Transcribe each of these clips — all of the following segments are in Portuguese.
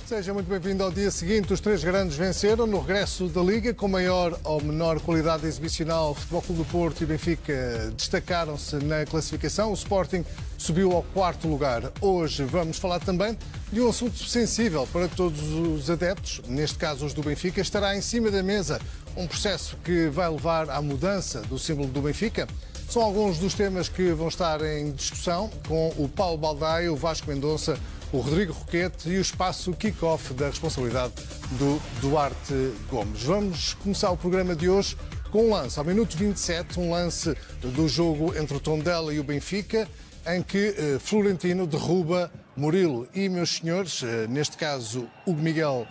Seja muito bem-vindo ao dia seguinte. Os três grandes venceram no regresso da Liga, com maior ou menor qualidade exibicional. O Futebol Clube do Porto e Benfica destacaram-se na classificação. O Sporting subiu ao quarto lugar. Hoje vamos falar também de um assunto sensível para todos os adeptos, neste caso os do Benfica. Estará em cima da mesa um processo que vai levar à mudança do símbolo do Benfica. São alguns dos temas que vão estar em discussão com o Paulo Baldaia, o Vasco Mendonça, o Rodrigo Roquete e o espaço kick-off da responsabilidade do Duarte Gomes. Vamos começar o programa de hoje com um lance, ao minuto 27, um lance do jogo entre o Tondela e o Benfica, em que Florentino derruba Murilo. E, meus senhores, neste caso, Hugo Miguel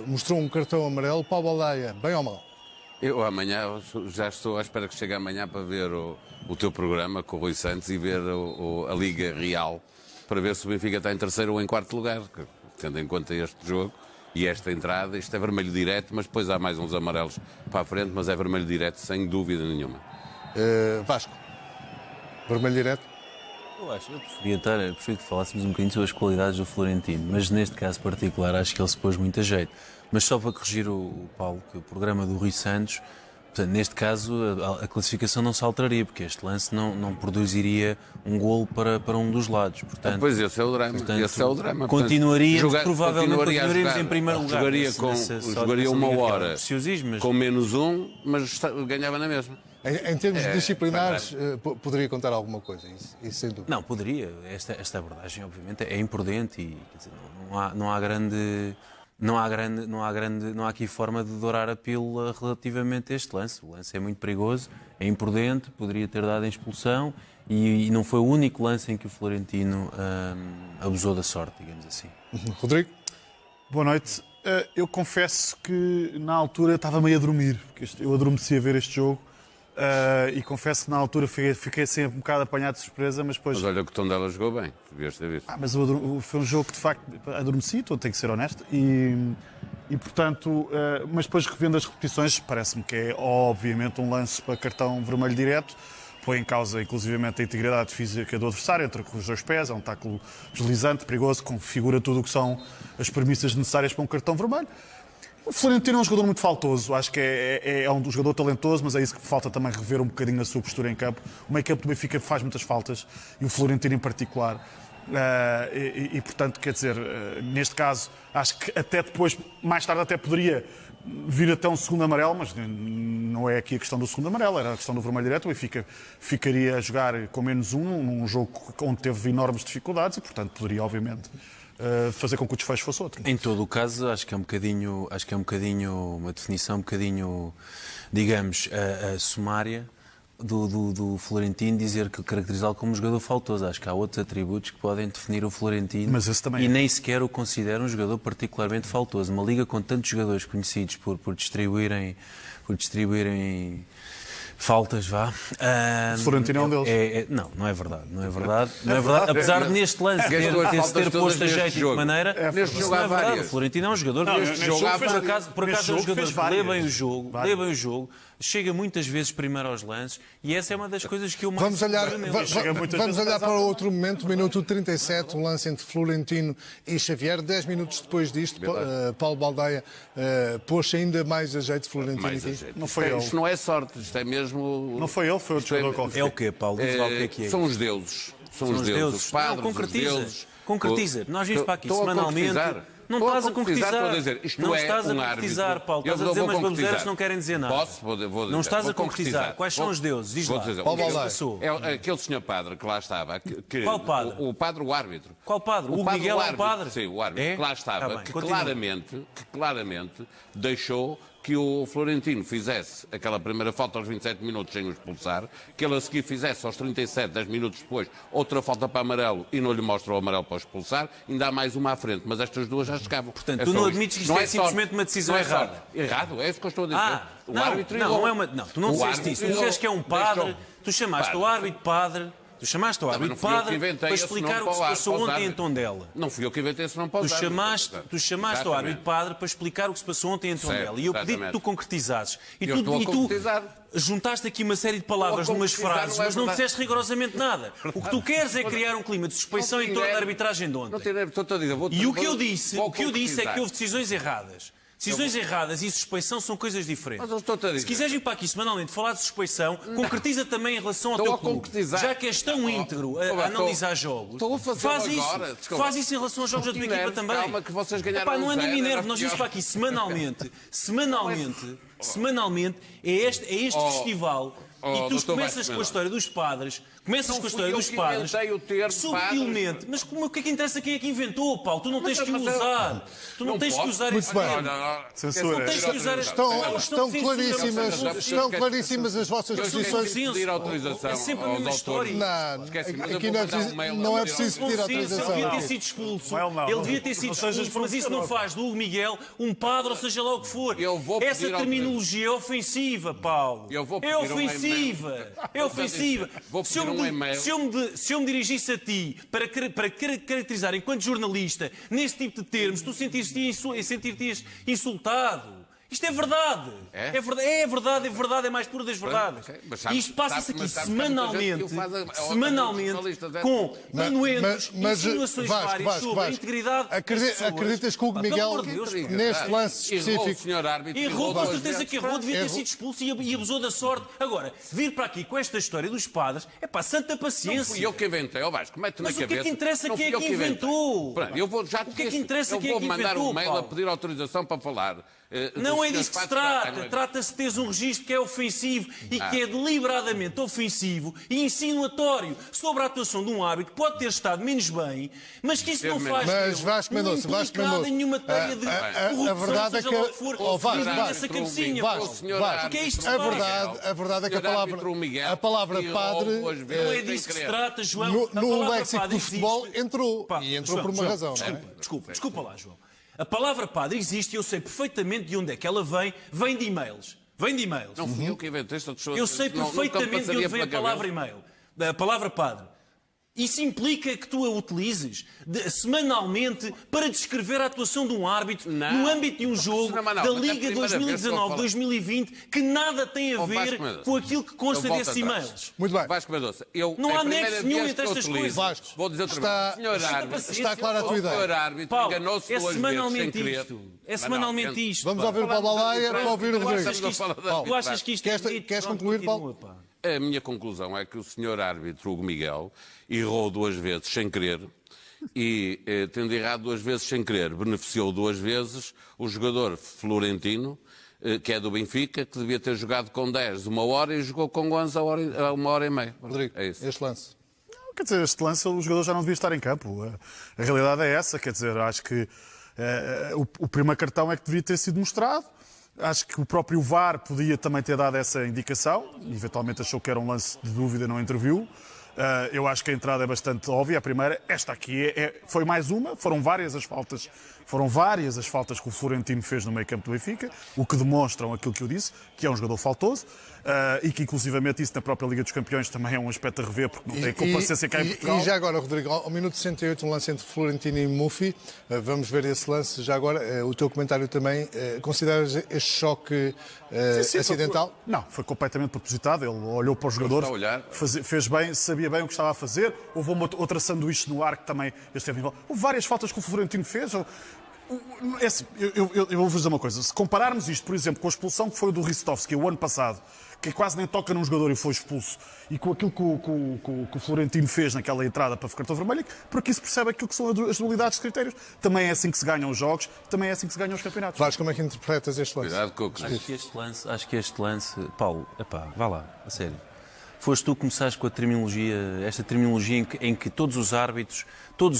mostrou um cartão amarelo. Paulo Baldaia, bem ou mal? Eu amanhã já estou à espera que chegue amanhã para ver o teu programa com o Rui Santos e ver a Liga Real, para ver se o Benfica está em terceiro ou em quarto lugar, tendo em conta este jogo e esta entrada. Isto é vermelho direto, mas depois há mais uns amarelos para a frente, mas é vermelho direto sem dúvida nenhuma. Vasco, vermelho direto? Eu preferia que falássemos um bocadinho sobre as qualidades do Florentino, mas neste caso particular acho que ele se pôs muito a jeito. Mas só para corrigir o Paulo, que o programa do Rui Santos, portanto, neste caso a classificação não se alteraria, porque este lance não produziria um golo para um dos lados. Portanto, pois esse é o drama. Esse é o drama. Provavelmente continuaríamos em primeiro lugar. Jogaria uma hora com menos um, mas ganhava na mesma. Em termos disciplinares, poderia contar alguma coisa, isso sem dúvida. Não, poderia. Esta abordagem, obviamente, é imprudente e quer dizer, não há aqui forma de dourar a pílula relativamente a este lance. O lance é muito perigoso, é imprudente, poderia ter dado em expulsão e não foi o único lance em que o Florentino abusou da sorte, digamos assim. Rodrigo? Boa noite. Eu confesso que na altura estava meio a dormir, porque eu adormeci a ver este jogo. E confesso que na altura fiquei sempre um bocado apanhado de surpresa, mas depois... Mas olha que o Tondela jogou bem, devias ter visto. Mas foi um jogo que de facto adormeci, tenho que ser honesto, e portanto, mas depois revendo as repetições, parece-me que é obviamente um lance para cartão vermelho direto, põe em causa inclusivamente a integridade física do adversário, entra com os dois pés, é um tackle deslizante, perigoso, configura tudo o que são as premissas necessárias para um cartão vermelho. O Florentino é um jogador muito faltoso, acho que é um jogador talentoso, mas é isso que falta também rever um bocadinho a sua postura em campo. O meio-campo do Benfica faz muitas faltas, e o Florentino em particular. Portanto, quer dizer, neste caso, acho que até depois, mais tarde até poderia vir até um segundo amarelo, mas não é aqui a questão do segundo amarelo, era a questão do vermelho direto. O Benfica ficaria a jogar com menos um, num jogo onde teve enormes dificuldades e, portanto, poderia, obviamente, fazer com que o desfecho fosse outro. Em todo o caso, acho que é um bocadinho uma definição um bocadinho, digamos, sumária do Florentino dizer que caracterizá-lo como um jogador faltoso. Acho que há outros atributos que podem definir o Florentino, mas esse também nem sequer o considero um jogador particularmente faltoso. Uma liga com tantos jogadores conhecidos por distribuírem faltas, vá. Florentino é um deles. Não é verdade. Não é verdade. Apesar de neste lance ter posto a jeito de que maneira, neste jogo há várias. O Florentino é um jogador por acaso é um jogador que lê bem o jogo, chega muitas vezes primeiro aos lances e essa é uma das coisas que eu mais... Vamos olhar para outro momento, minuto 37, um lance entre Florentino e Xavier. 10 minutos depois disto, Paulo Baldaia pôs ainda mais a jeito de Florentino aqui. Não foi ele. Isto não é sorte, isto é mesmo... Não foi ele, foi outro jogador qualquer. É o quê, Paulo? Diz lá o que é. São os deuses. São os deuses. Os padres, concretiza. Nós vimos para aqui semanalmente. Não estás a concretizar. Estou a dizer, não estás a concretizar, Paulo. Estás a dizer umas baboseiras não querem dizer nada. Vou dizer. Não estás a concretizar. Quais são os deuses? Diz lá. É aquele senhor padre que lá estava. Qual padre? O padre, o árbitro. Qual padre? O Miguel é o padre? Sim, o árbitro que lá estava. Que claramente deixou que o Florentino fizesse aquela primeira falta aos 27 minutos sem o expulsar, que ele a seguir fizesse aos 37, 10 minutos depois, outra falta para amarelo e não lhe mostra o amarelo para expulsar, ainda há mais uma à frente, mas estas duas já chegavam. Portanto, tu não admites que isto é simplesmente uma decisão errada? Errado, é isso que eu estou a dizer. Não, tu não disseste isso. Tu disseste que é um padre, tu chamaste o árbitro padre, Tu chamaste ao Não, mas árbitro não fui eu que padre inventei para esse explicar nome o que se para o passou ontem em árbitro. Tondela. Não fui eu que inventei esse nome para Tu os árbitros. chamaste ao árbitro padre para explicar o que se passou ontem em Tondela. Certo, E eu pedi que exatamente. tu concretizasses. E Eu estou a tu concretizar. juntaste aqui uma série de palavras Estou a numas concretizar, frases, não é mas não verdade. disseste rigorosamente nada. O que tu queres é criar um clima de suspeição em torno da arbitragem de Não ontem. tirei, estou a dizer, E o que eu disse vou é que concretizar. houve decisões erradas. Decisões erradas e suspeição são coisas diferentes. Mas eu estou-te a dizer. Se quiseres vir para aqui semanalmente falar de suspeição, concretiza também em relação ao Estou teu a clube. concretizar. Já que és tão íntegro a Estou- analisar jogos, estou a fazer faz agora. isso. Desculpa. Faz isso em relação aos jogos da tua equipa Minerva, também. calma, que vocês ganharam Epá, não é nem 1-0, Minerva, era nós vimos pior. para aqui semanalmente, é este festival. E tu doutor começas Vasco com a Menor. história dos padres, começas com a história eu dos que padres, inventei o termo subtilmente. Mas o que é que interessa quem é que inventou, Paulo? Tu não tens que o mas eu- usar. Tu não tens que posso. usar Muito esse bem. termo. Censura. Não tens que usar este Estão censura, claríssimas as vossas posições. Pedir autorização É sempre a aos mesma autores. história. Não, Esquece, mas eu aqui vou não é mandar preciso, um mail não é a preciso pedir Ele autorização. devia ter aqui. sido expulso. Não, Ele devia ter sido não sejas expulso, mas isso não faz do Hugo Miguel um padre, ou seja lá o que for. Eu vou Essa pedir terminologia é ofensiva, Paulo. Eu vou É pedir um ofensiva. É ofensiva. Vou Se eu pedir um me- e-mail. se eu me dirigisse a ti para caracterizar enquanto jornalista nesse tipo de termos, tu sentir-te insultado. Isto é verdade. É? É verdade, é mais pura das verdades. ok. Mas sabe- E isto passa-se sabe- aqui mas sabe que há muita gente que o semanalmente, faz a jornalistas, é? com manuentos, Mas, insinuações várias sobre a integridade das pessoas. acreditas que o Hugo Pá, pelo Miguel, amor de Deus, pá. neste lance Errou o específico, senhor árbitro. Errou, com duas certeza vezes. que errou, devia ter Errou. sido expulso e abusou da sorte. Agora, vir para aqui com esta história dos padres, é pá, santa Não paciência. fui eu que inventei, ó Vasco, mete na Mas o que é cabeça. que interessa Não quem é fui eu que inventei. inventou? Pronto, eu vou já O que é que interessa quem é Eu que vou mandar inventou, um mail a Paulo? pedir autorização para falar. Não é disso que se trata. Trata-se de teres um registro que é ofensivo e que é deliberadamente ofensivo e insinuatório sobre a atuação de um árbitro que pode ter estado menos bem, mas que isso não faz Mas dele Vasco Mendonça, um Vasco implicado Mendonça, em nenhuma teia de a corrupção, verdade é seja que- lá o que for. Oh, Vasco, Diz-me Vasco, essa cabecinha, Vasco, Paulo. Vasco, O que é isto que a se faz? verdade é que a palavra padre Não é disso que se trata, João. no A palavra léxico padre do futebol existe. entrou. Pá, E entrou João, por uma João, razão, não é? Desculpa lá, João. A palavra padre existe e eu sei perfeitamente de onde é que ela vem. Vem de e-mails. Vem de e-mails. Não fui eu que inventei esta pessoa. Eu sei perfeitamente de onde vem a palavra e-mail. A palavra padre. Isso implica que tu a utilizes semanalmente para descrever a atuação de um árbitro Não. no âmbito de um jogo Não, mas da é a Liga primeira vez que eu falo. 2019-2020 que nada tem a Oh, ver Vasco Mendonça, com aquilo que consta eu volto desses atrás. e-mails. Muito bem. Vasco Mendonça, eu, Não é há a primeira nexo nenhum vez entre que eu estas utilizo. coisas. Vasco, Vou dizer outra está- vez. Senhor Muita árbitro, paciência. Está clara a tua o ideia. senhor árbitro Paulo, enganou-se é duas vezes sem semanalmente querer. isto. É Mas não, semanalmente gente, isto. Vamos pá. ouvir o Paulo Balaia para ouvir o Tu Rodrigues. achas que isto- Paulo, tu achas que isto é bonito? Queres Pronto, concluir, continua, Paulo? pá. A minha conclusão é que o senhor árbitro Hugo Miguel errou duas vezes sem querer e, tendo errado duas vezes sem querer, beneficiou duas vezes o jogador florentino, que é do Benfica, que devia ter jogado com 10 uma hora e jogou com 11 a uma hora e meia. Rodrigo, É isso. este lance. Quer dizer, este lance o jogador já não devia estar em campo. A realidade é essa. Quer dizer, acho que o primeiro cartão é que devia ter sido mostrado. Acho que o próprio VAR podia também ter dado essa indicação. Eventualmente achou que era um lance de dúvida e não interviu. Eu acho que a entrada é bastante óbvia. A primeira, esta aqui foi mais uma. Foram várias as faltas que o Florentino fez no meio campo do Benfica, o que demonstram aquilo que eu disse, que é um jogador faltoso, e que inclusivamente isso na própria Liga dos Campeões também é um aspecto a rever, porque não tem complacência cá em Portugal. E já agora, Rodrigo, ao minuto 68, um lance entre Florentino e Mufi. Vamos ver esse lance. Já agora, o teu comentário também. Consideras este choque Sim, acidental? Não, foi completamente propositado. Ele olhou para o jogador, está a olhar. fez bem, sabia bem o que estava a fazer. Houve outra sanduíche no ar que também esteve em. Houve várias faltas que o Florentino fez. É assim, eu vou-vos dizer uma coisa. Se compararmos isto, por exemplo, com a expulsão que foi do Ristovski o ano passado, que quase nem toca num jogador e foi expulso, e com aquilo que o Florentino fez naquela entrada para o cartão vermelho, porque isso percebe aquilo que são as dualidades de critérios. Também é assim que se ganham os jogos, também é assim que se ganham os campeonatos. Vasco, como é que interpretas este lance? Cuidado com o que Acho que este lance, Paulo, epá, vá lá, a sério. Foste tu que começaste com esta terminologia em que todos os árbitros em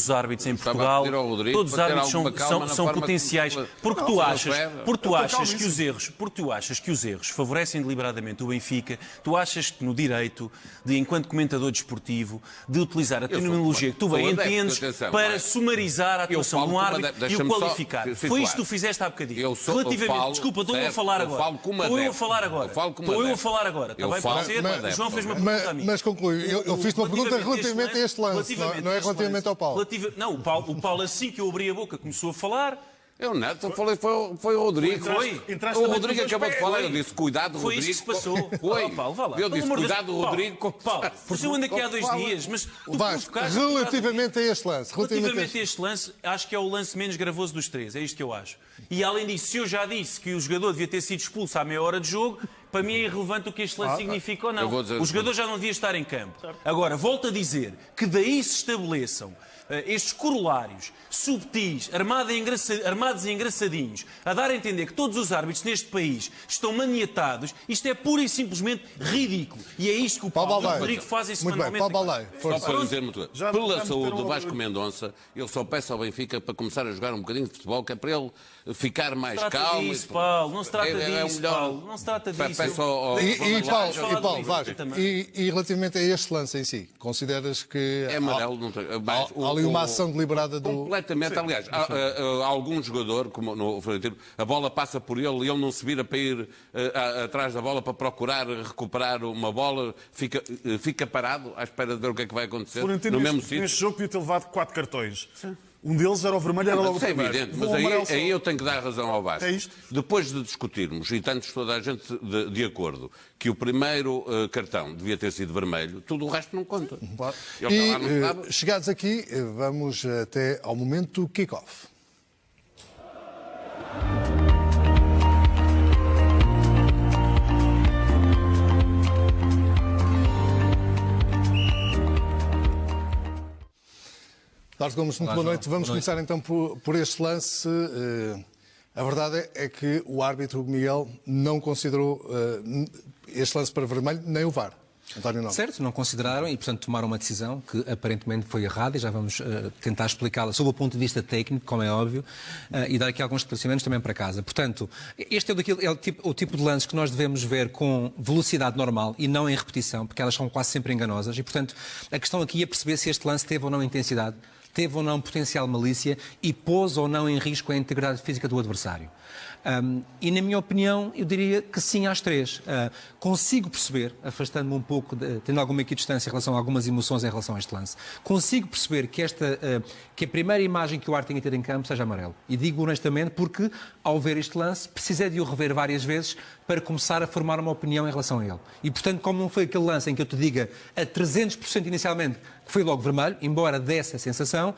estava a Portugal, pedir ao Rodrigo todos os para ter árbitros alguma calma na são forma potenciais. como- Porque Não, tu achas calma. porque tu achas que os erros favorecem deliberadamente o Benfica, tu achas que no direito de, enquanto comentador desportivo, de utilizar a terminologia que tu bem sou adepto, entendes atenção, para mas sumarizar a atuação falo de um como árbitro adepto. e o Deixa-me só qualificar. situar. Foi isto que tu fizeste há bocadinho. Eu Relativamente, falo, desculpa, estou eu a certo, falar eu agora. falo como Estou eu a adepto. falar agora. Eu falo como Estou eu a adepto. falar agora. Está Eu bem? falo Pode ser? como O adepto. João fez-me uma pergunta a mim. Mas conclui. Eu fiz uma pergunta relativamente a este lance, não é relativamente ao Paulo. Não, o Paulo, assim que eu abri a boca, começou a falar. Eu não, eu falei, foi o Rodrigo. O Rodrigo acabou de falar, eu disse, cuidado, Rodrigo. Foi isso que se passou. Foi. Paulo, vá lá. Eu disse, cuidado, Rodrigo. Paulo, porque eu ando aqui há 2 dias, mas tu Vasco, relativamente a este lance. Relativamente a este lance, acho que é o lance menos gravoso dos 3, é isto que eu acho. E além disso, se eu já disse que o jogador devia ter sido expulso à meia hora de jogo, para mim é irrelevante o que este lance significa ou não. O jogador já não devia estar em campo. Agora, volto a dizer que daí se estabeleçam estes corolários subtis, armados e engraçadinhos, a dar a entender que todos os árbitros neste país estão maniatados, isto é pura e simplesmente ridículo. E é isto que o Paulo e o Rodrigo fazem semanalmente. Muito bem, Paulo Balai. Só para dizer muito bem. Pela saúde do Vasco Mendonça, eu só peço ao Benfica para começar a jogar um bocadinho de futebol, que é para ele ficar mais calmo. Disso, Paulo. Não se trata disso, Paulo. Não se trata disso. E Paulo, Vasco, e relativamente a este lance em si, consideras que é amarelo, não tem, há ali uma ação deliberada do... Completamente. Aliás, há algum jogador, como no Florentino, a bola passa por ele e ele não se vira para ir atrás da bola para procurar recuperar uma bola, fica parado à espera de ver o que é que vai acontecer no mesmo sítio. Neste jogo podia ter levado 4 cartões. Um deles era o vermelho, era logo o primeiro. É evidente, mas aí eu tenho que dar razão ao Vasco. É isto? Depois de discutirmos, e tanto toda a gente de acordo, que o primeiro cartão devia ter sido vermelho, tudo o resto não conta. Claro. E chegados aqui, vamos até ao momento kick-off. Lars Gomes, muito boa noite. Vamos começar então por este lance. A verdade é que o árbitro Miguel não considerou este lance para vermelho, nem o VAR. António Nobre. Certo, não consideraram e, portanto, tomaram uma decisão que aparentemente foi errada e já vamos tentar explicá-la sob o ponto de vista técnico, como é óbvio, e dar aqui alguns esclarecimentos também para casa. Portanto, este é o tipo de lances que nós devemos ver com velocidade normal e não em repetição, porque elas são quase sempre enganosas e, portanto, a questão aqui é perceber se este lance teve ou não intensidade, teve ou não potencial malícia e pôs ou não em risco a integridade física do adversário. E, na minha opinião, eu diria que sim às 3. Consigo perceber, afastando-me um pouco, tendo alguma equidistância em relação a algumas emoções em relação a este lance, consigo perceber que a primeira imagem que o árbitro tem que ter em campo seja amarelo. E digo honestamente porque, ao ver este lance, precisei de o rever várias vezes para começar a formar uma opinião em relação a ele. E, portanto, como não foi aquele lance em que eu te diga a 300% inicialmente que foi logo vermelho, embora desse a sensação,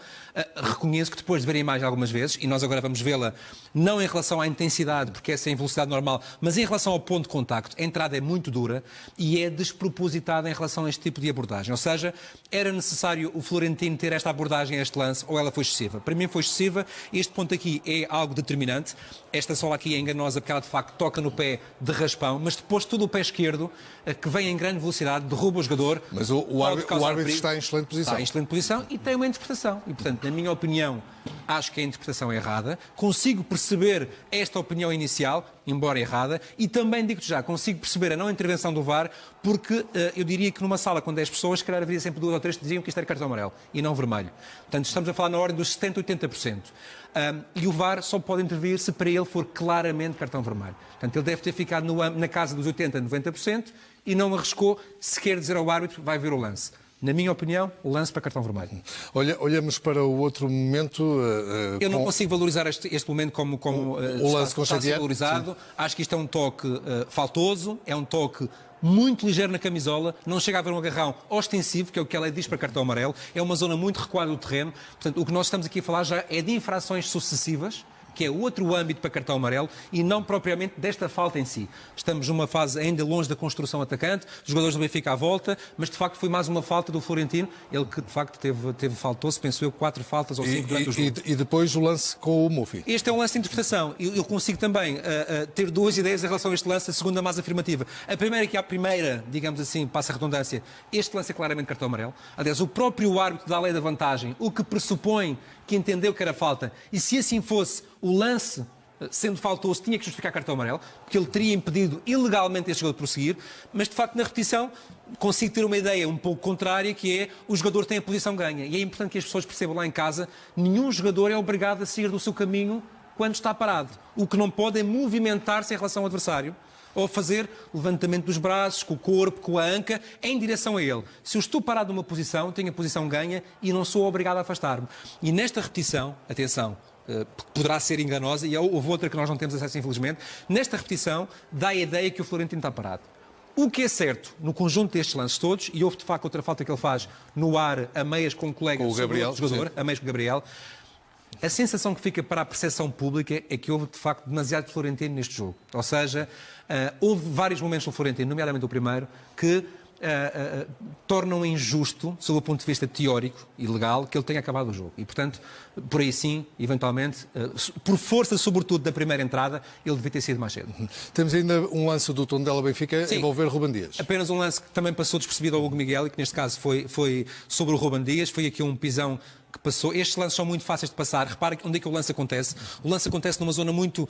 reconheço que depois de ver a imagem algumas vezes, e nós agora vamos vê-la não em relação à intensidade, porque essa é em velocidade normal, mas em relação ao ponto de contacto, a entrada é muito dura e é despropositada em relação a este tipo de abordagem. Ou seja, era necessário o Florentino ter esta abordagem a este lance ou ela foi excessiva? Para mim foi excessiva. Este ponto aqui é algo determinante. Esta sola aqui é enganosa porque ela de facto toca no pé de raspão, mas depois todo o pé esquerdo, que vem em grande velocidade, derruba o jogador. Mas o árbitro está em excelente posição. Está em excelente posição e tem uma interpretação. E, portanto, na minha opinião, acho que a interpretação é errada. Consigo perceber esta opinião inicial, embora errada, e também, digo-te já, consigo perceber a não intervenção do VAR, porque eu diria que numa sala com 10 pessoas, se calhar havia sempre 2 ou 3 que diziam que isto era cartão amarelo e não vermelho. Portanto, estamos a falar na ordem dos 70%, 80%. E o VAR só pode intervir se para ele for claramente cartão vermelho. Portanto, ele deve ter ficado na casa dos 80%, 90% e não arriscou sequer dizer ao árbitro vai ver o lance. Na minha opinião, lance para cartão vermelho. Olhamos para o outro momento. Eu não consigo valorizar este momento como o lance está a ser valorizado. Sim. Acho que isto é um toque faltoso, é um toque muito ligeiro na camisola, não chega a haver um agarrão ostensivo, que é o que a lei diz para cartão amarelo, é uma zona muito recuada do terreno. Portanto, o que nós estamos aqui a falar já é de infrações sucessivas, que é outro âmbito para cartão amarelo e não propriamente desta falta em si. Estamos numa fase ainda longe da construção atacante, os jogadores do Benfica à volta, mas de facto foi mais uma falta do Florentino, ele que de facto faltou-se, penso eu, 4 faltas ou 5 durante o jogo. E depois o lance com o Mufi. Este é um lance de interpretação. Eu consigo também ter 2 ideias em relação a este lance, a segunda mais afirmativa. A primeira é que digamos assim, passa a redundância, este lance é claramente cartão amarelo. Aliás, o próprio árbitro dá a lei da vantagem, o que pressupõe que entendeu que era falta, e se assim fosse, o lance, sendo faltoso, tinha que justificar cartão amarelo, porque ele teria impedido ilegalmente este jogador de prosseguir, mas de facto na repetição consigo ter uma ideia um pouco contrária, que é o jogador tem a posição ganha. E é importante que as pessoas percebam lá em casa, nenhum jogador é obrigado a sair do seu caminho quando está parado. O que não pode é movimentar-se em relação ao adversário, ou fazer levantamento dos braços, com o corpo, com a anca, em direção a ele. Se eu estou parado numa posição, tenho a posição ganha e não sou obrigado a afastar-me. E nesta repetição, atenção, poderá ser enganosa, e houve outra que nós não temos acesso, infelizmente, nesta repetição dá a ideia que o Florentino está parado. O que é certo, no conjunto destes lances todos, e houve de facto outra falta que ele faz no ar, a meias com um colega com o Gabriel, jogador, a meias com o Gabriel, a sensação que fica para a percepção pública é que houve de facto demasiado Florentino neste jogo. Ou seja, houve vários momentos no Florentino, nomeadamente o primeiro, que tornam injusto, sob o ponto de vista teórico e legal, que ele tenha acabado o jogo. E, portanto, por aí sim, eventualmente, por força, sobretudo, da primeira entrada, ele devia ter sido mais cedo. Temos ainda um lance do Tondela-Benfica envolver Ruben Dias. Apenas um lance que também passou despercebido ao Hugo Miguel e que, neste caso, foi sobre o Ruben Dias. Foi aqui um pisão que passou. Estes lances são muito fáceis de passar. Repara onde é que o lance acontece. O lance acontece numa zona muito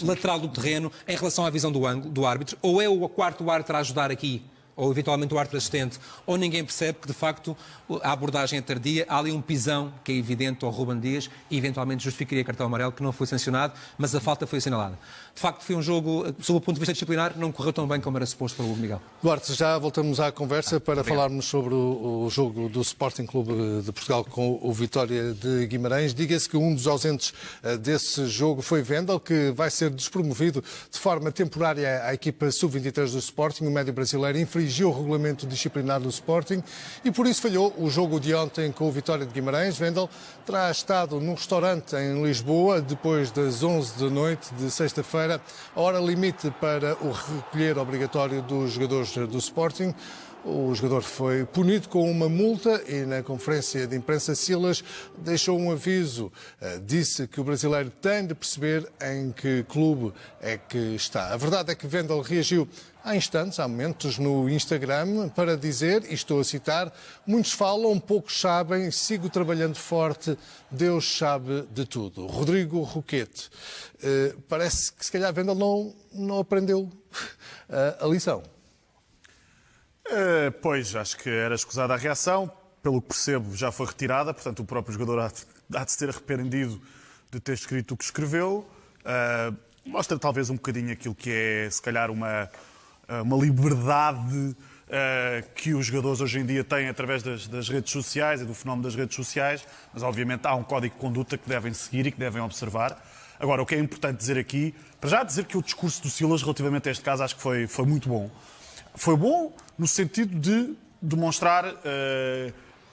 lateral do terreno, em relação à visão do árbitro. Ou é o quarto árbitro a ajudar aqui, ou eventualmente o árbitro assistente, ou ninguém percebe que, de facto, a abordagem é tardia. Há ali um pisão que é evidente ao Ruben Dias e, eventualmente, justificaria cartão amarelo, que não foi sancionado, mas a falta foi assinalada. De facto, foi um jogo, sob o ponto de vista disciplinar, não correu tão bem como era suposto para o Hugo Miguel. Duarte, já voltamos à conversa para falarmos sobre o jogo do Sporting Clube de Portugal com o Vitória de Guimarães. Diga-se que um dos ausentes desse jogo foi Wendel, que vai ser despromovido de forma temporária à equipa sub-23 do Sporting. O médio brasileiro infringiu o regulamento disciplinar do Sporting e por isso falhou o jogo de ontem com o Vitória de Guimarães. Wendel terá estado num restaurante em Lisboa depois das 11 da noite de sexta-feira, a hora limite para o recolher obrigatório dos jogadores do Sporting. O jogador foi punido com uma multa e na conferência de imprensa Silas deixou um aviso. Disse que o brasileiro tem de perceber em que clube é que está. A verdade é que Wendel reagiu há instantes, há momentos, no Instagram para dizer, e estou a citar: muitos falam, poucos sabem, sigo trabalhando forte, Deus sabe de tudo. Rodrigo Roquete. Parece que se calhar Wendel não aprendeu a lição. Pois, acho que era escusada a reação. Pelo que percebo, já foi retirada. Portanto, o próprio jogador há de se ter arrependido de ter escrito o que escreveu. Mostra talvez um bocadinho aquilo que é, se calhar, uma liberdade que os jogadores hoje em dia têm através das redes sociais e do fenómeno das redes sociais. Mas, obviamente, há um código de conduta que devem seguir e que devem observar. Agora, o que é importante dizer aqui, para já dizer que o discurso do Silas relativamente a este caso acho que foi muito bom. Foi bom no sentido de demonstrar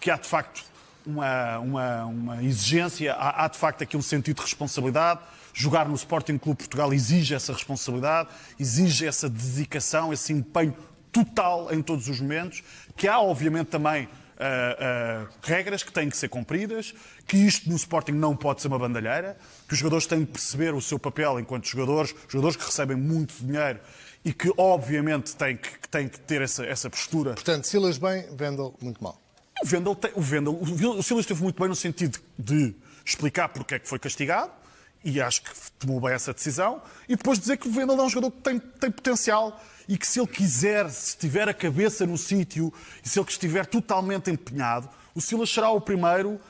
que há de facto uma exigência, há de facto aqui um sentido de responsabilidade. Jogar no Sporting Clube Portugal exige essa responsabilidade, exige essa dedicação, esse empenho total em todos os momentos, que há obviamente também regras que têm que ser cumpridas, que isto no Sporting não pode ser uma bandalheira, que os jogadores têm que perceber o seu papel enquanto jogadores que recebem muito dinheiro e que obviamente têm que ter essa postura. Portanto, Silas bem, Wendel muito mal. O Silas esteve muito bem no sentido de explicar porque é que foi castigado, e acho que tomou bem essa decisão, e depois dizer que o Wendel é um jogador que tem potencial e que se ele quiser, se tiver a cabeça no sítio e se ele estiver totalmente empenhado, o Silas será o primeiro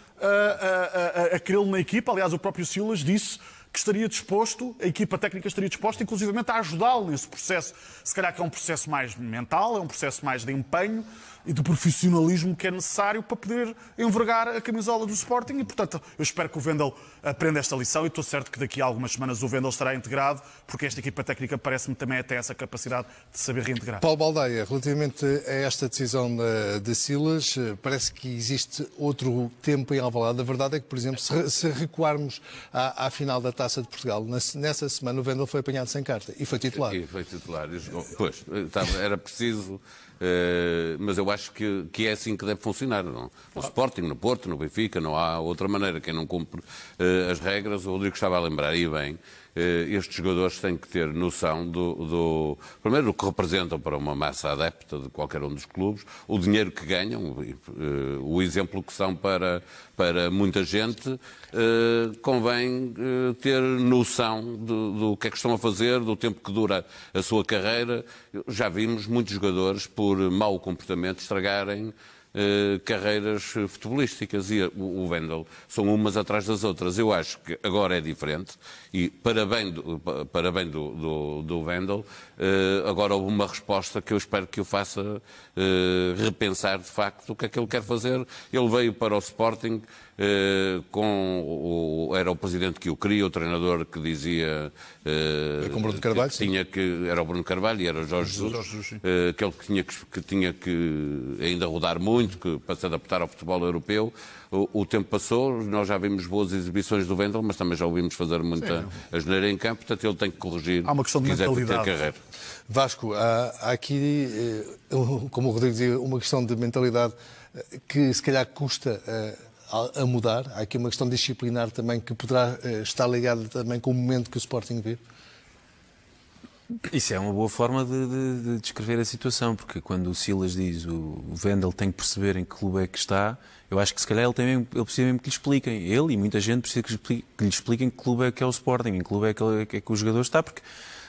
a querê-lo na equipa. Aliás, o próprio Silas disse que estaria disposto, a equipa técnica estaria disposta, inclusivamente, a ajudá-lo nesse processo. Se calhar que é um processo mais mental, é um processo mais de empenho e de profissionalismo que é necessário para poder envergar a camisola do Sporting e, portanto, eu espero que o Wendel aprenda esta lição e estou certo que daqui a algumas semanas o Wendel estará integrado, porque esta equipa técnica parece-me também até essa capacidade de saber reintegrar. Paulo Baldeia, relativamente a esta decisão de Silas, parece que existe outro tempo em Alvalade. A verdade é que, por exemplo, se recuarmos à final da Taça de Portugal, nessa semana o Wendel foi apanhado sem carta e foi titular. E foi titular. Pois, era preciso... mas eu acho que é assim que deve funcionar. Não? No Sporting, no Porto, no Benfica, não há outra maneira. Quem não cumpre as regras, o Rodrigo estava a lembrar, e bem, estes jogadores têm que ter noção primeiro, do que representam para uma massa adepta de qualquer um dos clubes, o dinheiro que ganham, o exemplo que são para muita gente. Convém ter noção do que é que estão a fazer, do tempo que dura a sua carreira. Já vimos muitos jogadores, por mau comportamento, estragarem carreiras futebolísticas. E o Wendel são umas atrás das outras. Eu acho que agora é diferente e para bem do Wendel, agora houve uma resposta que eu espero que o faça repensar de facto o que é que ele quer fazer. Ele veio para o Sporting era o presidente que o queria, o treinador que dizia com Bruno Carvalho, era o Bruno Carvalho e era o Jorge Jesus, que tinha que ainda rodar muito para se adaptar ao futebol europeu. O tempo passou, nós já vimos boas exibições do Wendel, mas também já ouvimos fazer muita asneira em campo, portanto ele tem que corrigir. Há uma questão de mentalidade. Carreira. Vasco, há aqui, como o Rodrigo dizia, uma questão de mentalidade que se calhar custa a mudar. Há aqui uma questão disciplinar também que poderá estar ligada também com o momento que o Sporting vive. Isso é uma boa forma de descrever a situação, porque quando o Silas diz o Wendel tem que perceber em que clube é que está, eu acho que se calhar ele precisa mesmo que lhe expliquem. Ele e muita gente precisa que lhe expliquem que clube é que é o Sporting, em que clube é que o jogador está, porque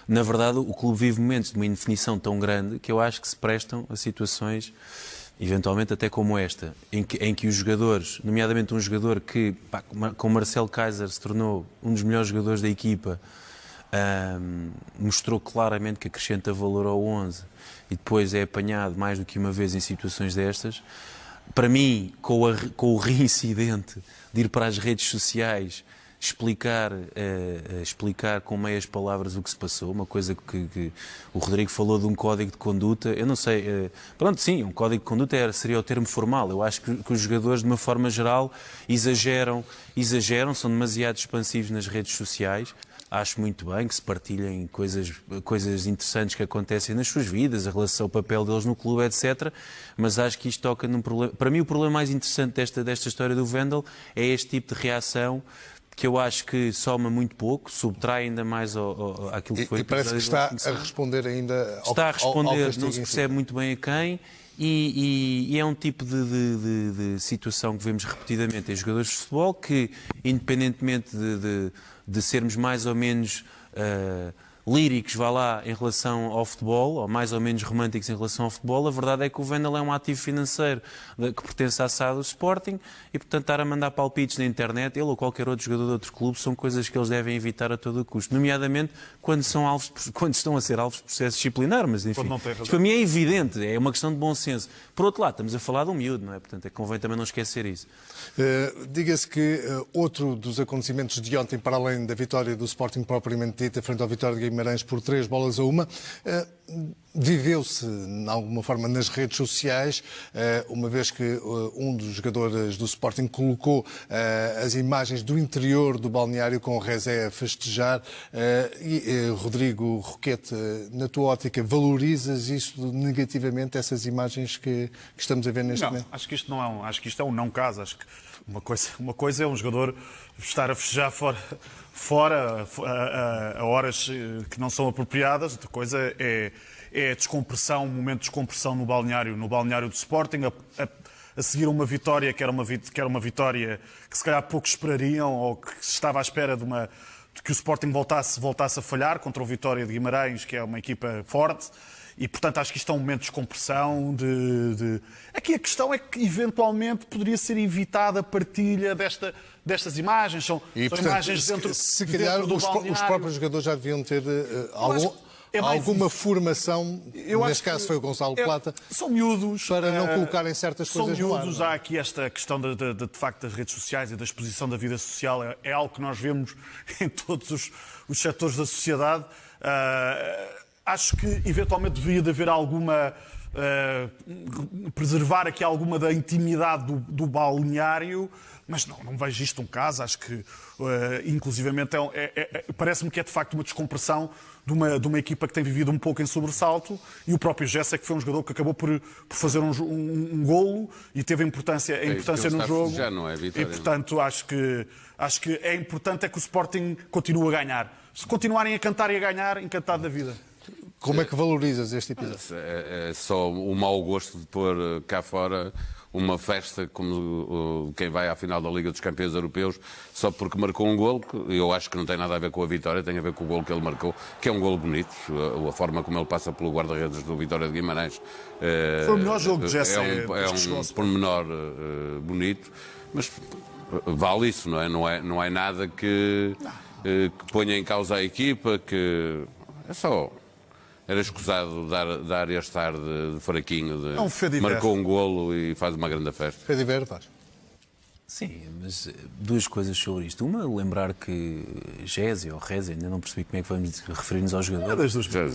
na verdade o clube vive momentos de uma indefinição tão grande que eu acho que se prestam a situações, eventualmente até como esta, em que os jogadores, nomeadamente um jogador que, com Marcelo Kaiser, se tornou um dos melhores jogadores da equipa, mostrou claramente que acrescenta valor ao 11 e depois é apanhado mais do que uma vez em situações destas. Para mim, com o reincidente de ir para as redes sociais explicar com meias palavras o que se passou, uma coisa que o Rodrigo falou de um código de conduta, eu não sei, pronto, sim, um código de conduta seria o termo formal. Eu acho que os jogadores, de uma forma geral, exageram, são demasiado expansivos nas redes sociais. Acho muito bem que se partilhem coisas interessantes que acontecem nas suas vidas, a relação, o papel deles no clube, etc. Mas acho que isto toca num problema. Para mim, o problema mais interessante desta história do Wendel é este tipo de reação, que eu acho que soma muito pouco, subtrai ainda mais àquilo que foi... E parece que está a responder ainda ao... Está a responder, ao não se percebe muito bem a quem, e é um tipo de situação que vemos repetidamente em jogadores de futebol que, independentemente de sermos mais ou menos líricos, vá lá, em relação ao futebol, ou mais ou menos românticos em relação ao futebol, a verdade é que o Wendel é um ativo financeiro que pertence à SAD do Sporting e, portanto, estar a mandar palpites na internet, ele ou qualquer outro jogador de outro clube, são coisas que eles devem evitar a todo o custo, nomeadamente quando estão a ser alvos de processo disciplinar, mas enfim, isto para mim é evidente, é uma questão de bom senso. Por outro lado, estamos a falar de um miúdo, não é? Portanto, convém também não esquecer isso. Diga-se que outro dos acontecimentos de ontem, para além da vitória do Sporting propriamente dita, frente ao Vitória de Guimarães por 3-1, viveu-se, de alguma forma, nas redes sociais, uma vez que um dos jogadores do Sporting colocou as imagens do interior do balneário com o Rezé a festejar. Rodrigo Roquete, na tua ótica, valorizas isso negativamente, essas imagens que estamos a ver neste momento? Acho que isto não acho que isto é um não caso. Acho que uma coisa é um jogador estar a festejar fora a horas que não são apropriadas, outra coisa é a descompressão, um momento de descompressão no balneário do Sporting, a seguir uma vitória que era uma vitória que se calhar poucos esperariam, ou que se estava à espera de que o Sporting voltasse a falhar contra o Vitória de Guimarães, que é uma equipa forte. E, portanto, acho que isto é um momento de descompressão. Aqui a questão é que, eventualmente, poderia ser evitada a partilha destas imagens. São imagens dentro do balneário. Os próprios jogadores já deviam ter alguma formação, neste caso foi o Gonçalo Plata, são miúdos, para não colocarem certas coisas no ar. Há aqui esta questão de facto das redes sociais e da exposição da vida social. É algo que nós vemos em todos os setores da sociedade. Acho que, eventualmente, devia de haver alguma... preservar aqui alguma da intimidade do balneário, mas não vejo isto um caso. Acho que, inclusivamente, parece-me que é, de facto, uma descompressão de uma equipa que tem vivido um pouco em sobressalto, e o próprio Jesse, que foi um jogador que acabou por fazer um golo e teve importância no jogo. Já não é vitória, e, portanto, acho que é importante que o Sporting continue a ganhar. Se continuarem a cantar e a ganhar, encantado da vida. Como é que valorizas este episódio? É só o mau gosto de pôr cá fora uma festa como quem vai à final da Liga dos Campeões Europeus só porque marcou um golo, que eu acho que não tem nada a ver com a vitória, tem a ver com o golo que ele marcou, que é um golo bonito, a forma como ele passa pelo guarda-redes do Vitória de Guimarães. Foi o melhor jogo de Jesse. É um pormenor bonito, mas vale isso, não é? Não é nada que ponha em causa a equipa, que é só... Era escusado dar este ar de fraquinho, marcou um golo e faz uma grande festa. Fediver, faz. Sim, mas duas coisas sobre isto. Uma, lembrar que Gese ou Reze, ainda não percebi como é que vamos referir-nos ao jogador.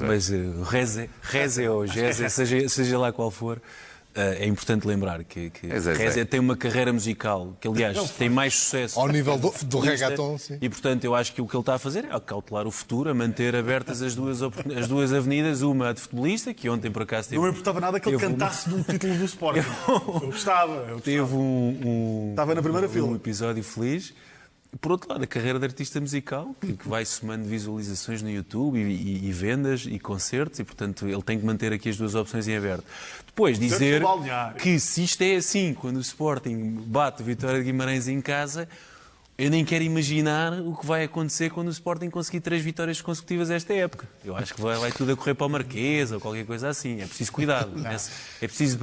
Mas Reze ou Gese, seja lá qual for, é importante lembrar que Reze tem uma carreira musical que, aliás, tem mais sucesso ao nível do reggaeton, sim. E, portanto, eu acho que o que ele está a fazer é cautelar o futuro, a manter abertas as duas avenidas, uma a de futebolista, que ontem por acaso teve... Não me importava nada que ele cantasse num título do Sporting. Eu gostava. Teve estava na primeira fila. Um episódio feliz. Por outro lado, a carreira de artista musical, que vai somando visualizações no YouTube e vendas e concertos, e, portanto, ele tem que manter aqui as duas opções em aberto. Depois, dizer que se isto é assim, quando o Sporting bate o Vitória de Guimarães em casa, eu nem quero imaginar o que vai acontecer quando o Sporting conseguir 3 vitórias consecutivas esta época. Eu acho que vai tudo a correr para o Marquês ou qualquer coisa assim. É preciso cuidado. É preciso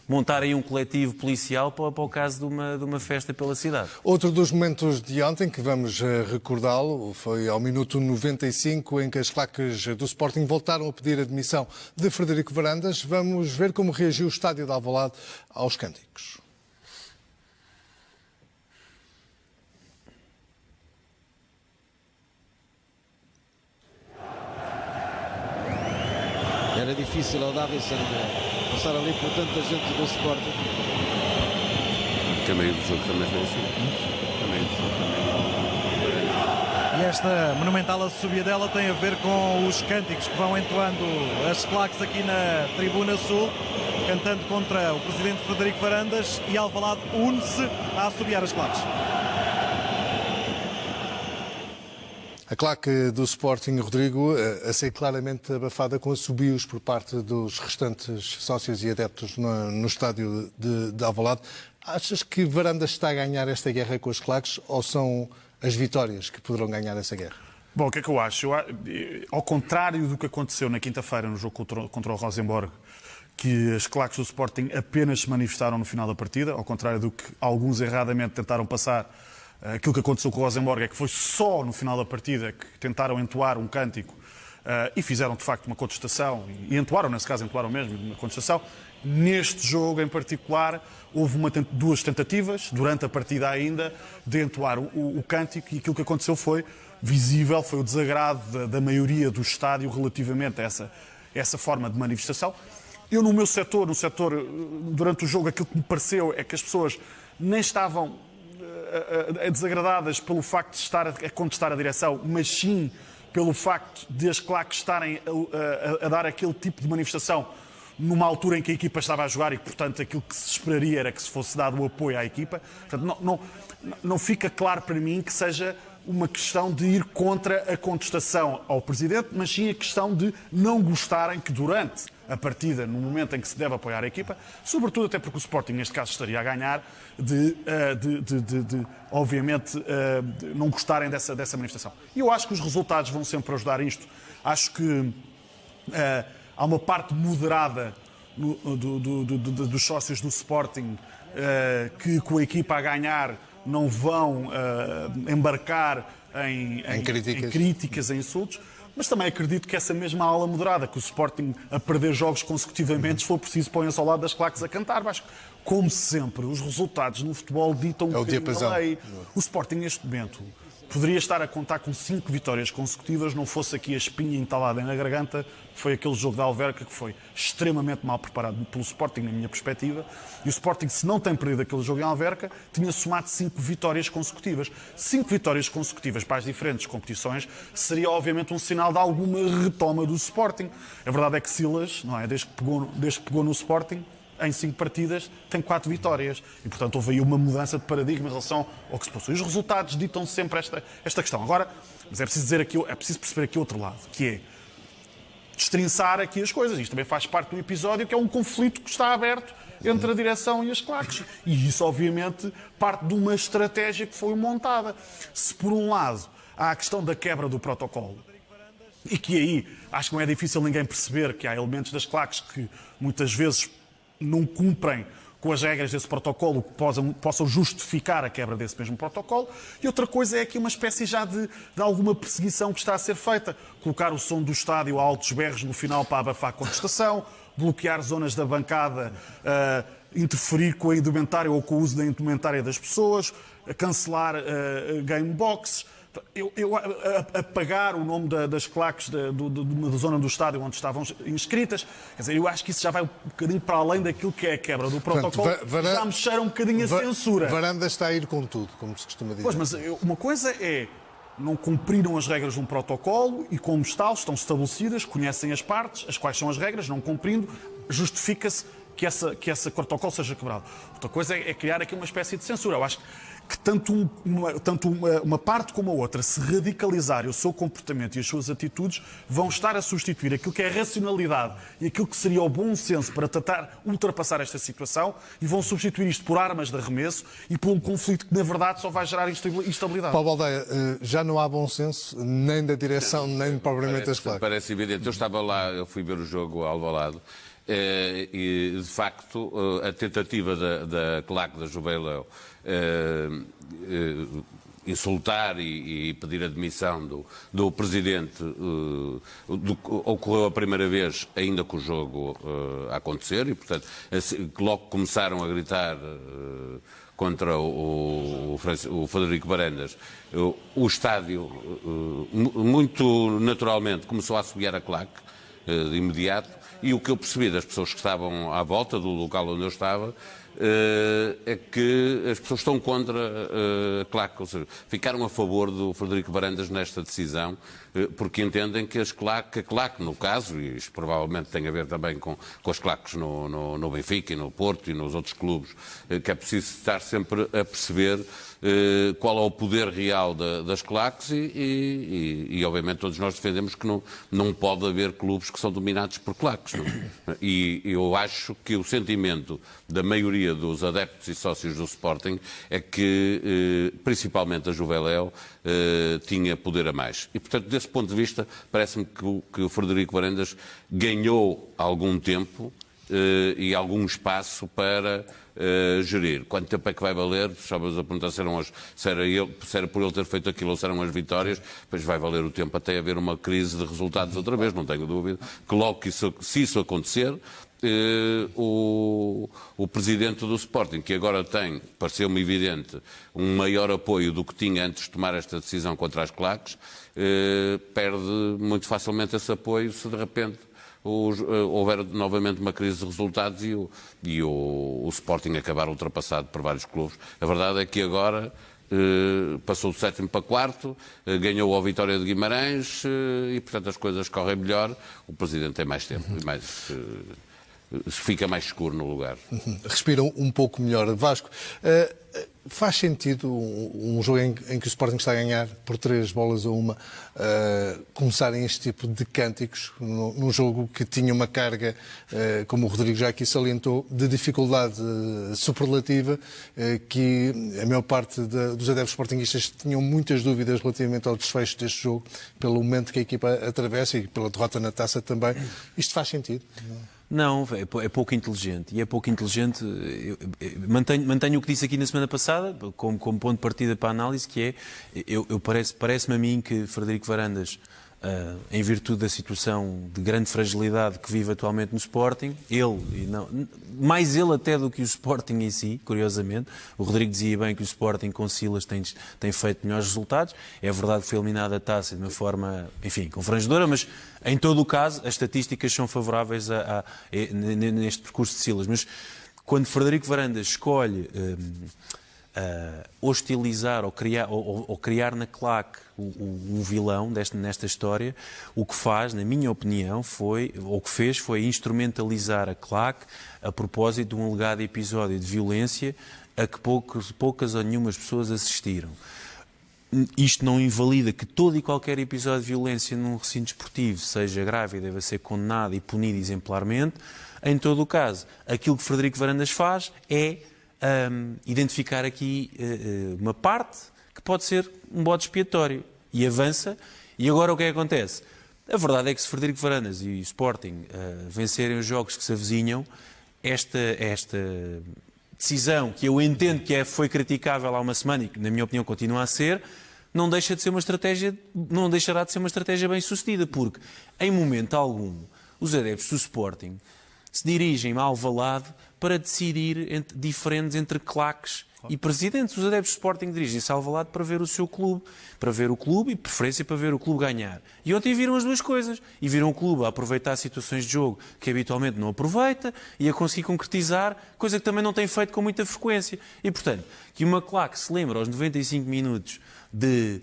montar aí um coletivo policial para o caso de uma festa pela cidade. Outro dos momentos de ontem, que vamos recordá-lo, foi ao minuto 95, em que as claques do Sporting voltaram a pedir a admissão de Frederico Varandas. Vamos ver como reagiu o estádio de Alvalade aos cânticos. Era difícil ao Davidson passar ali por tanta gente do Sporting. Que a meio do jogo também foi assim. E esta monumental assobiadela tem a ver com os cânticos que vão entoando as claques aqui na Tribuna Sul, cantando contra o presidente Frederico Varandas, e Alvalade une-se a assobiar as claques. A claque do Sporting, Rodrigo, a ser claramente abafada com assobios por parte dos restantes sócios e adeptos no estádio de Alvalade. Achas que Varandas está a ganhar esta guerra com as claques ou são as vitórias que poderão ganhar essa guerra? Bom, o que é que eu acho? Ao contrário do que aconteceu na quinta-feira no jogo contra o Rosenborg, que as claques do Sporting apenas se manifestaram no final da partida, ao contrário do que alguns erradamente tentaram passar. Aquilo que aconteceu com o Rosenborg é que foi só no final da partida que tentaram entoar um cântico e fizeram de facto uma contestação, e entoaram, nesse caso entoaram mesmo uma contestação. Neste jogo em particular houve duas tentativas, durante a partida ainda, de entoar o cântico, e aquilo que aconteceu foi visível, foi o desagrado da maioria do estádio relativamente a essa forma de manifestação. Eu no meu setor, durante o jogo, aquilo que me pareceu é que as pessoas nem estavam desagradadas pelo facto de estar a contestar a direção, mas sim pelo facto de as claques estarem a dar aquele tipo de manifestação numa altura em que a equipa estava a jogar e, portanto, aquilo que se esperaria era que se fosse dado o apoio à equipa. Portanto, não fica claro para mim que seja uma questão de ir contra a contestação ao Presidente, mas sim a questão de não gostarem que durante a partida, no momento em que se deve apoiar a equipa, sobretudo até porque o Sporting, neste caso, estaria a ganhar, obviamente, não gostarem dessa manifestação. E eu acho que os resultados vão sempre ajudar isto. Acho que há uma parte moderada dos sócios do Sporting que, com a equipa a ganhar, não vão embarcar em críticas, em insultos, mas também acredito que essa mesma ala moderada, que o Sporting a perder jogos consecutivamente, se for preciso, põe-se ao lado das claques a cantar. Mas, como sempre, os resultados no futebol ditam a lei. O Sporting, neste momento, poderia estar a contar com 5 vitórias consecutivas, não fosse aqui a espinha entalada na garganta. Foi aquele jogo da Alverca que foi extremamente mal preparado pelo Sporting, na minha perspectiva. E o Sporting, se não tem perdido aquele jogo em Alverca, tinha somado 5 vitórias consecutivas. 5 vitórias consecutivas para as diferentes competições seria, obviamente, um sinal de alguma retoma do Sporting. A verdade é que Silas, não é, desde que pegou no Sporting, em 5 partidas, tem 4 vitórias. E, portanto, houve aí uma mudança de paradigma em relação ao que se passou. E os resultados ditam sempre esta questão. Agora, mas é preciso perceber aqui outro lado, que é destrinçar aqui as coisas. Isto também faz parte do episódio, que é um conflito que está aberto entre a direção e as claques. E isso, obviamente, parte de uma estratégia que foi montada. Se, por um lado, há a questão da quebra do protocolo, e que aí acho que não é difícil ninguém perceber que há elementos das claques que muitas vezes não cumprem com as regras desse protocolo que possam justificar a quebra desse mesmo protocolo. E outra coisa é aqui uma espécie já de alguma perseguição que está a ser feita. Colocar o som do estádio a altos berros no final para abafar a contestação, bloquear zonas da bancada, interferir com a indumentária ou com o uso da indumentária das pessoas, cancelar gameboxes, apagar o nome das claques da zona do estádio onde estavam inscritas. Quer dizer, eu acho que isso já vai um bocadinho para além daquilo que é a quebra do protocolo. Já mexeram um bocadinho a censura. Varanda está a ir com tudo, como se costuma dizer. Pois, mas uma coisa é não cumpriram as regras de um protocolo e, como tal, estão estabelecidas, conhecem as partes, as quais são as regras, não cumprindo, justifica-se que esse protocolo seja quebrado. Outra coisa é criar aqui uma espécie de censura. Eu acho que tanto uma parte como a outra, se radicalizarem o seu comportamento e as suas atitudes, vão estar a substituir aquilo que é a racionalidade e aquilo que seria o bom senso para tentar ultrapassar esta situação, e vão substituir isto por armas de arremesso e por um conflito que, na verdade, só vai gerar instabilidade. Paulo Baldeia, já não há bom senso nem da direção, nem propriamente das claques. Parece evidente. Eu estava lá, eu fui ver o jogo ao Alvalade, e, de facto, a tentativa da claque da Juveléu insultar e pedir a demissão do presidente ocorreu a primeira vez ainda com o jogo a acontecer, e, portanto, logo começaram a gritar contra o Frederico Varandas. O estádio, muito naturalmente, começou a assobiar a claque de imediato, e o que eu percebi das pessoas que estavam à volta do local onde eu estava é que as pessoas estão contra a claque, ou seja, ficaram a favor do Frederico Varandas nesta decisão, porque entendem que a claque, no caso, e isto provavelmente tem a ver também com as claques no Benfica e no Porto e nos outros clubes, que é preciso estar sempre a perceber qual é o poder real das claques e obviamente todos nós defendemos que não pode haver clubes que são dominados por claques. Não? E eu acho que o sentimento da maioria dos adeptos e sócios do Sporting é que, principalmente a Juveléu, tinha poder a mais. E, portanto, desse ponto de vista, parece-me que o Frederico Varandas ganhou algum tempo e algum espaço para gerir. Quanto tempo é que vai valer? Estavas a perguntar se era por ele ter feito aquilo ou se eram as vitórias. Pois vai valer o tempo até haver uma crise de resultados outra vez, não tenho dúvida. Que logo que se isso acontecer, o presidente do Sporting, que agora tem, pareceu-me evidente, um maior apoio do que tinha antes de tomar esta decisão contra as claques, perde muito facilmente esse apoio se de repente houver novamente uma crise de resultados e o Sporting acabar ultrapassado por vários clubes. A verdade é que agora passou do 7º para 4º, ganhou a Vitória de Guimarães e, portanto, as coisas correm melhor. O Presidente tem mais tempo e fica mais escuro no lugar. Respiram um pouco melhor. Vasco, faz sentido um jogo em que o Sporting está a ganhar por 3-1, começarem este tipo de cânticos num jogo que tinha uma carga, como o Rodrigo já aqui salientou, de dificuldade superlativa, que a maior parte dos adeptos sportinguistas tinham muitas dúvidas relativamente ao desfecho deste jogo, pelo momento que a equipa atravessa e pela derrota na taça também. Isto faz sentido? Não, é pouco inteligente. E é pouco inteligente. Mantenho o que disse aqui na semana passada, como ponto de partida para a análise, que é, parece-me a mim que Frederico Varandas, em virtude da situação de grande fragilidade que vive atualmente no Sporting, mais ele até do que o Sporting em si, curiosamente. O Rodrigo dizia bem que o Sporting com Silas tem feito melhores resultados. É verdade que foi eliminado a taça de uma forma, enfim, confrangedora, mas em todo o caso as estatísticas são favoráveis neste percurso de Silas. Mas quando Frederico Varandas escolhe hostilizar ou criar na claque um vilão nesta história, o que faz, na minha opinião, foi instrumentalizar a claque a propósito de um alegado episódio de violência a que poucas ou nenhumas pessoas assistiram. isto não invalida que todo e qualquer episódio de violência num recinto desportivo seja grave e deva ser condenado e punido exemplarmente. Em todo o caso, aquilo que Frederico Varandas faz é identificar aqui uma parte que pode ser um bode expiatório e avança. E agora o que é que acontece? A verdade é que se Frederico Varandas e o Sporting vencerem os jogos que se avizinham, esta decisão, que eu entendo que foi criticável há uma semana e que, na minha opinião, continua a ser, não deixará de ser uma estratégia bem sucedida, porque, em momento algum, os adeptos do Sporting se dirigem a Alvalade para decidir diferentes entre claques e presidentes. Os adeptos do Sporting dirigem-se a Alvalade para ver o seu clube, e preferência para ver o clube ganhar. E ontem viram as duas coisas. E viram o clube a aproveitar situações de jogo que habitualmente não aproveita e a conseguir concretizar, coisa que também não tem feito com muita frequência. E, portanto, que uma claque se lembra aos 95 minutos de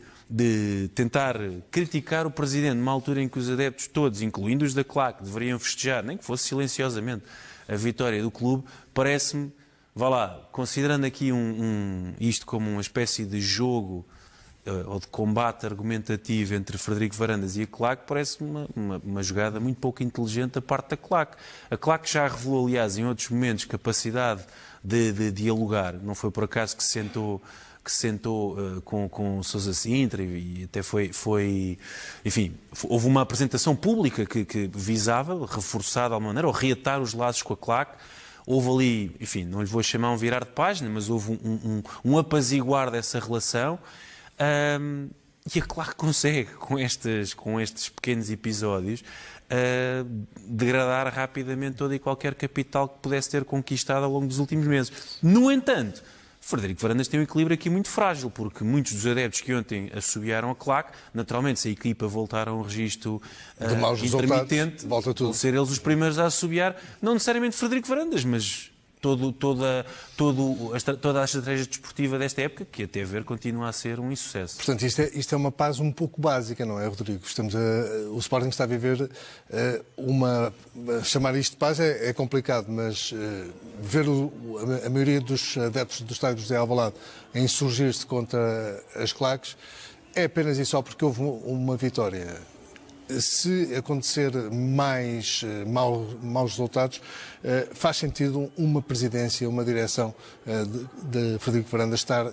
tentar criticar o Presidente numa altura em que os adeptos todos, incluindo os da claque, deveriam festejar, nem que fosse silenciosamente, a vitória do clube, parece-me, vá lá, considerando aqui isto como uma espécie de jogo ou de combate argumentativo entre Frederico Varandas e a claque, parece-me uma jogada muito pouco inteligente da parte da claque. A claque já revelou, aliás, em outros momentos, capacidade de dialogar. Não foi por acaso que se sentou com Sousa Sintra e até foi enfim, houve uma apresentação pública que visava reforçar de alguma maneira ou reatar os laços com a claque. Houve ali, enfim, não lhe vou chamar um virar de página, mas houve um apaziguar dessa relação. E é claro que consegue, com estes pequenos episódios, degradar rapidamente todo e qualquer capital que pudesse ter conquistado ao longo dos últimos meses. No entanto, Frederico Varandas tem um equilíbrio aqui muito frágil, porque muitos dos adeptos que ontem assobiaram a claque, naturalmente, se a equipa voltar a um registro intermitente, vão ser eles os primeiros a assobiar, não necessariamente Frederico Varandas, mas toda a estratégia desportiva desta época, que até ver continua a ser um insucesso. Portanto, isto é uma paz um pouco básica, não é, Rodrigo? O Sporting está a viver chamar isto de paz é complicado, mas ver a maioria dos adeptos do estádio José Alvalade a insurgir-se contra as claques é apenas e só porque houve uma vitória. Se acontecer mais maus resultados, faz sentido uma presidência, uma direção de Frederico Varandas estar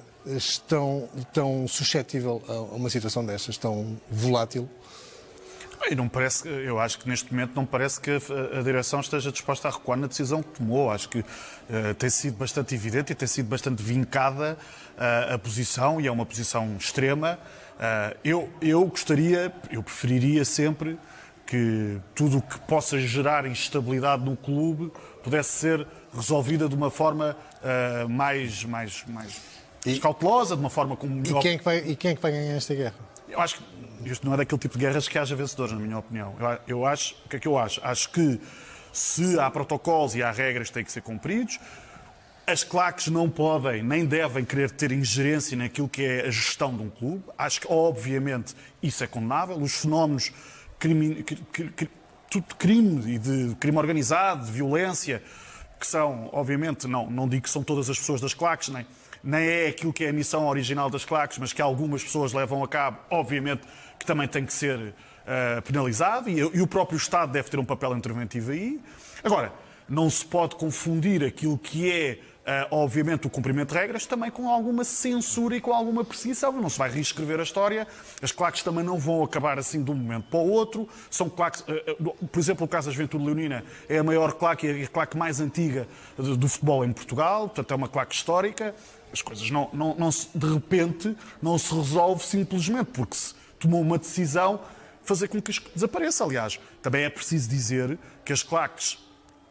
tão suscetível a uma situação destas, tão volátil? E não parece, eu acho que neste momento não parece que a direção esteja disposta a recuar na decisão que tomou. Acho que tem sido bastante evidente e tem sido bastante vincada a posição, e é uma posição extrema. Eu preferiria sempre que tudo o que possa gerar instabilidade no clube pudesse ser resolvida de uma forma mais cautelosa, de uma forma com melhor... E quem é que vai ganhar esta guerra? Eu acho que isto não é daquele tipo de guerras que haja vencedores, na minha opinião. O que é que eu acho? Acho que se há protocolos e há regras que têm que ser cumpridos, as claques não podem nem devem querer ter ingerência naquilo que é a gestão de um clube. Acho que, obviamente, isso é condenável. Os fenómenos de crime e de crime organizado, de violência, que são, obviamente, não digo que são todas as pessoas das claques, nem é aquilo que é a missão original das claques, mas que algumas pessoas levam a cabo, obviamente, que também tem que ser penalizado, e o próprio Estado deve ter um papel interventivo aí. Agora, não se pode confundir aquilo que é, obviamente, o cumprimento de regras também com alguma censura e com alguma perseguição. Não se vai reescrever a história. As claques também não vão acabar assim de um momento para o outro. São claques, por exemplo, o caso da Juventude Leonina é a maior claque e a claque mais antiga do futebol em Portugal, portanto é uma claque histórica. As coisas de repente não se resolve simplesmente porque se tomou uma decisão fazer com que isto desapareça. Aliás, também é preciso dizer que as claques,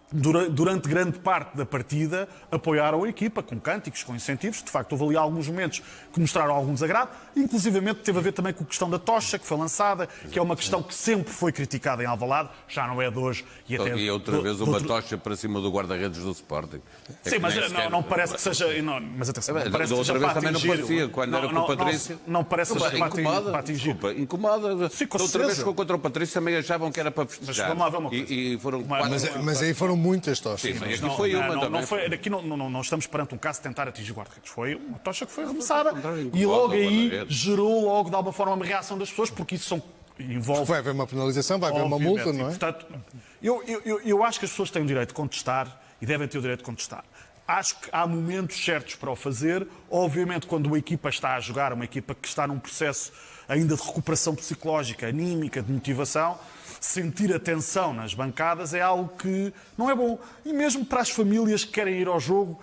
durante grande parte da partida, apoiaram a equipa com cânticos, com incentivos. De facto, houve ali alguns momentos que mostraram algum desagrado. Inclusivamente teve a ver também com a questão da tocha que foi lançada, que é uma questão que sempre foi criticada em Alvalade, já não é de hoje. E outra vez uma tocha para cima do guarda-redes do Sporting. Sim, mas não parece que seja... Mas atenção, não parece que seja para atingir... Também não parecia, quando era com o Patrício. Não parece que seja para atingir. Desculpa, incomoda. Sim, com outra vez contra o Patrício também achavam que era para festejar. Mas vamos lá ver uma coisa. E foram mas aí foram muitas tochas. Sim, mas aqui foi uma também. Aqui não estamos perante um caso de tentar atingir guarda-redes. Foi uma tocha que foi arremessada e logo aí gerou logo de alguma forma uma reação das pessoas, porque isso envolve... Vai haver uma penalização, vai haver uma multa, não é? E, portanto, eu acho que as pessoas têm o direito de contestar e devem ter o direito de contestar. Acho que há momentos certos para o fazer. Obviamente, quando uma equipa está a jogar, uma equipa que está num processo ainda de recuperação psicológica, anímica, de motivação, sentir a tensão nas bancadas é algo que não é bom. E mesmo para as famílias que querem ir ao jogo,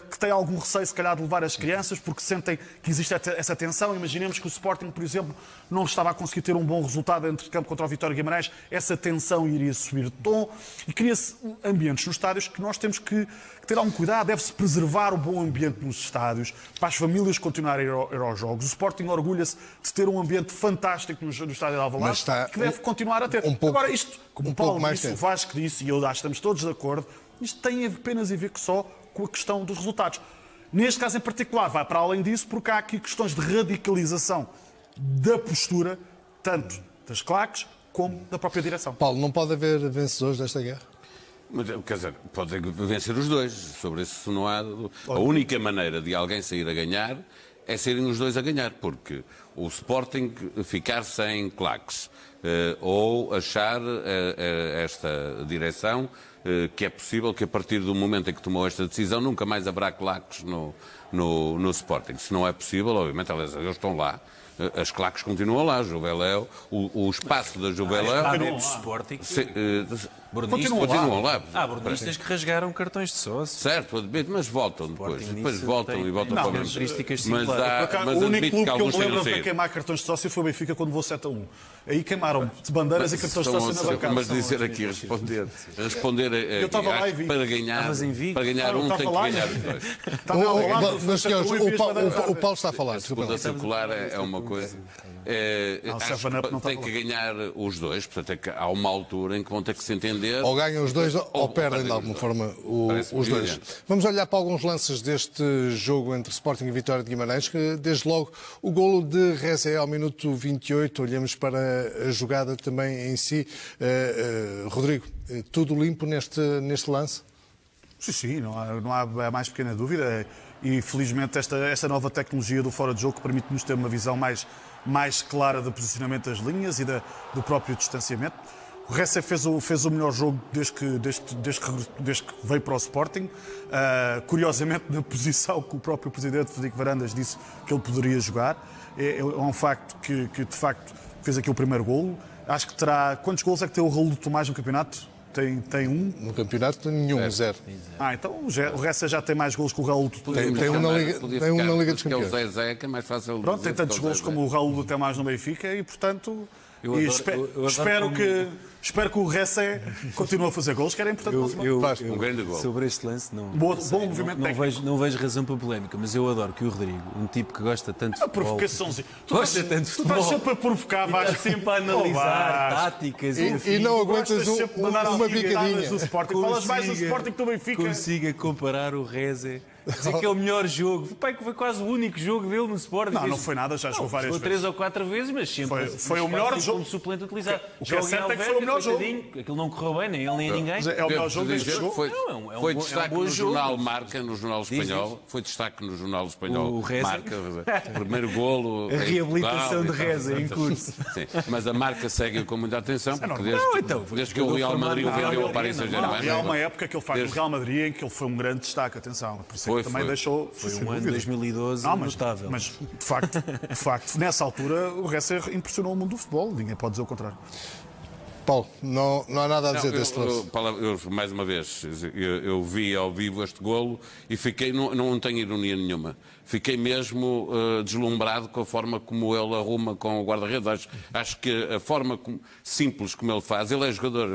que têm algum receio, se calhar, de levar as crianças, porque sentem que existe essa tensão. Imaginemos que o Sporting, por exemplo, não estava a conseguir ter um bom resultado entre campo contra o Vitória de Guimarães, essa tensão iria subir de tom e cria-se ambientes nos estádios que nós temos que ter algum cuidado. Deve-se preservar o bom ambiente nos estádios, para as famílias continuarem a ir aos jogos. O Sporting orgulha-se de ter um ambiente fantástico no estádio de Alvalade, que deve continuar a ter. Agora, isto, como o Paulo disse, o Vasco disse, e eu acho que estamos todos de acordo, isto tem apenas a ver só com a questão dos resultados. Neste caso em particular, vai para além disso, porque há aqui questões de radicalização da postura, tanto das claques como da própria direção. Paulo, não pode haver vencedores desta guerra? Mas, quer dizer, pode vencer os dois. Sobre isso não há... A única maneira de alguém sair a ganhar é serem os dois a ganhar, porque o Sporting ficar sem claques ou achar esta direção que é possível que a partir do momento em que tomou esta decisão nunca mais haverá claques no Sporting. Se não é possível, obviamente, aliás, eles estão lá. As claques continuam lá, Juveléu, o espaço da Juveléu... Continuam lá. Há bordonistas que rasgaram cartões de sócio. Certo, admito, mas voltam depois. Depois voltam e voltam para o mesmo. O único clube que eu me lembro foi queimar cartões de sócio foi o Benfica quando levou 7-1. Aí queimaram bandeiras e cartões de sócio na bancada. Mas dizer aqui, responder eu estava lá e vi. Para ganhar um tem que ganhar os dois. Mas, senhores, o Paulo está a falar. A segunda circular é uma coisa. Tem que ganhar os dois, portanto há uma altura em que vão ter que se entender. Ou ganham os dois ou perdem de alguma forma os dois. Vamos olhar para alguns lances deste jogo entre Sporting e Vitória de Guimarães, que desde logo o golo de Rezé ao minuto 28, olhamos para a jogada também em si. Rodrigo, tudo limpo neste lance? Sim, não há a mais pequena dúvida. E felizmente esta nova tecnologia do fora de jogo que permite-nos ter uma visão mais clara do posicionamento das linhas e do próprio distanciamento. O Ressa fez o melhor jogo desde que veio para o Sporting. Curiosamente, na posição que o próprio presidente Frederico Varandas disse que ele poderia jogar. É um facto que de facto fez aqui o primeiro golo. Acho que terá... Quantos golos é que tem o Raul de Tomás no campeonato? Tem um? No campeonato nenhum, zero. Então o Ressa já tem mais golos que o Raul de Tomás. Tem um na Liga dos Campeões. Que é o Zé, que é mais fácil. Pronto, tem tantos golos como o Raul de Tomás no Benfica e, portanto... Espero que o Ressé continue a fazer golos, que era importante para o um grande gol. Sobre este lance, bom movimento não vejo razão para polémica, mas eu adoro que o Rodrigo, um tipo que gosta tanto de futebol... provocaçãozinha. Gosta tanto de futebol. Tu estás sempre a provocar, vais sempre a analisar táticas e não aguentas uma picadinha. Falas mais do Sporting que do Benfica. Consiga comparar o Reze. Dizer que é o melhor jogo. Pai, que foi quase o único jogo dele no Sporting. Não foi nada, já jogou várias vezes. 3 ou 4 vezes, mas sempre foi o melhor jogo. Como suplente utilizado. O que é certo é que foi o melhor jogo. Aquilo não correu bem, nem ele nem a ninguém. É o melhor jogo deste jogo. Foi destaque no jornal Marca, no jornal espanhol. Foi destaque no jornal espanhol Marca. O primeiro golo. A reabilitação de Reza em curso. Mas a Marca segue com muita atenção, porque desde que o Real Madrid o vendeu ao Paris Saint-Germain. Há uma época que ele faz no Real Madrid em que ele foi um grande destaque, atenção. Por isso é que também deixou... Foi um ano de 2012 notável. Mas, de facto, nessa altura, o Ressa impressionou o mundo do futebol. Ninguém pode dizer o contrário. Paulo, não há nada a dizer deste lance. Mais uma vez, eu vi ao vivo este golo e fiquei, não tenho ironia nenhuma, fiquei mesmo deslumbrado com a forma como ele arruma com o guarda-redes. Acho que a forma simples como ele faz, ele é jogador,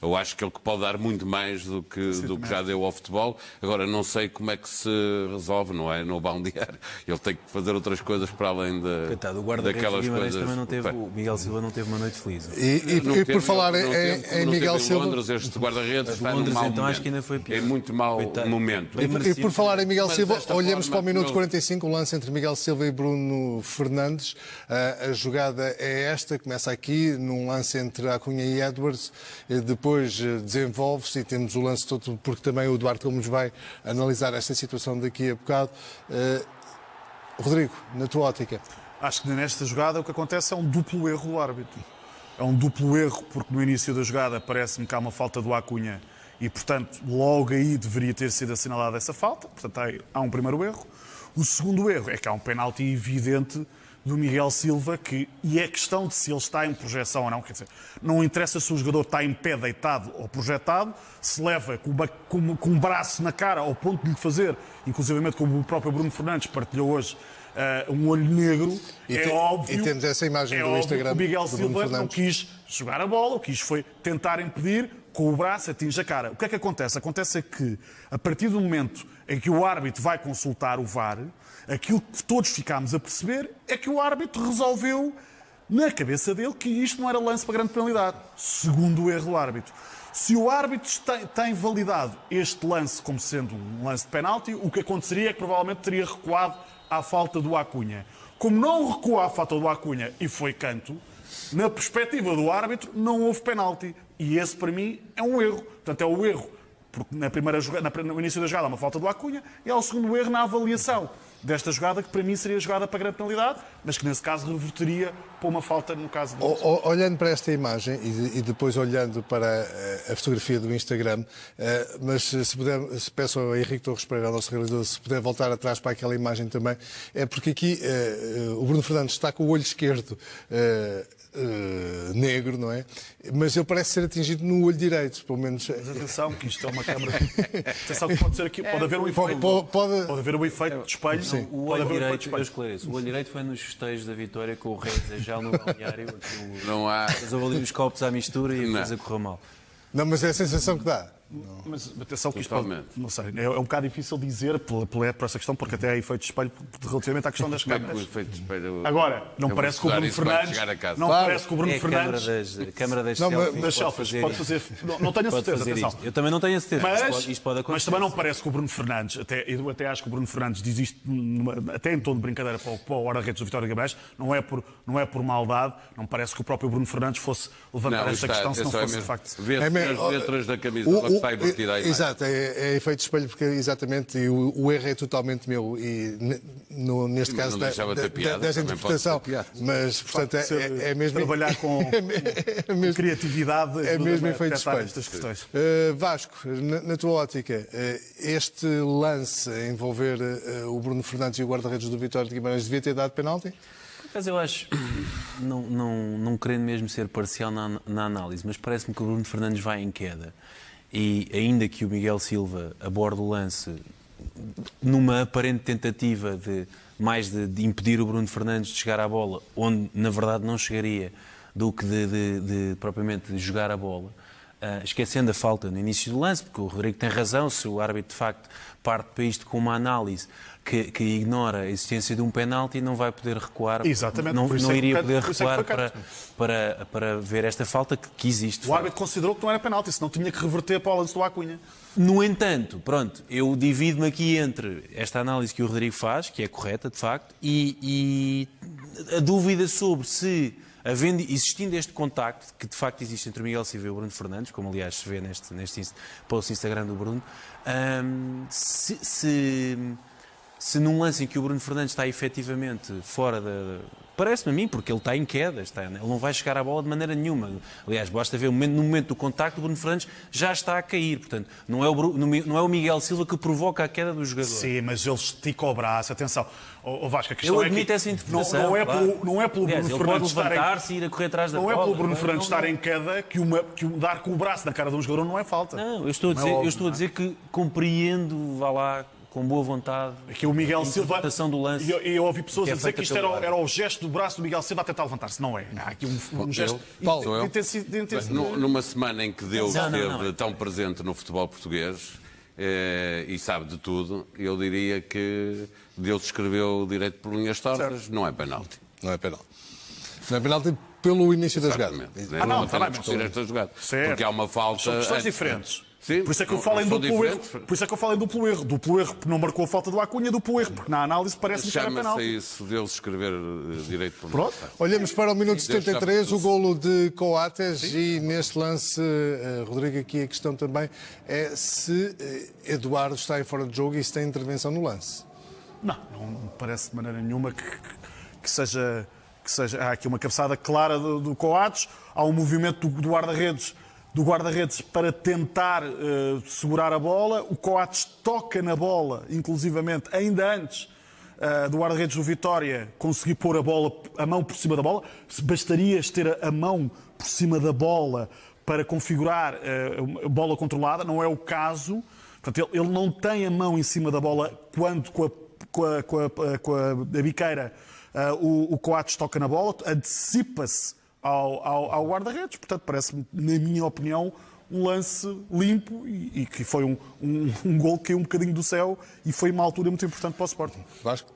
eu acho que ele pode dar muito mais do que já deu ao futebol. Agora, não sei como é que se resolve, não é? No balneário. Ele tem que fazer outras coisas para além daquelas coisas. Também não teve, o Miguel Silva não teve uma noite feliz. E por falar em Miguel Silva... Londres, este guarda-redes está Londres, num mau então, momento. acho que ainda foi pior. Em muito mau Coitado. momento. E por falar em Miguel Mas Silva, desta olhamos forma, para o minuto não- 45, o lance entre Miguel Silva e Bruno Fernandes. A jogada é esta, começa aqui, num lance entre Acunha e Edwards, depois desenvolve-se e temos o lance todo, porque também o Duarte Gomes vai analisar esta situação daqui a bocado. Rodrigo, na tua ótica. Acho que nesta jogada o que acontece é um duplo erro do árbitro. É um duplo erro porque no início da jogada parece-me que há uma falta do Acunha e, portanto, logo aí deveria ter sido assinalada essa falta. Portanto, há um primeiro erro. O segundo erro é que há um penalti evidente do Miguel Silva e é questão de se ele está em projeção ou não. Quer dizer, não interessa se o jogador está em pé, deitado ou projetado, se leva com o braço na cara ao ponto de lhe fazer, inclusivamente como o próprio Bruno Fernandes partilhou hoje, um olho negro, óbvio. E temos essa imagem do Instagram. O Miguel do Bruno Silva não Fernandes. quis jogar a bola, o que quis foi tentar impedir, com o braço atinge a cara. O que é que acontece? Acontece que, a partir do momento em que o árbitro vai consultar o VAR, aquilo que todos ficámos a perceber é que o árbitro resolveu, na cabeça dele, que isto não era lance para grande penalidade. Segundo o erro do árbitro. Se o árbitro tem validado este lance como sendo um lance de penalti, o que aconteceria é que provavelmente teria recuado à falta do Acunha. Como não recuou à falta do Acunha e foi canto, na perspectiva do árbitro não houve penalti. E esse, para mim, é um erro. Portanto, é o erro, porque no início da jogada há uma falta do Acunha, e há o segundo erro na avaliação desta jogada, que para mim seria jogada para grande penalidade, mas que nesse caso reverteria para uma falta no caso de... Olhando para esta imagem e depois olhando para a fotografia do Instagram, mas se peço ao Henrique Torres Pereira, ao nosso realizador, se puder voltar atrás para aquela imagem também, é porque aqui o Bruno Fernandes está com o olho esquerdo negro, não é? Mas ele parece ser atingido no olho direito, pelo menos. Mas atenção, que isto é uma câmara. Atenção, que pode ser aqui, pode haver um efeito. Pode haver um efeito de espelho. Sim. O olho direito, eu esclareço. O olho direito foi nos festejos da vitória com o Reis já no balneário. Não há. Mas houve ali os copos à mistura e a coisa correu mal. Não, mas é a sensação que dá. Mas atenção que isto pode, não sei, é um bocado difícil dizer por essa questão, porque até há efeito de espelho relativamente à questão das câmaras. Agora, não parece que o Bruno Fernandes... Não parece que o Bruno Fernandes... A câmara das selfies pode fazer... Não tenho a certeza, atenção. Eu também não tenho a certeza, isto pode acontecer. Mas também não parece que o Bruno Fernandes, eu até acho que o Bruno Fernandes diz isto, até em tom de brincadeira para o Guarda-Redes do Vitória de Guimarães, não é por maldade, não parece que o próprio Bruno Fernandes fosse levantar esta questão se não fosse de facto... Vê-se as letras da camisola que está invertida aí. Exato, é efeito de espelho, porque exatamente o erro é totalmente meu e neste caso desta interpretação. Mas, portanto, é mesmo. Trabalhar com criatividade é mesmo efeito de espelho. Estas questões. Vasco, na tua ótica, este lance a envolver o Bruno Fernandes e o guarda-redes do Vitória de Guimarães devia ter dado penalti? Mas eu acho, não querendo mesmo ser parcial na análise, mas parece-me que o Bruno Fernandes vai em queda. E ainda que o Miguel Silva aborde o lance numa aparente tentativa de impedir o Bruno Fernandes de chegar à bola, onde na verdade não chegaria, do que propriamente de jogar a bola, esquecendo a falta no início do lance, porque o Rodrigo tem razão, se o árbitro de facto parte para isto com uma análise que ignora a existência de um penalti, não vai poder recuar. Exatamente. Não iria poder recuar para ver esta falta que existe. O árbitro considerou que não era penalti, senão tinha que reverter para o lance do Acunha. No entanto, pronto, eu divido-me aqui entre esta análise que o Rodrigo faz, que é correta, de facto, e a dúvida sobre se, existindo este contacto, que de facto existe entre o Miguel Silva e o Bruno Fernandes, como aliás se vê neste post Instagram do Bruno, se num lance em que o Bruno Fernandes está efetivamente fora da... Parece-me a mim, porque ele está em queda, ele não vai chegar à bola de maneira nenhuma. Aliás, basta ver no momento do contacto, o Bruno Fernandes já está a cair. Portanto, não é o Miguel Silva que provoca a queda do jogador. Sim, mas ele estica o braço. Atenção, Vasco, a questão eu admito essa interpretação. Não é pelo Bruno Fernandes levantar-se e ir a correr atrás da bola. Não é pelo Bruno Fernandes estar em queda que dar com o braço na cara de um jogador não é falta. Não, eu estou a dizer que compreendo, vá lá, com boa vontade, aqui o Miguel Silva, do lance. Eu ouvi pessoas a dizer que isto era o gesto do braço do Miguel Silva a tentar levantar-se. Não é. Há aqui um gesto de intensidade. Numa semana em que Deus esteve tão presente no futebol português e sabe de tudo, eu diria que Deus escreveu direito por linhas tortas, não é penalti. Não é penalti. Não é penalti pelo início da jogada. Não está discutir esta jogada. Certo. Porque há uma falta... São questões diferentes. Sim, por isso é que eu falo em duplo erro. Por isso é que eu falo em duplo erro. Duplo erro porque não marcou a falta do Acunha, duplo erro porque na análise parece que era penalti. Chama-se isso deles escrever direito por Pronto. Olhamos para o minuto 73, o golo de Coates, e neste lance, Rodrigo, aqui a questão também é se Eduardo está em fora de jogo e se tem intervenção no lance. Não me parece de maneira nenhuma que seja... Há aqui uma cabeçada clara do Coates, há um movimento do guarda-redes para tentar segurar a bola. O Coates toca na bola, inclusivamente, ainda antes do guarda-redes do Vitória conseguir pôr a mão por cima da bola. Bastaria ter a mão por cima da bola para configurar a bola controlada. Não é o caso. Portanto, ele não tem a mão em cima da bola quando com a biqueira o Coates toca na bola, antecipa-se ao guarda-redes. Portanto, parece-me, na minha opinião, um lance limpo e que foi um gol que caiu um bocadinho do céu e foi uma altura muito importante para o Sporting. Vasco?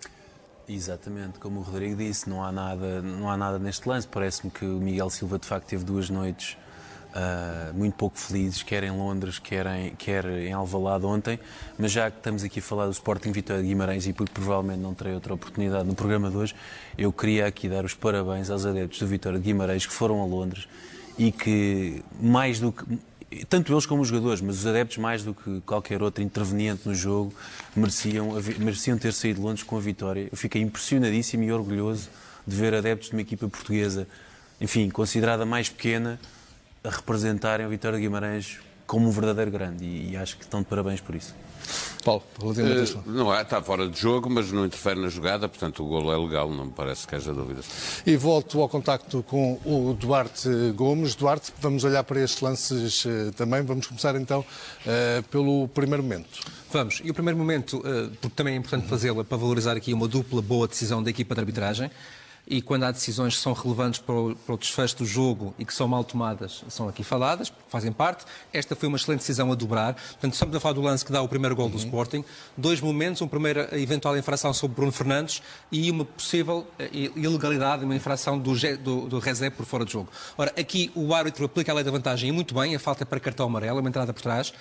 Exatamente, como o Rodrigo disse, não há nada neste lance. Parece-me que o Miguel Silva de facto teve 2 noites muito pouco felizes, quer em Londres, quer em Alvalade ontem, mas já que estamos aqui a falar do Sporting Vitória de Guimarães e porque provavelmente não terei outra oportunidade no programa de hoje, eu queria aqui dar os parabéns aos adeptos do Vitória de Guimarães que foram a Londres e que, mais do que tanto eles como os jogadores, mas os adeptos mais do que qualquer outro interveniente no jogo mereciam ter saído de Londres com a vitória. Eu fiquei impressionadíssimo e orgulhoso de ver adeptos de uma equipa portuguesa, enfim, considerada mais pequena, a representarem a Vitória de Guimarães como um verdadeiro grande, e acho que estão de parabéns por isso. Paulo, relativamente não está fora de jogo, mas não interfere na jogada, portanto o golo é legal, não me parece que haja dúvidas. E volto ao contacto com o Duarte Gomes. Duarte, vamos olhar para estes lances também. Vamos começar então pelo primeiro momento. Vamos, e o primeiro momento, porque também é importante fazê-lo, para valorizar aqui uma dupla boa decisão da equipa de arbitragem. E quando há decisões que são relevantes para o desfecho do jogo e que são mal tomadas, são aqui faladas, porque fazem parte. Esta foi uma excelente decisão a dobrar. Portanto, estamos a falar do lance que dá o primeiro gol do Sporting. 2 momentos, um primeiro eventual infração sobre Bruno Fernandes e uma possível ilegalidade, uma infração do Rezé por fora de jogo. Ora, aqui o árbitro aplica a lei da vantagem e muito bem, a falta é para cartão amarelo, uma entrada por trás,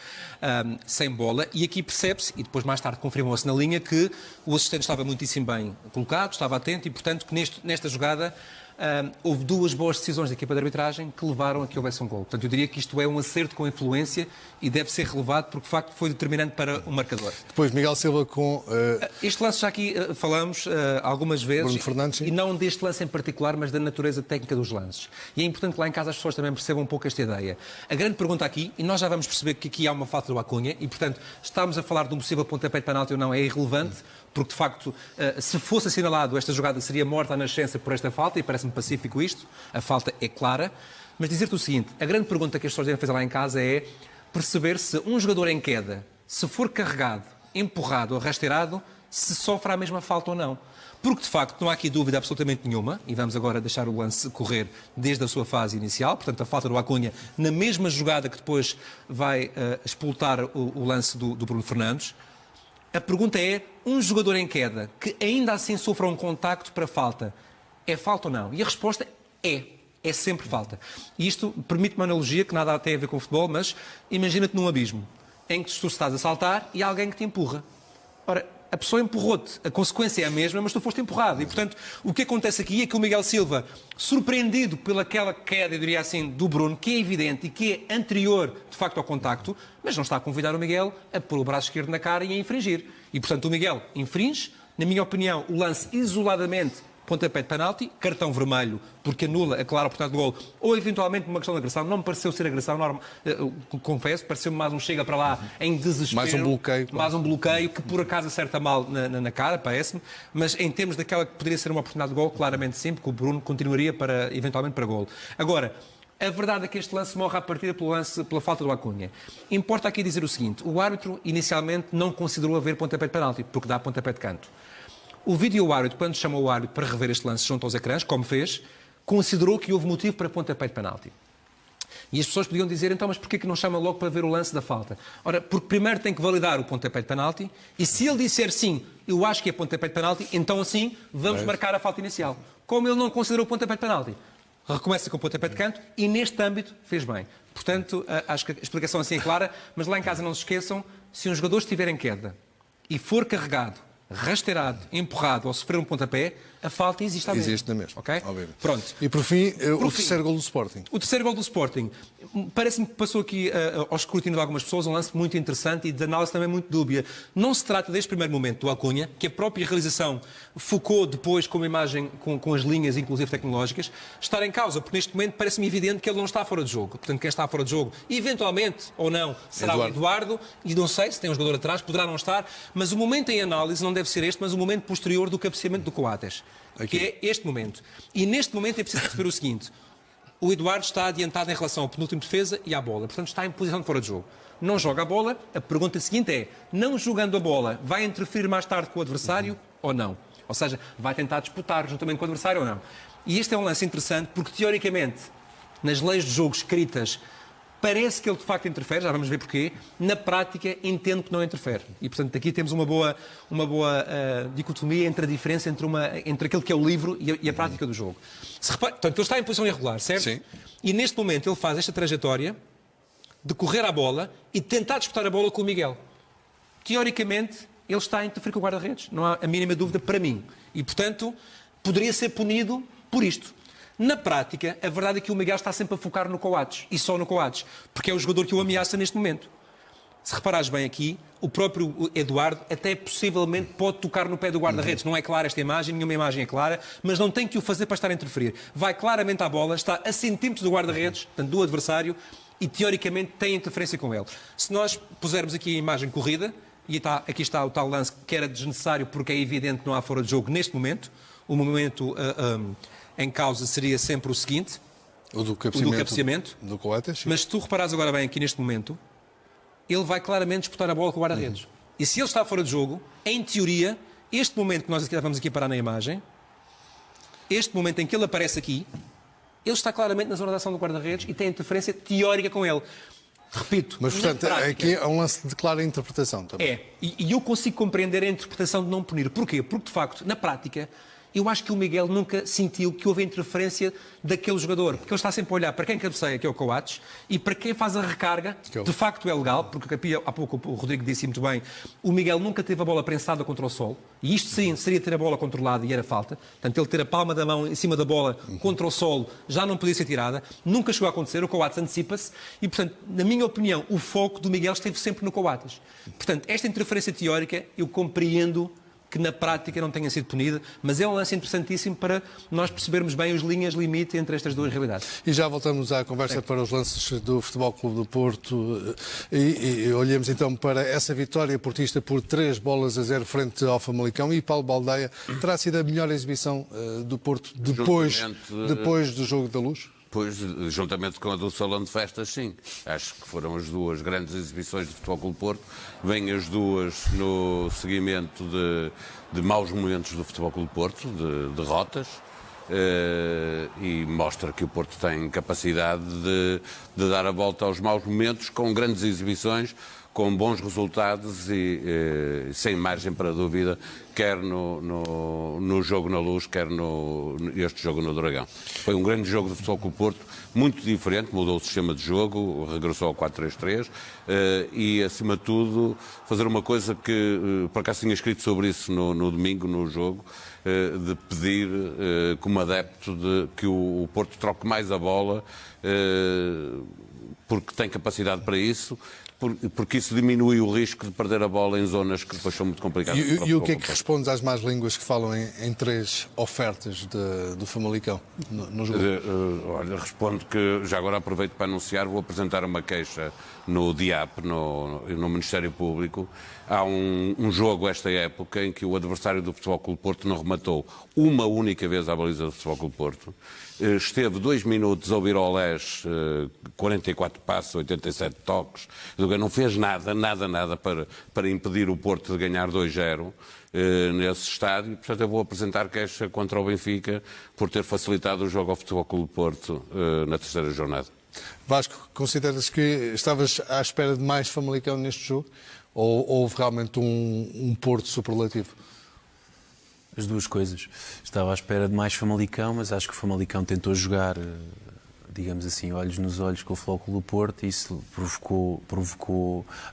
sem bola, e aqui percebe-se, e depois mais tarde confirmou-se na linha, que o assistente estava muitíssimo bem colocado, estava atento e, portanto, que nesta jogada houve 2 boas decisões da equipa de arbitragem que levaram a que houvesse um gol. Portanto, eu diria que isto é um acerto com influência e deve ser relevado porque, de facto, foi determinante para o marcador. Depois, Miguel Silva com... Este lance já aqui falamos algumas vezes, Bruno Fernandes, e não deste lance em particular, mas da natureza técnica dos lances. E é importante que lá em casa as pessoas também percebam um pouco esta ideia. A grande pergunta aqui, e nós já vamos perceber que aqui há uma falta do Acunha, e, portanto, estamos a falar de um possível pontapé de penalti ou não, é irrelevante, porque, de facto, se fosse assinalado, esta jogada seria morta à nascença por esta falta, e parece-me pacífico isto, a falta é clara. Mas dizer-te o seguinte, a grande pergunta que as pessoas devem fazer lá em casa é perceber se um jogador em queda, se for carregado, empurrado ou rasteirado, se sofre a mesma falta ou não. Porque, de facto, não há aqui dúvida absolutamente nenhuma, e vamos agora deixar o lance correr desde a sua fase inicial, portanto, a falta do Acunha, na mesma jogada que depois vai expultar o lance do Bruno Fernandes. A pergunta é, um jogador em queda, que ainda assim sofra um contacto para falta, é falta ou não? E a resposta é sempre falta. E isto permite uma analogia que nada tem a ver com o futebol, mas imagina-te num abismo, em que tu estás a saltar e há alguém que te empurra. Ora, a pessoa empurrou-te, a consequência é a mesma, mas tu foste empurrado. E, portanto, o que acontece aqui é que o Miguel Silva, surpreendido pelaquela queda, eu diria assim, do Bruno, que é evidente e que é anterior, de facto, ao contacto, mas não está a convidar o Miguel a pôr o braço esquerdo na cara e a infringir. E, portanto, o Miguel infringe. Na minha opinião, o lance isoladamente, pontapé de penalti, cartão vermelho, porque anula a clara oportunidade de golo, ou eventualmente uma questão de agressão. Não me pareceu ser agressão, confesso, pareceu-me mais um chega para lá em desespero. Mais um bloqueio. Mais um bloqueio, que por acaso acerta mal na cara, parece-me, mas em termos daquela que poderia ser uma oportunidade de golo, claramente sim, porque o Bruno continuaria eventualmente para golo. Agora, a verdade é que este lance morre à partida pela falta do Acunha. Importa aqui dizer o seguinte, o árbitro inicialmente não considerou haver pontapé de penalti, porque dá pontapé de canto. O vídeo árbitro, quando chamou o árbitro para rever este lance junto aos ecrãs, como fez, considerou que houve motivo para pontapé de penalti. E as pessoas podiam dizer, então, mas porquê que não chama logo para ver o lance da falta? Ora, porque primeiro tem que validar o pontapé de penalti, e se ele disser sim, eu acho que é pontapé de penalti, então assim, vamos marcar a falta inicial. Como ele não considerou o pontapé de penalti, recomeça com o pontapé de canto e neste âmbito fez bem. Portanto, acho que a explicação assim é clara, mas lá em casa não se esqueçam, se um jogador estiver em queda e for carregado, rasteirado, empurrado ou sofrer um pontapé, a falta existe à mesma. Existe na mesma. Okay? Pronto. E por fim, o terceiro gol do Sporting. O terceiro gol do Sporting. Parece-me que passou aqui ao escrutínio de algumas pessoas um lance muito interessante e de análise também muito dúbia. Não se trata deste primeiro momento do Alcunha, que a própria realização focou depois com uma imagem com as linhas, inclusive tecnológicas, estar em causa, porque neste momento parece-me evidente que ele não está fora de jogo. Portanto, quem está fora de jogo, eventualmente ou não, será o Eduardo, e não sei se tem um jogador atrás, poderá não estar, mas o momento em análise não deve ser este, mas o momento posterior do cabeceamento do Coates. Que é este momento. E neste momento é preciso perceber o seguinte: o Eduardo está adiantado em relação ao penúltimo defesa e à bola, portanto está em posição de fora de jogo. Não joga a bola, a pergunta seguinte é, não jogando a bola, vai interferir mais tarde com o adversário ou não? Ou seja, vai tentar disputar juntamente com o adversário ou não? E este é um lance interessante porque, teoricamente, nas leis de jogo escritas, parece que ele de facto interfere, já vamos ver porquê. Na prática, entendo que não interfere. E, portanto, aqui temos uma boa dicotomia entre a diferença entre aquilo que é o livro e a prática do jogo. Se repara, portanto, ele está em posição irregular, certo? Sim. E neste momento ele faz esta trajetória de correr à bola e tentar disputar a bola com o Miguel. Teoricamente, ele está a interferir com o guarda-redes. Não há a mínima dúvida para mim. E, portanto, poderia ser punido por isto. Na prática, a verdade é que o Miguel está sempre a focar no Coates, e só no Coates, porque é o jogador que o ameaça neste momento. Se reparares bem aqui, o próprio Eduardo até possivelmente pode tocar no pé do guarda-redes. Não é clara esta imagem, nenhuma imagem é clara, mas não tem que o fazer para estar a interferir. Vai claramente à bola, está a centímetros do guarda-redes, portanto do adversário, e teoricamente tem interferência com ele. Se nós pusermos aqui a imagem corrida, e aqui está o tal lance que era desnecessário porque é evidente que não há fora de jogo neste momento, o momento em causa seria sempre o seguinte, o do cabeceamento do Coates. Mas se tu reparares agora bem aqui neste momento, ele vai claramente disputar a bola com o guarda-redes. E se ele está fora de jogo, em teoria, este momento que nós vamos aqui parar na imagem, este momento em que ele aparece aqui, ele está claramente na zona de ação do guarda-redes e tem interferência teórica com ele. Repito, mas portanto, prática, aqui é um lance de clara interpretação também. É, e eu consigo compreender a interpretação de não punir. Porquê? Porque, de facto, na prática, eu acho que o Miguel nunca sentiu que houve interferência daquele jogador, porque ele está sempre a olhar para quem cabeceia, que é o Coates, e para quem faz a recarga, de facto é legal, porque há pouco o Rodrigo disse muito bem, o Miguel nunca teve a bola prensada contra o solo, e isto sim seria ter a bola controlada e era falta, portanto ele ter a palma da mão em cima da bola contra o solo já não podia ser tirada, nunca chegou a acontecer, o Coates antecipa-se, e portanto, na minha opinião, o foco do Miguel esteve sempre no Coates. Portanto, esta interferência teórica eu compreendo que na prática não tenha sido punida, mas é um lance interessantíssimo para nós percebermos bem as linhas limite entre estas duas realidades. E já voltamos à conversa para os lances do Futebol Clube do Porto e olhemos então para essa vitória portista por 3-0 frente ao Famalicão, e Paulo Baldeia, terá sido a melhor exibição do Porto depois do Jogo da Luz? Pois, juntamente com a do Salão de Festas, sim. Acho que foram as duas grandes exibições do Futebol Clube do Porto. Vêm as duas no seguimento de maus momentos do Futebol Clube do Porto, de derrotas, e mostra que o Porto tem capacidade de dar a volta aos maus momentos com grandes exibições, com bons resultados e sem margem para dúvida, quer no jogo na Luz, quer este jogo no Dragão. Foi um grande jogo do Futebol Clube do Porto, muito diferente, mudou o sistema de jogo, regressou ao 4-3-3 e, acima de tudo, fazer uma coisa que, por acaso tinha escrito sobre isso no domingo, no jogo, de pedir, como adepto, que o Porto troque mais a bola, porque tem capacidade para isso, porque isso diminui o risco de perder a bola em zonas que depois são muito complicadas. E o que é que respondes às más línguas que falam em 3 ofertas do Famalicão no jogo? Olha, respondo que, já agora aproveito para anunciar, vou apresentar uma queixa no DIAP, no Ministério Público. Há um jogo esta época em que o adversário do Futebol Clube do Porto não rematou uma única vez à baliza do Futebol Clube do Porto. Esteve 2 minutos a ouvir ao Lés, 44 passos, 87 toques. Não fez nada para impedir o Porto de ganhar 2-0 nesse estádio. Portanto, eu vou apresentar queixa contra o Benfica por ter facilitado o jogo ao Futebol Clube do Porto na terceira jornada. Vasco, consideras que estavas à espera de mais Famalicão neste jogo? Ou houve realmente um Porto superlativo? As duas coisas. Estava à espera de mais Famalicão, mas acho que o Famalicão tentou jogar, digamos assim, olhos nos olhos com o Flóculo do Porto e isso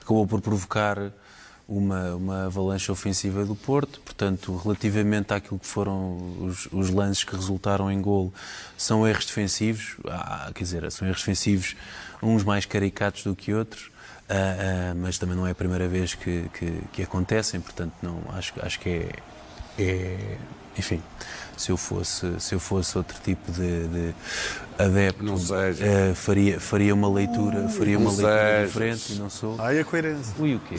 acabou por provocar uma avalanche ofensiva do Porto. Portanto, relativamente àquilo que foram os lances que resultaram em golo, são erros defensivos, são erros defensivos uns mais caricatos do que outros. Mas também não é a primeira vez que acontecem, portanto não, acho que enfim, se eu fosse outro tipo de adepto, faria uma leitura diferente e não sou. Ai, a coerência. Ui, o quê?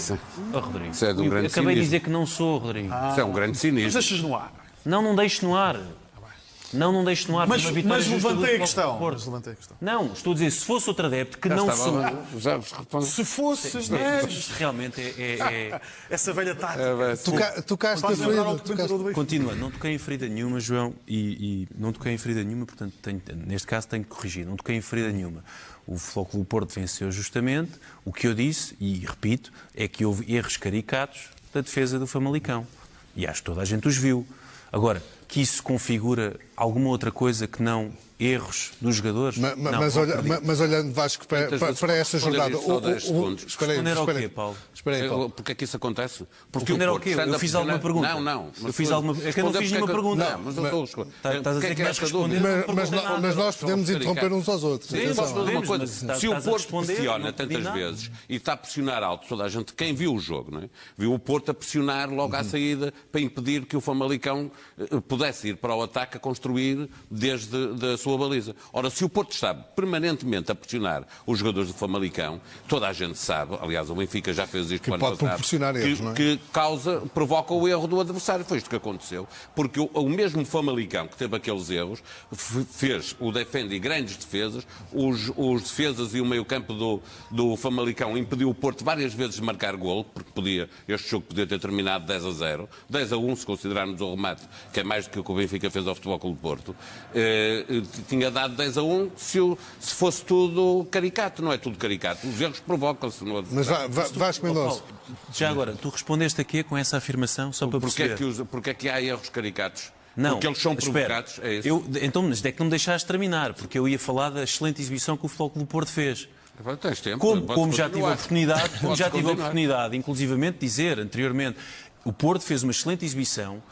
Rodrigo. Isso é de um grande Acabei de cinismo. dizer que não sou, Rodrigo. Isso é um grande Mas cinismo. deixas no ar. Não deixo no ar. Não deixo no ar. Mas levantei a questão. questão. Não, estou a dizer, se fosse outro adepto, que não sou. Se fosses, Realmente essa velha tática. Tocaste na ferida. Continua, não toquei em ferida nenhuma, João, e não toquei em ferida nenhuma, portanto, neste caso tenho que corrigir, não toquei em ferida nenhuma. O Flóculo do Porto venceu justamente. O que eu disse, e repito, é que houve erros caricatos da defesa do Famalicão. E acho que toda a gente os viu. Agora, que isso configura alguma outra coisa que não erros dos jogadores? Mas olhando, Vasco, para esta jornada... Responder ao quê, Paulo? Porque é que isso acontece? Porque responder ao quê? Eu fiz alguma pergunta? Não. Eu fiz alguma... É que eu não fiz nenhuma pergunta. Não, mas não estou a Estás a dizer que vais responder? Mas nós podemos interromper uns aos outros. Sim, posso dizer uma coisa. Mas Se o Porto responder, pressiona tantas vezes e está a pressionar alto toda a gente, quem viu o jogo, não é? Viu o Porto a pressionar logo à saída para impedir que o Famalicão pudesse ir para o ataque a construir desde a sua baliza. Ora, se o Porto está permanentemente a pressionar os jogadores do Famalicão, toda a gente sabe, aliás, o Benfica já fez isto no ano passado, que provoca o erro do adversário. Foi isto que aconteceu. Porque o mesmo Famalicão que teve aqueles erros fez o defende grandes defesas, os defesas e o meio-campo do Famalicão impediu o Porto várias vezes de marcar golo, porque este jogo podia ter terminado 10-0, 10-1 se considerarmos o remate, que é mais do que o que o Benfica fez ao Futebol Clube do Porto. Tinha dado 10-1 se fosse tudo caricato. Não é tudo caricato. Os erros provocam-se. Mas Vasco Mendonça. Já agora, tu respondeste aqui com essa afirmação só para perceber. Porque é que há erros caricatos? Não, porque eles são provocados. É isso. Então, mas é que não me deixaste terminar, porque eu ia falar da excelente exibição que o Futebol Clube do Porto fez. Tens tempo, Como já tive a oportunidade, inclusivamente, de dizer anteriormente, o Porto fez uma excelente exibição.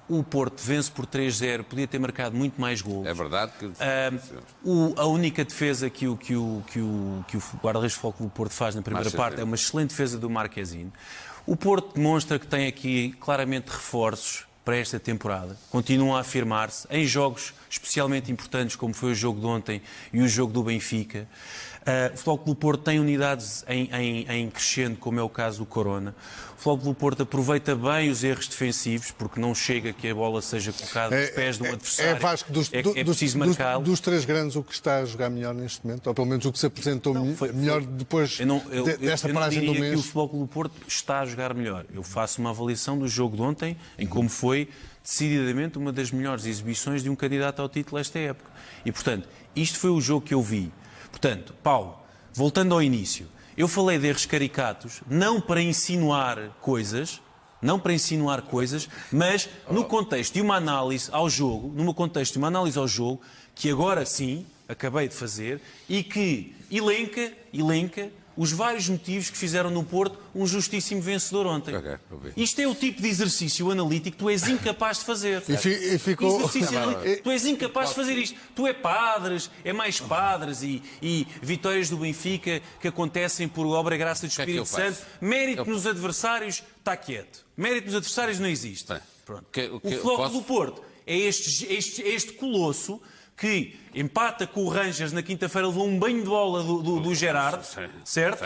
O Porto vence por 3-0, podia ter marcado muito mais golos. É verdade que... A única defesa que o guarda-redes do Futebol Clube do Porto faz na primeira parte é uma excelente defesa do Marquezine. O Porto demonstra que tem aqui claramente reforços para esta temporada. Continuam a afirmar-se em jogos especialmente importantes, como foi o jogo de ontem e o jogo do Benfica. O Futebol Clube do Porto tem unidades em crescendo, como é o caso do Corona. O Futebol Clube do Porto aproveita bem os erros defensivos, porque não chega que a bola seja colocada nos pés de um adversário. Vasco, dos três grandes, o que está a jogar melhor neste momento? Ou pelo menos o que se apresentou melhor depois desta paragem do mês? Eu não diria que o Futebol Clube do Porto está a jogar melhor. Eu faço uma avaliação do jogo de ontem, em como foi decididamente uma das melhores exibições de um candidato ao título esta época. E, portanto, isto foi o jogo que eu vi. Portanto, Paulo, voltando ao início, eu falei de erros caricatos, não para insinuar coisas, mas no contexto de uma análise ao jogo, que agora sim acabei de fazer, e que elenca os vários motivos que fizeram no Porto um justíssimo vencedor ontem. Isto é o tipo de exercício analítico que tu és incapaz de fazer. Tu és incapaz de fazer isto. Tu é mais padres e vitórias do Benfica que acontecem por obra e graça do Espírito Santo. Mérito nos adversários, está quieto. Mérito nos adversários não existe. Pronto. O Futebol do Porto é este colosso que empata com o Rangers na quinta-feira, levou um banho de bola do Gerard, certo?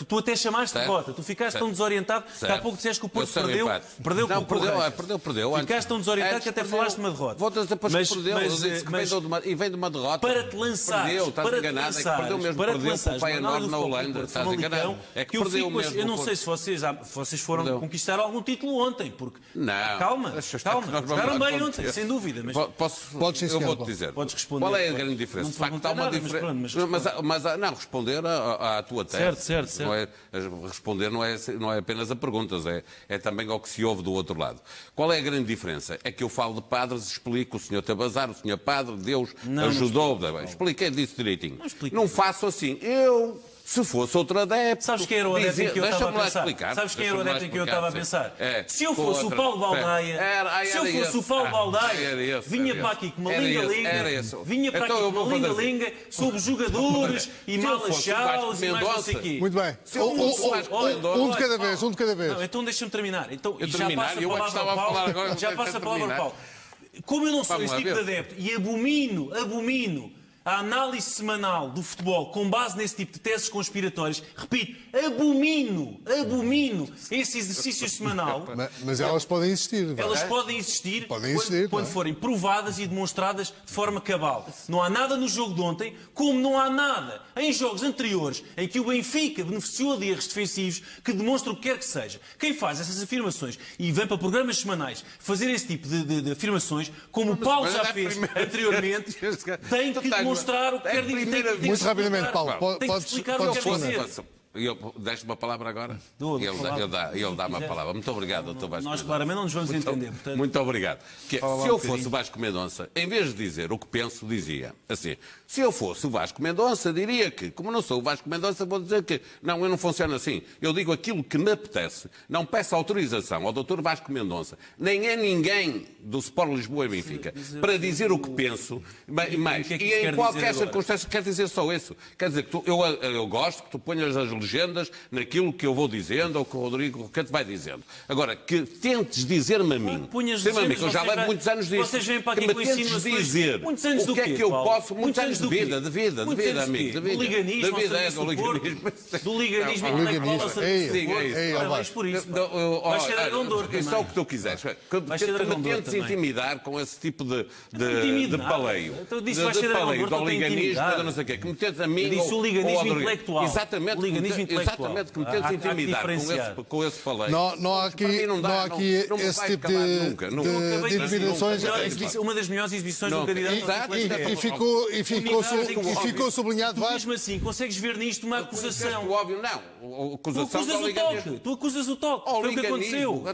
Tu até chamaste de derrota, tu ficaste tão desorientado que há pouco disseste que o Porto perdeu. Perdeu. Ficaste tão desorientado que até falaste de uma derrota. Voltas depois que perdeu, e vem de uma derrota. Para te lançares, o pai enorme na Holanda, estás enganado. É que perdeu mesmo. Eu não sei se vocês foram conquistar algum título ontem, porque... Calma, jogaram bem ontem, sem dúvida. Eu vou-te dizer. podes responder. Qual é a grande diferença? Não De facto, há uma diferença. Mas não, responder à tua tese. Certo. Não é, responder não é apenas a perguntas, é também ao que se ouve do outro lado. Qual é a grande diferença? É que eu falo de padres, explico, o senhor teve azar, o senhor padre, Deus ajudou. Expliquei disso direitinho. Não faço assim. Se fosse outro adepto... Sabes quem era o adepto em que eu estava a pensar? Explicar. Sabes quem era o adepto em que eu estava a pensar? Se eu fosse o Paulo Baldaia, vinha para aqui com uma linga-linga, sobre jogadores e malas-chaus e mais não sei o quê. Muito bem. Um de cada vez. Não, então deixa-me terminar. Já passa a palavra ao Paulo. Como eu não sou esse tipo de adepto e abomino a análise semanal do futebol com base nesse tipo de teses conspiratórias, repito, abomino esse exercício semanal. Mas elas podem existir. Elas podem existir quando forem provadas e demonstradas de forma cabal. Não há nada no jogo de ontem, como não há nada em jogos anteriores em que o Benfica beneficiou de erros defensivos que demonstram o que quer que seja. Quem faz essas afirmações e vem para programas semanais fazer esse tipo de afirmações, como o Paulo já fez anteriormente, tem que demonstrar o que quer dizer. Muito rapidamente, Paulo, podes responder. Deste uma palavra agora? Ele dá uma palavra. Muito obrigado, Dr. Vasco Mendonça. Nós claramente não nos vamos entender. Portanto... Muito obrigado. Se eu fosse o Vasco Mendonça, em vez de dizer o que penso, dizia assim: se eu fosse o Vasco Mendonça, diria que, como não sou o Vasco Mendonça, vou dizer que não, eu não funciono assim. Eu digo aquilo que me apetece. Não peço autorização ao Dr. Vasco Mendonça, nem é ninguém do Sport Lisboa e Benfica, para dizer o que penso. E em qualquer circunstância, quer dizer só isso. Quer dizer, que eu gosto que tu ponhas as legendas naquilo que eu vou dizendo ou que o Rodrigo te vai dizendo. Agora, que tentes dizer-me a mim, que eu já levo muitos anos disso, que me tentes dizer o que é que eu posso, muitos anos de vida, amigo, do liganismo, do liganismo por isso. Vai ser Aragão. Isso é o que tu quiseres. Que me tentes intimidar com esse tipo de paleio. De paleio, do liganismo, não sei o quê. Que me tentes a mim disse o liganismo intelectual. Exatamente, que me tentes intimidar com esse paleio. Não há aqui esse tipo de intimidações. Uma das melhores exibições do candidato. E ficou sublinhado. Mesmo assim, consegues ver nisto uma acusação. Óbvio, não. Tu acusas o toque. Foi o que aconteceu.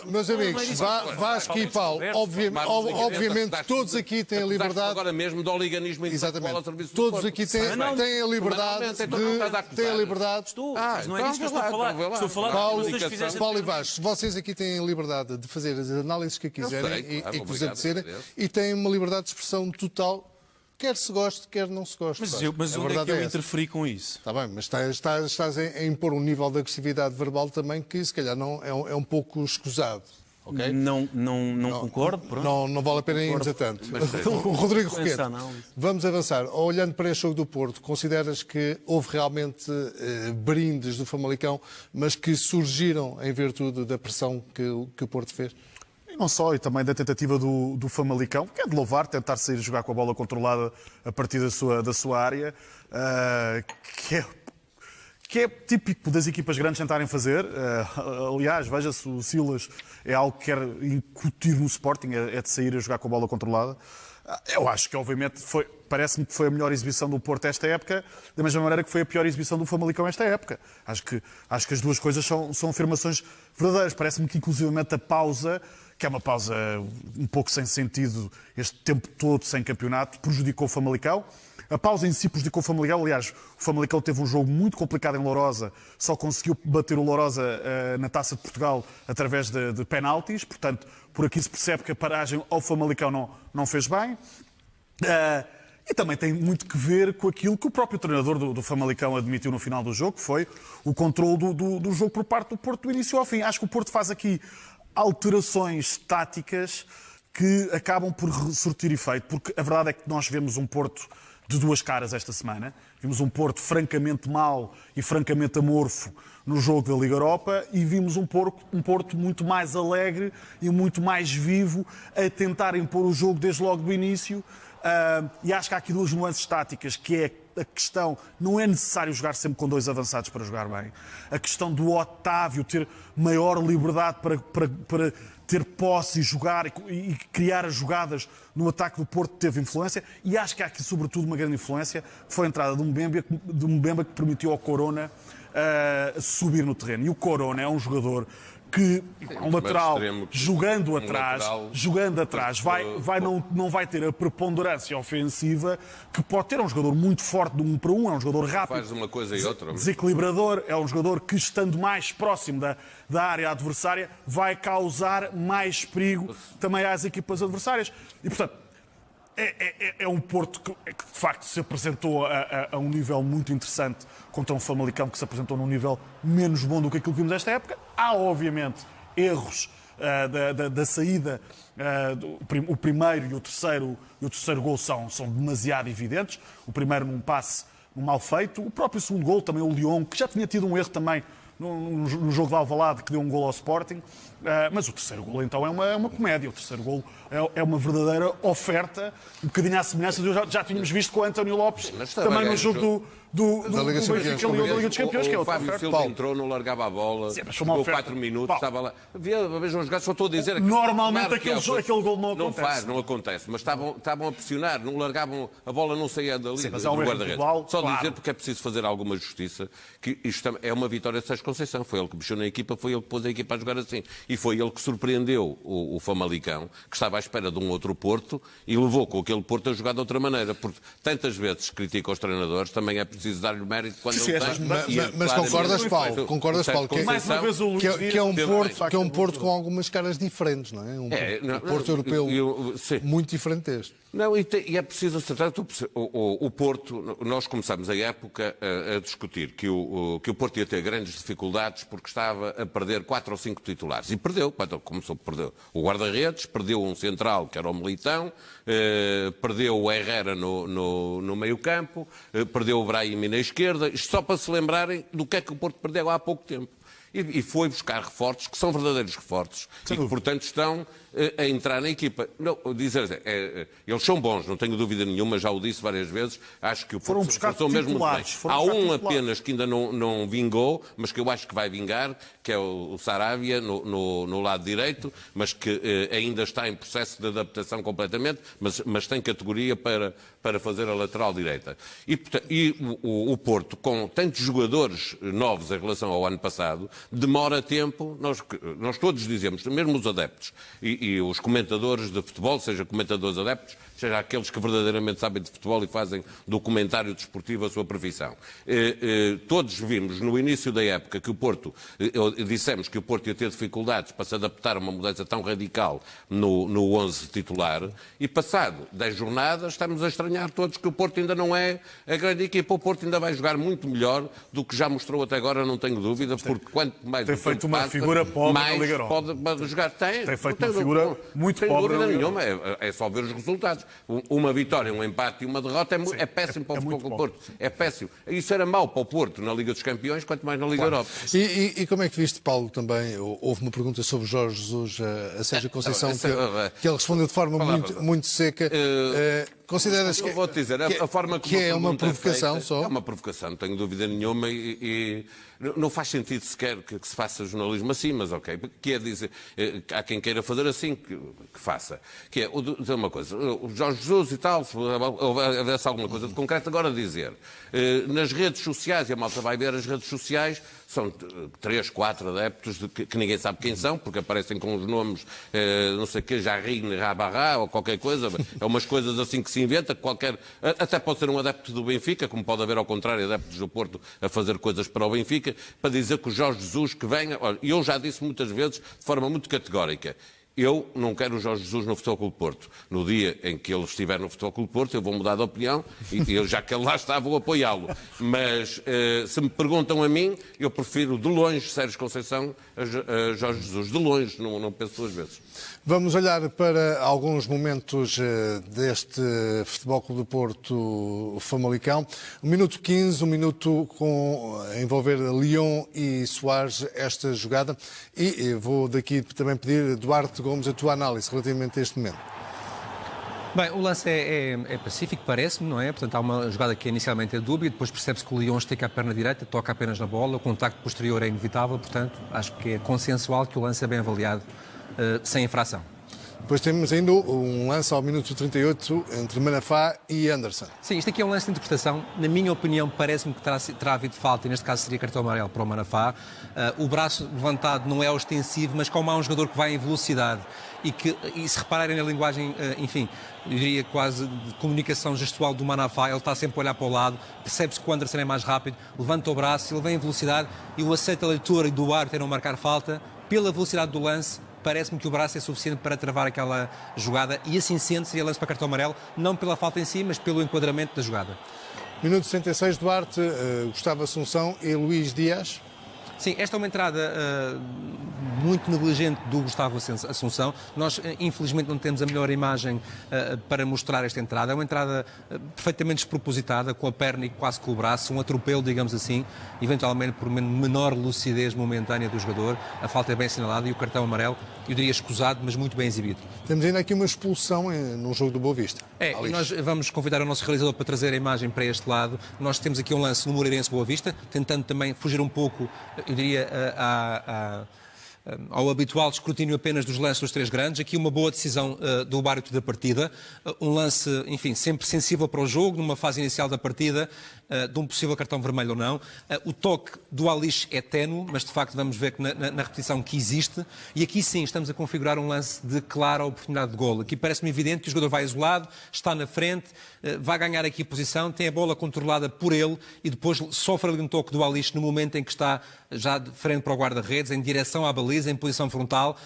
Meus amigos, Vasco e Paulo, obviamente todos aqui têm a liberdade. Agora mesmo do oliganismo intelectual ao serviço do todos aqui têm a liberdade Mas não é disso que eu estou a falar. Estou a falar Paulo e Vasco, vocês aqui têm a liberdade de fazer as análises que quiserem e que vos apetecerem e têm uma liberdade de expressão total, quer se goste, quer não se goste. Mas onde é que eu interferi com isso? Está bem, mas estás a impor um nível de agressividade verbal também que se calhar não é um pouco escusado. Okay? Não concordo. Pronto. Não vale a pena irmos a tanto. O Rodrigo Roquete, vamos avançar. Olhando para este jogo do Porto, consideras que houve realmente brindes do Famalicão, mas que surgiram em virtude da pressão que o Porto fez? E não só, e também da tentativa do Famalicão, que é de louvar, tentar sair a jogar com a bola controlada a partir da sua área, que é típico das equipas grandes tentarem fazer. Aliás, veja-se, o Silas é algo que quer incutir no Sporting, é de sair a jogar com a bola controlada. Eu acho que, obviamente, parece-me que foi a melhor exibição do Porto esta época, da mesma maneira que foi a pior exibição do Famalicão esta época. Acho que as duas coisas são afirmações verdadeiras. Parece-me que, inclusivamente, a pausa, que é uma pausa um pouco sem sentido, este tempo todo sem campeonato, prejudicou o Famalicão. A pausa em si prejudicou o Famalicão. Aliás, o Famalicão teve um jogo muito complicado em Lourosa, só conseguiu bater o Lourosa na Taça de Portugal através de penaltis. Portanto, por aqui se percebe que a paragem ao Famalicão não fez bem. E também tem muito que ver com aquilo que o próprio treinador do Famalicão admitiu no final do jogo, que foi o controle do jogo por parte do Porto do início ao fim. Acho que o Porto faz aqui alterações táticas que acabam por surtir efeito, porque a verdade é que nós vemos um Porto de duas caras esta semana. Vimos um Porto francamente mau e francamente amorfo no jogo da Liga Europa e vimos um Porto muito mais alegre e muito mais vivo a tentar impor o jogo desde logo do início, E acho que há aqui duas nuances táticas, que é a questão, não é necessário jogar sempre com 2 avançados para jogar bem. A questão do Otávio ter maior liberdade para ter posse e jogar e criar as jogadas no ataque do Porto teve influência. E acho que há aqui, sobretudo, uma grande influência, que foi a entrada de Mbemba que permitiu ao Corona subir no terreno. E o Corona é um jogador que um lateral jogando atrás não vai ter a preponderância ofensiva que pode ter. É um jogador muito forte de 1 para 1, é um jogador rápido, faz uma coisa e outra, desequilibrador, é um jogador que, estando mais próximo da área adversária, vai causar mais perigo também às equipas adversárias. E, portanto, é um Porto que de facto se apresentou a um nível muito interessante contra um Famalicão que se apresentou num nível menos bom do que aquilo que vimos nesta época. Há, obviamente, erros da saída. O primeiro e o terceiro gol são demasiado evidentes. O primeiro num passe mal feito. O próprio segundo gol, também o Lyon, que já tinha tido um erro também no jogo de Alvalade, que deu um gol ao Sporting. Mas o terceiro gol, então, é uma comédia. O terceiro gol é uma verdadeira oferta, um bocadinho à semelhança do que já tínhamos visto com o António Lopes, também no jogo do Benfica Lyon da Liga dos Campeões, que é outra oferta. O Fábio Silva entrou, não largava a bola, jogou 4 minutos, estava lá. Vejam jogar, só estou a dizer... Normalmente aquele gol não acontece. Não acontece, mas estavam a pressionar, não largavam, a bola não saía dali do guarda-redes. Só dizer, porque é preciso fazer alguma justiça, que isto é uma vitória de Sérgio Conceição. Foi ele que mexeu na equipa, foi ele que pôs a equipa a jogar assim. E foi ele que surpreendeu o Famalicão, que estava à espera de um outro Porto, e levou com aquele Porto a jogar de outra maneira. Porque tantas vezes critica os treinadores, também é preciso dar-lhe mérito quando ele tem. Mas concordas, Paulo, que é um Porto com algumas caras diferentes, não é? Um Porto europeu muito diferente deste. Não, e é preciso acertar. O Porto, nós começamos a época a discutir que o Porto ia ter grandes dificuldades porque estava a perder 4 ou 5 titulares. E perdeu, começou a perder o guarda-redes, perdeu um central, que era o Militão, perdeu o Herrera no meio-campo, perdeu o Brahim na esquerda. Isto só para se lembrarem do que é que o Porto perdeu há pouco tempo. E foi buscar reforços, que são verdadeiros reforços, e que, portanto, estão a entrar na equipa. Não, eles são bons, não tenho dúvida nenhuma, já o disse várias vezes, acho que o Porto são mesmo muito bem. Há um apenas que ainda não vingou, mas que eu acho que vai vingar, que é o Saravia, no lado direito, mas que ainda está em processo de adaptação completamente, mas tem categoria para fazer a lateral direita. E o Porto, com tantos jogadores novos em relação ao ano passado, demora tempo, nós todos dizemos, mesmo os adeptos e os comentadores de futebol, seja comentadores adeptos, seja aqueles que verdadeiramente sabem de futebol e fazem do comentário desportivo a sua profissão. Todos vimos no início da época que o Porto, dissemos que o Porto ia ter dificuldades para se adaptar a uma mudança tão radical no 11 titular, e passado 10 jornadas estamos a estranhar todos que o Porto ainda não é a grande equipa. O Porto ainda vai jogar muito melhor do que já mostrou até agora, não tenho dúvida, porque quanto mais tem feito uma figura pobre mais na Liga Europa. Pode jogar. Tem feito uma figura muito pobre na Liga nenhuma. É só ver os resultados. Uma vitória, um empate e uma derrota é péssimo para o Futebol Porto. É péssimo. Isso era mau para o Porto na Liga dos Campeões, quanto mais na Liga Europa. E como é que viste, Paulo, também? Houve uma pergunta sobre Jorge Jesus a Sérgio Conceição, que ele respondeu de forma muito seca. Consideras que, vou-te dizer, a forma como é uma provocação feita, só? É uma provocação, não tenho dúvida nenhuma, e não faz sentido sequer que se faça jornalismo assim, mas ok. Quer dizer, há quem queira fazer assim, que faça. Que é, dizer uma coisa, o Jorge Jesus e tal, se houvesse alguma coisa de concreto, agora dizer, nas redes sociais, e a malta vai ver as redes sociais, são 3, 4 adeptos que ninguém sabe quem são, porque aparecem com os nomes, não sei o quê, Jarrin, Rabarra, ou qualquer coisa, é umas coisas assim que se inventa, até pode ser um adepto do Benfica, como pode haver ao contrário adeptos do Porto a fazer coisas para o Benfica, para dizer que o Jorge Jesus que venha, e eu já disse muitas vezes, de forma muito categórica, eu não quero o Jorge Jesus no Futebol Clube Porto. No dia em que ele estiver no Futebol Clube Porto, eu vou mudar de opinião e eu, já que ele lá está, vou apoiá-lo. Mas se me perguntam a mim, eu prefiro de longe Sérgio Conceição a Jorge Jesus. De longe, não penso duas vezes. Vamos olhar para alguns momentos deste Futebol Clube do Porto Famalicão. 1:15, 1 minuto a envolver Lyon e Soares, esta jogada. E vou daqui também pedir, Duarte Gomes, a tua análise relativamente a este momento. Bem, o lance é pacífico, parece-me, não é? Portanto, há uma jogada que inicialmente é dúbia, depois percebe-se que o Lyon estica a perna direita, toca apenas na bola, o contacto posterior é inevitável, portanto, acho que é consensual que o lance é bem avaliado sem infração. Depois temos ainda um lance ao minuto 38 entre Manafá e Anderson. Sim, isto aqui é um lance de interpretação. Na minha opinião, parece-me que terá havido falta, e neste caso seria cartão amarelo para o Manafá. O braço levantado não é ostensivo, mas como há um jogador que vai em velocidade e se repararem na linguagem, enfim, eu diria quase de comunicação gestual do Manafá, ele está sempre a olhar para o lado, percebe-se que o Anderson é mais rápido, levanta o braço, ele vem em velocidade e o aceita a leitura do árbitro a não marcar falta, pela velocidade do lance. Parece-me que o braço é suficiente para travar aquela jogada e assim sendo seria lance para cartão amarelo, não pela falta em si, mas pelo enquadramento da jogada. Minuto 66, Duarte, Gustavo Assunção e Luís Dias. Sim, esta é uma entrada muito negligente do Gustavo Assunção. Nós, infelizmente, não temos a melhor imagem para mostrar esta entrada. É uma entrada perfeitamente despropositada, com a perna e quase com o braço, um atropelo, digamos assim, eventualmente por menor lucidez momentânea do jogador. A falta é bem assinalada e o cartão amarelo, eu diria escusado, mas muito bem exibido. Temos ainda aqui uma expulsão num jogo do Boa Vista. E nós vamos convidar o nosso realizador para trazer a imagem para este lado. Nós temos aqui um lance no Moreirense Boa Vista, tentando também fugir um pouco, eu diria, ao habitual escrutínio apenas dos lances dos três grandes. Aqui uma boa decisão do árbitro da partida. Um lance, enfim, sempre sensível para o jogo, numa fase inicial da partida, de um possível cartão vermelho ou não. O toque do Alish é ténue, mas de facto vamos ver que na repetição que existe. E aqui sim estamos a configurar um lance de clara oportunidade de golo. Aqui parece-me evidente que o jogador vai isolado, está na frente, vai ganhar aqui a posição, tem a bola controlada por ele e depois sofre ali um toque do Alish no momento em que está já de frente para o guarda-redes, em direção à baliza, em posição frontal.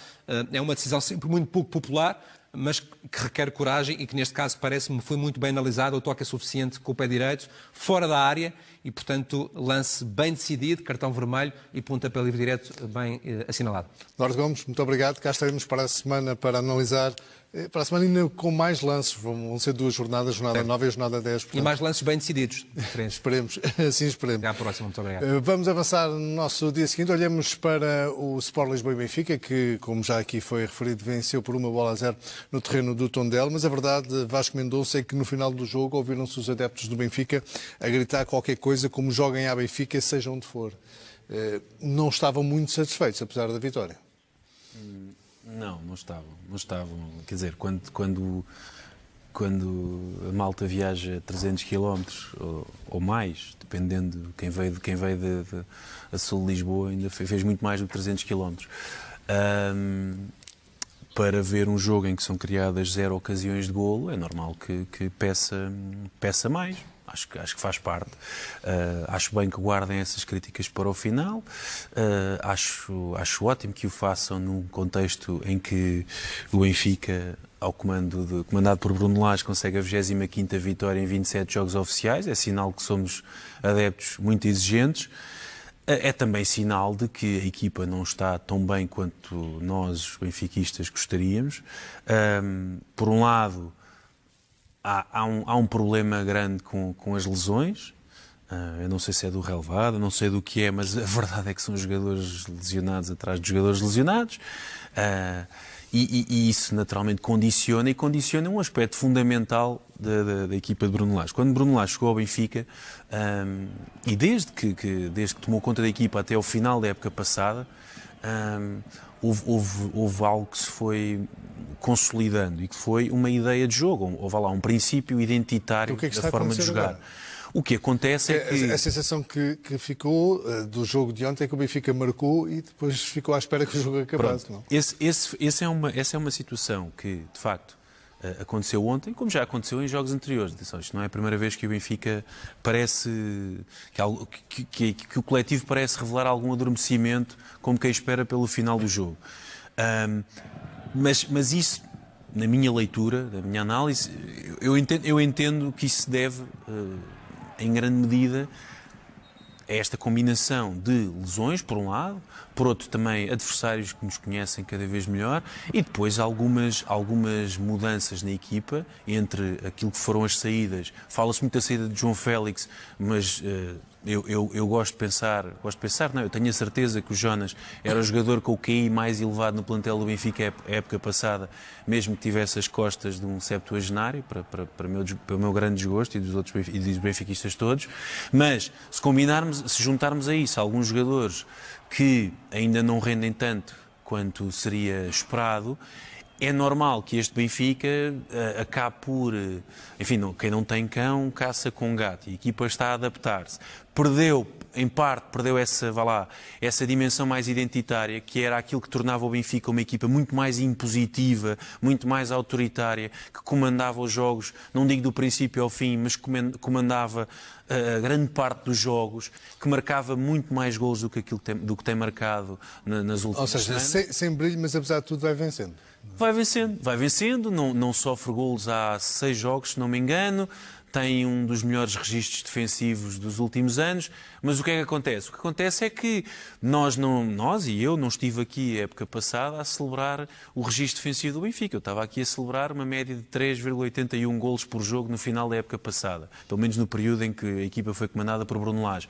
É uma decisão sempre muito pouco popular, mas que requer coragem e que neste caso parece-me foi muito bem analisado. O toque é suficiente com o pé direito, fora da área e, portanto, lance bem decidido, cartão vermelho e pontapé livre direto bem assinalado. Duarte Gomes, muito obrigado. Cá estaremos para a semana para analisar. Para a semana ainda com mais lances. Vão ser duas jornadas, jornada 9 e jornada 10. Portanto... E mais lances bem decididos. Esperemos, assim esperemos. Até à próxima, muito obrigado. Vamos avançar no nosso dia seguinte. Olhamos para o Sport Lisboa e Benfica, que, como já aqui foi referido, venceu por 1-0 no terreno do Tondela. Mas a verdade, Vasco Mendonça, é que no final do jogo ouviram-se os adeptos do Benfica a gritar qualquer coisa como joguem à Benfica, seja onde for. Não estavam muito satisfeitos, apesar da vitória. Não estavam. Quer dizer, quando a malta viaja 300 km ou mais, dependendo de quem veio a sul de Lisboa, ainda fez muito mais do que 300 km. Para ver um jogo em que são criadas 0 ocasiões de golo, é normal que peça mais. Acho que faz parte. Acho bem que guardem essas críticas para o final. Acho ótimo que o façam num contexto em que o Benfica, comandado por Bruno Lage, consegue a 25ª vitória em 27 jogos oficiais. É sinal que somos adeptos muito exigentes. É também sinal de que a equipa não está tão bem quanto nós, os benfiquistas, gostaríamos. Por um lado, há um problema grande com as lesões. Eu não sei se é do relevado, não sei do que é, mas a verdade é que são jogadores lesionados atrás de jogadores lesionados. E isso naturalmente condiciona um aspecto fundamental da equipa de Bruno Lage. Quando Bruno Lage chegou ao Benfica, e desde que tomou conta da equipa até ao final da época passada, houve algo que se foi consolidando e que foi uma ideia de jogo. Houve lá um princípio identitário da forma de jogar. Agora? O que acontece é que... A sensação que ficou do jogo de ontem é que o Benfica marcou e depois ficou à espera que o jogo acabasse. Não? Essa é uma situação que, de facto, aconteceu ontem, como já aconteceu em jogos anteriores. Isto não é a primeira vez que o Benfica parece... que o coletivo parece revelar algum adormecimento, como quem espera pelo final do jogo. Mas isso, na minha leitura, na minha análise, eu entendo que isso se deve... em grande medida, é esta combinação de lesões, por um lado, por outro também adversários que nos conhecem cada vez melhor e depois algumas mudanças na equipa entre aquilo que foram as saídas. Fala-se muito da saída de João Félix, mas Eu gosto de pensar, não, eu tenho a certeza que o Jonas era o jogador com o QI mais elevado no plantel do Benfica a época passada, mesmo que tivesse as costas de um septuagenário, para o meu grande desgosto e dos benfiquistas todos. Mas se juntarmos a isso alguns jogadores que ainda não rendem tanto quanto seria esperado, é normal que este Benfica acabe por... Enfim, quem não tem cão, caça com gato. E a equipa está a adaptar-se. Perdeu essa dimensão mais identitária, que era aquilo que tornava o Benfica uma equipa muito mais impositiva, muito mais autoritária, que comandava os jogos, não digo do princípio ao fim, mas comandava a grande parte dos jogos, que marcava muito mais golos do que tem marcado nas últimas semanas. Ou seja, sem brilho, mas apesar de tudo vai vencendo. Vai vencendo, não sofre golos há 6 jogos, se não me engano, tem um dos melhores registros defensivos dos últimos anos, mas o que é que acontece? O que acontece é que nós e eu não estive aqui a época passada a celebrar o registro defensivo do Benfica. Eu estava aqui a celebrar uma média de 3,81 golos por jogo no final da época passada, pelo menos no período em que a equipa foi comandada por Bruno Lage.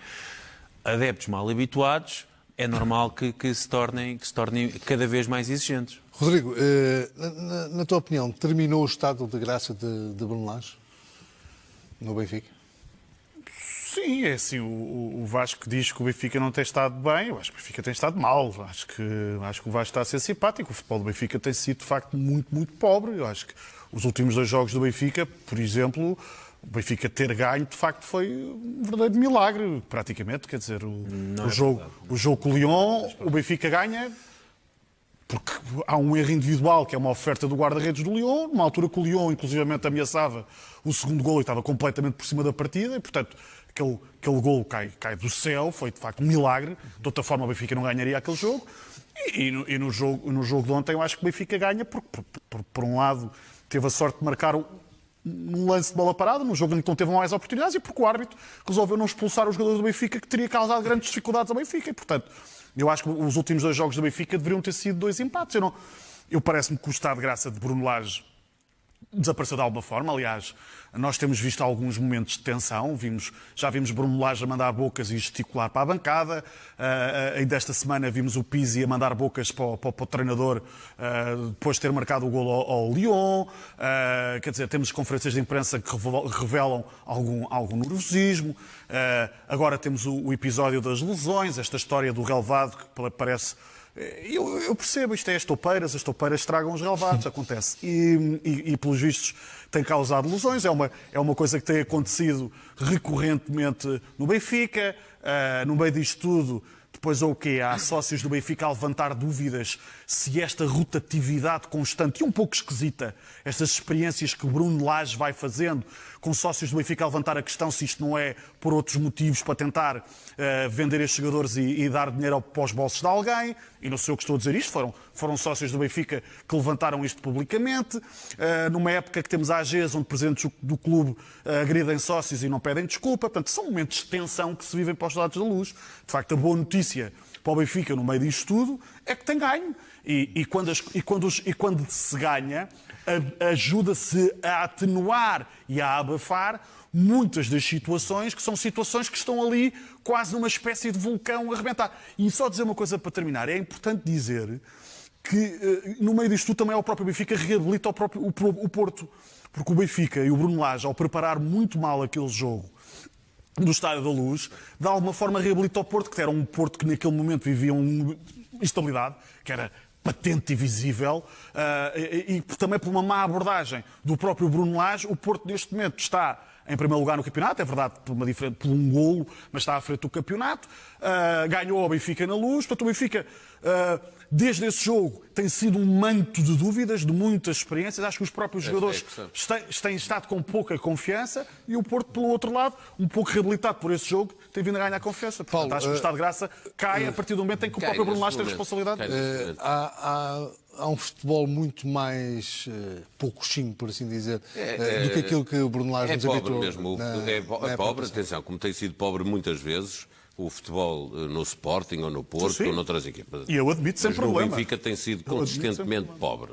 Adeptos mal habituados, é normal que se tornem cada vez mais exigentes. Rodrigo, na tua opinião, terminou o estado de graça de Bruno Lage no Benfica? Sim, é assim, o Vasco diz que o Benfica não tem estado bem, eu acho que o Benfica tem estado mal, acho que o Vasco está a ser simpático, o futebol do Benfica tem sido de facto muito, muito pobre, eu acho que os últimos 2 jogos do Benfica, por exemplo, o Benfica ter ganho de facto foi um verdadeiro milagre, praticamente, quer dizer, o jogo com o Lyon, o Benfica ganha porque há um erro individual, que é uma oferta do guarda-redes do Lyon, numa altura que o Lyon, inclusivamente, ameaçava o segundo golo e estava completamente por cima da partida, e, portanto, aquele golo cai do céu, foi, de facto, um milagre. De outra forma, o Benfica não ganharia aquele jogo. E no jogo de ontem, eu acho que o Benfica ganha, porque, por um lado, teve a sorte de marcar um lance de bola parada, num jogo em que não teve mais oportunidades, e porque o árbitro resolveu não expulsar os jogadores do Benfica, que teria causado grandes dificuldades ao Benfica. E, portanto, eu acho que os últimos 2 jogos do Benfica deveriam ter sido 2 empates. Eu parece-me que o estado de graça de Bruno Lage desapareceu de alguma forma. Aliás, nós temos visto alguns momentos de tensão. Já vimos Bruno Lage a mandar bocas e gesticular para a bancada. Ainda esta semana vimos o Pizzi a mandar bocas para o treinador depois de ter marcado o golo ao Lyon. Quer dizer, temos conferências de imprensa que revelam algum nervosismo. Agora temos o episódio das lesões, esta história do relevado que parece... Eu percebo, isto é as toupeiras estragam os relevados, acontece. E pelos vistos tem causado lesões, é uma coisa que tem acontecido recorrentemente no Benfica. No meio disto tudo, depois o quê? Há sócios do Benfica a levantar dúvidas se esta rotatividade constante e um pouco esquisita, estas experiências que o Bruno Lage vai fazendo, com sócios do Benfica a levantar a questão se isto não é por outros motivos para tentar vender estes jogadores e dar dinheiro para os bolsos de alguém. E não sei o que estou a dizer isto, foram sócios do Benfica que levantaram isto publicamente. Numa época que temos AGs onde presidentes do clube agridem sócios e não pedem desculpa. Portanto, são momentos de tensão que se vivem para os lados da luz. De facto, a boa notícia para o Benfica no meio disto tudo é que tem ganho. E quando se ganha, ajuda-se a atenuar e a abafar muitas das situações que são situações que estão ali quase numa espécie de vulcão a arrebentar. E só dizer uma coisa para terminar, é importante dizer que no meio disto tudo também o próprio Benfica reabilita o Porto, porque o Benfica e o Bruno Lage, ao preparar muito mal aquele jogo do Estádio da Luz, de alguma forma reabilita o Porto, que era um Porto que naquele momento vivia uma instabilidade, que era patente e visível, e também por uma má abordagem do próprio Bruno Lage, o Porto neste momento está em primeiro lugar no campeonato, é verdade por um golo, mas está à frente do campeonato, ganhou ao Benfica na Luz, portanto o Benfica, desde esse jogo, tem sido um manto de dúvidas, de muitas experiências, acho que os próprios jogadores têm estado com pouca confiança, e o Porto, pelo outro lado, um pouco reabilitado por esse jogo, tem vindo a ganhar confiança. Portanto, acho que o estado de graça cai a partir do momento em que o próprio Bruno Lage tem responsabilidade. Há um futebol muito mais poucochinho, por assim dizer, do que aquilo que o Bruno Lage nos habituou. É pobre, atenção, como tem sido pobre muitas vezes, o futebol no Sporting ou no Porto ou noutras equipas. E eu admito sem problema. O Benfica tem sido consistentemente pobre.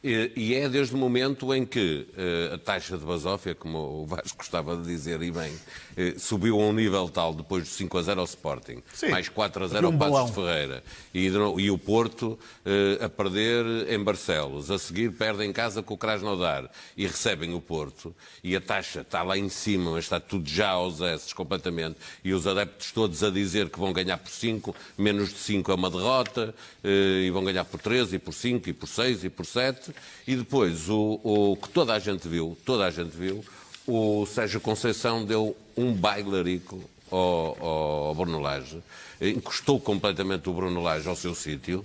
E é desde o momento em que a taxa de basófia, como o Vasco gostava de dizer, e bem, subiu a um nível tal, depois de 5-0 ao Sporting, Sim, mais 4-0 ao Passos de Ferreira, e o Porto a perder em Barcelos, a seguir perde em casa com o Krasnodar e recebem o Porto, e a taxa está lá em cima, mas está tudo já aos esses completamente, e os adeptos todos a dizer que vão ganhar por 5, menos de 5 é uma derrota, e vão ganhar por 13, e por 5, e por 6, e por 7, e depois o que toda a gente viu, o Sérgio Conceição deu um bailarico ao Bruno Lage, encostou completamente o Bruno Lage ao seu sítio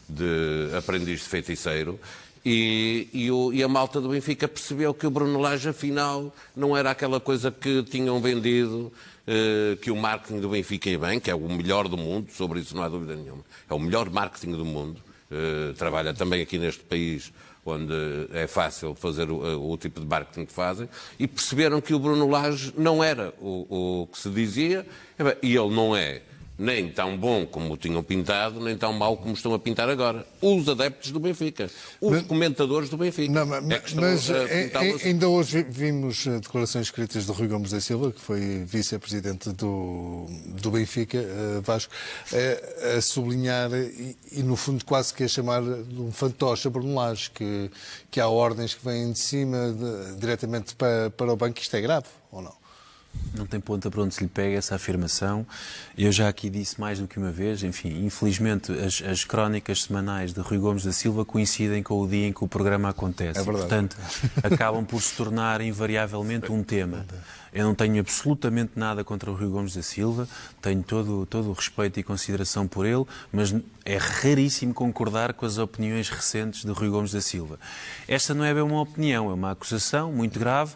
de aprendiz de feiticeiro, e a malta do Benfica percebeu que o Bruno Lage, afinal, não era aquela coisa que tinham vendido, que o marketing do Benfica ia bem, que é o melhor do mundo, sobre isso não há dúvida nenhuma. É o melhor marketing do mundo. Trabalha também aqui neste país, onde é fácil fazer o tipo de marketing que fazem, e perceberam que o Bruno Lage não era o que se dizia, e ele não é nem tão bom como o tinham pintado, nem tão mau como estão a pintar agora. Os adeptos do Benfica, os comentadores do Benfica. Não, mas ainda hoje vimos declarações escritas de Rui Gomes da Silva, que foi vice-presidente do Benfica, Vasco, a sublinhar e no fundo quase que a chamar de um fantoche a Bruno Lage, que há ordens que vêm de cima diretamente para o banco. Isto é grave, ou não? Não tem ponta para onde se lhe pega essa afirmação. Eu já aqui disse mais do que uma vez, enfim, infelizmente as crónicas semanais de Rui Gomes da Silva coincidem com o dia em que o programa acontece. É verdade. Portanto, acabam por se tornar invariavelmente um tema. Eu não tenho absolutamente nada contra o Rui Gomes da Silva, tenho todo o respeito e consideração por ele, mas é raríssimo concordar com as opiniões recentes de Rui Gomes da Silva. Esta não é bem uma opinião, é uma acusação muito grave,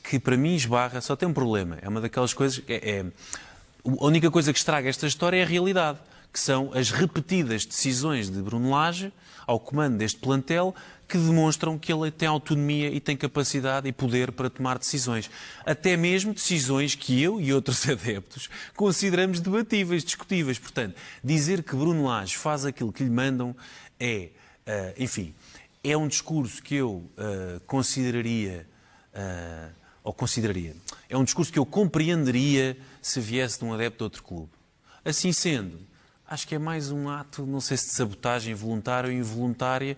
que para mim esbarra, só tem um problema. É uma daquelas coisas... A única coisa que estraga esta história é a realidade, que são as repetidas decisões de Bruno Lage, ao comando deste plantel, que demonstram que ele tem autonomia e tem capacidade e poder para tomar decisões. Até mesmo decisões que eu e outros adeptos consideramos debatíveis, discutíveis. Portanto, dizer que Bruno Lage faz aquilo que lhe mandam é um discurso que eu consideraria... É um discurso que eu compreenderia se viesse de um adepto de outro clube. Assim sendo, acho que é mais um ato, não sei se de sabotagem voluntária ou involuntária,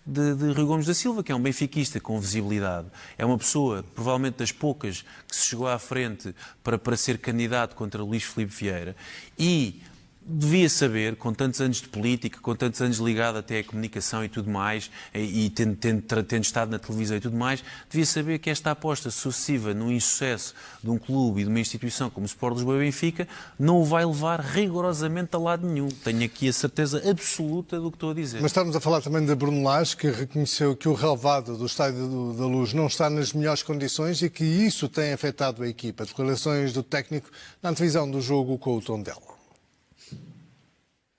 de Rui Gomes da Silva, que é um benfiquista com visibilidade. É uma pessoa, provavelmente das poucas, que se chegou à frente para ser candidato contra Luís Filipe Vieira e devia saber, com tantos anos de política, com tantos anos ligado até à comunicação e tudo mais, e tendo estado na televisão e tudo mais, devia saber que esta aposta sucessiva no insucesso de um clube e de uma instituição como o Sport Lisboa e Benfica não o vai levar rigorosamente a lado nenhum. Tenho aqui a certeza absoluta do que estou a dizer. Mas estamos a falar também de Bruno Lage, que reconheceu que o relvado do Estádio da Luz não está nas melhores condições e que isso tem afetado a equipa. Declarações do técnico na antevisão do jogo com o Tondela.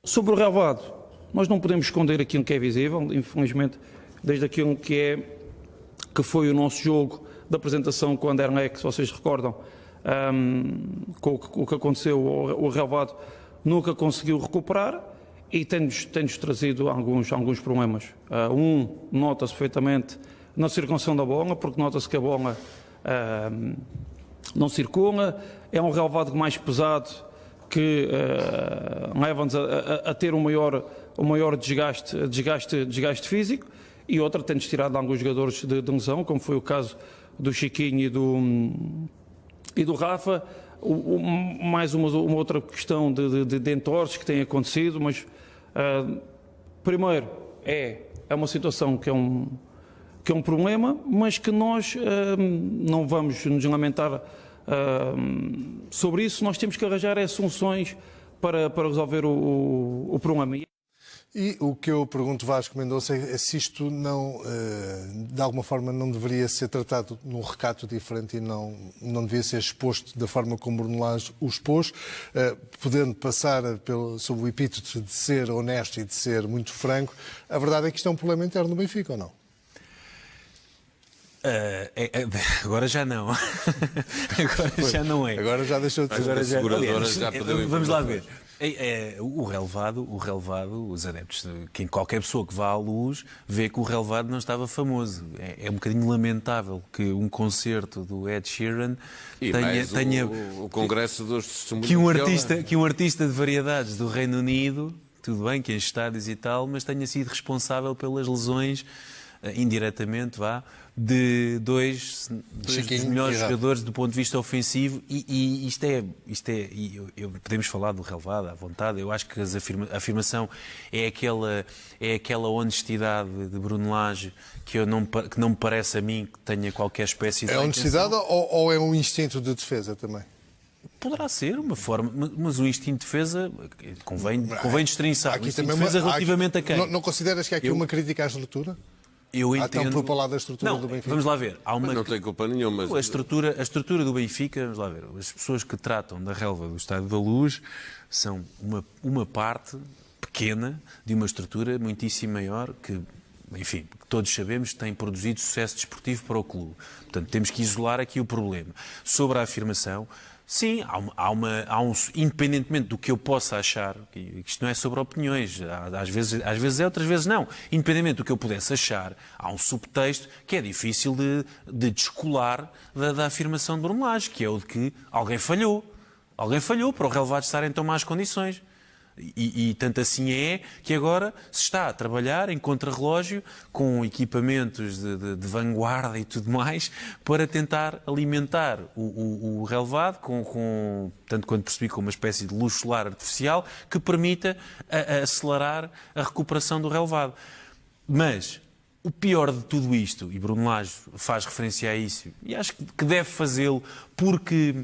Sobre o relvado, nós não podemos esconder aquilo que é visível, infelizmente, desde aquilo que foi o nosso jogo de apresentação com o Anderlecht, se vocês recordam, com o que aconteceu, o relvado nunca conseguiu recuperar e tem-nos trazido alguns problemas. Nota-se perfeitamente na circulação da bola, porque nota-se que a bola não circula, é um relvado mais pesado, que leva-nos a ter um maior desgaste físico, e outra tem-nos tirado alguns jogadores de lesão, como foi o caso do Chiquinho e do Rafa. Mais uma outra questão de entorces que tem acontecido, mas primeiro é uma situação que é um problema, mas que nós não vamos nos lamentar sobre isso. Nós temos que arranjar soluções para resolver o problema. E o que eu pergunto, Vasco Mendonça, é se isto não, de alguma forma, não deveria ser tratado num recato diferente e não devia ser exposto da forma como Bruno Lage o expôs, podendo passar sob o epíteto de ser honesto e de ser muito franco. A verdade é que isto é um problema interno do Benfica, ou não? Agora já não. Agora já não é. Agora já deixou de ser. Vamos lá ver. O relevado, os adeptos, qualquer pessoa que vá à Luz vê que o relevado não estava famoso. É um bocadinho lamentável que um concerto do Ed Sheeran tenha o congresso dos que um artista de variedades do Reino Unido, tudo bem, que em estádios e tal, mas tenha sido responsável pelas lesões, indiretamente, de dois dos melhores jogadores do ponto de vista ofensivo, e podemos falar do relevado à vontade. Eu acho que a afirmação é aquela honestidade de Bruno Lage que não me parece a mim que tenha qualquer espécie de... É honestidade ou é um instinto de defesa também? Poderá ser uma forma, mas o instinto de defesa convém destrinçar. O instinto de defesa relativamente a quem? Não consideras que há aqui uma crítica à estrutura? Eu entendo... Estão por falar da estrutura do Benfica? Vamos lá ver. Não tem culpa nenhuma. A estrutura do Benfica, vamos lá ver. As pessoas que tratam da relva do Estádio da Luz são uma parte pequena de uma estrutura muitíssimo maior que, enfim, que todos sabemos que tem produzido sucesso desportivo para o clube. Portanto, temos que isolar aqui o problema. Sobre a afirmação... Sim, independentemente do que eu possa achar, isto não é sobre opiniões, às vezes é, outras vezes não. Independentemente do que eu pudesse achar, há um subtexto que é difícil de descolar da afirmação de Bruno Lage, que é o de que alguém falhou para o relevado estar em tão más condições. E tanto assim é que agora se está a trabalhar em contrarrelógio com equipamentos de vanguarda e tudo mais para tentar alimentar o relevado, tanto quanto percebi, com uma espécie de luz solar artificial que permita acelerar a recuperação do relevado. Mas o pior de tudo isto, e Bruno Lage faz referência a isso, e acho que deve fazê-lo porque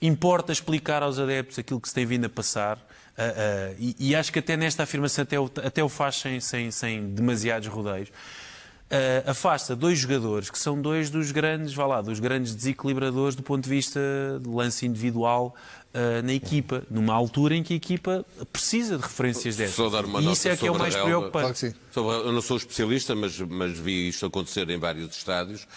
importa explicar aos adeptos aquilo que se tem vindo a passar. E acho que até nesta afirmação até o faz sem demasiados rodeios. Afasta dois jogadores que são dois dos grandes desequilibradores do ponto de vista de lance individual na equipa, numa altura em que a equipa precisa de referências dessas. E isso é que é o mais preocupante. Eu não sou especialista, mas vi isto acontecer em vários estádios.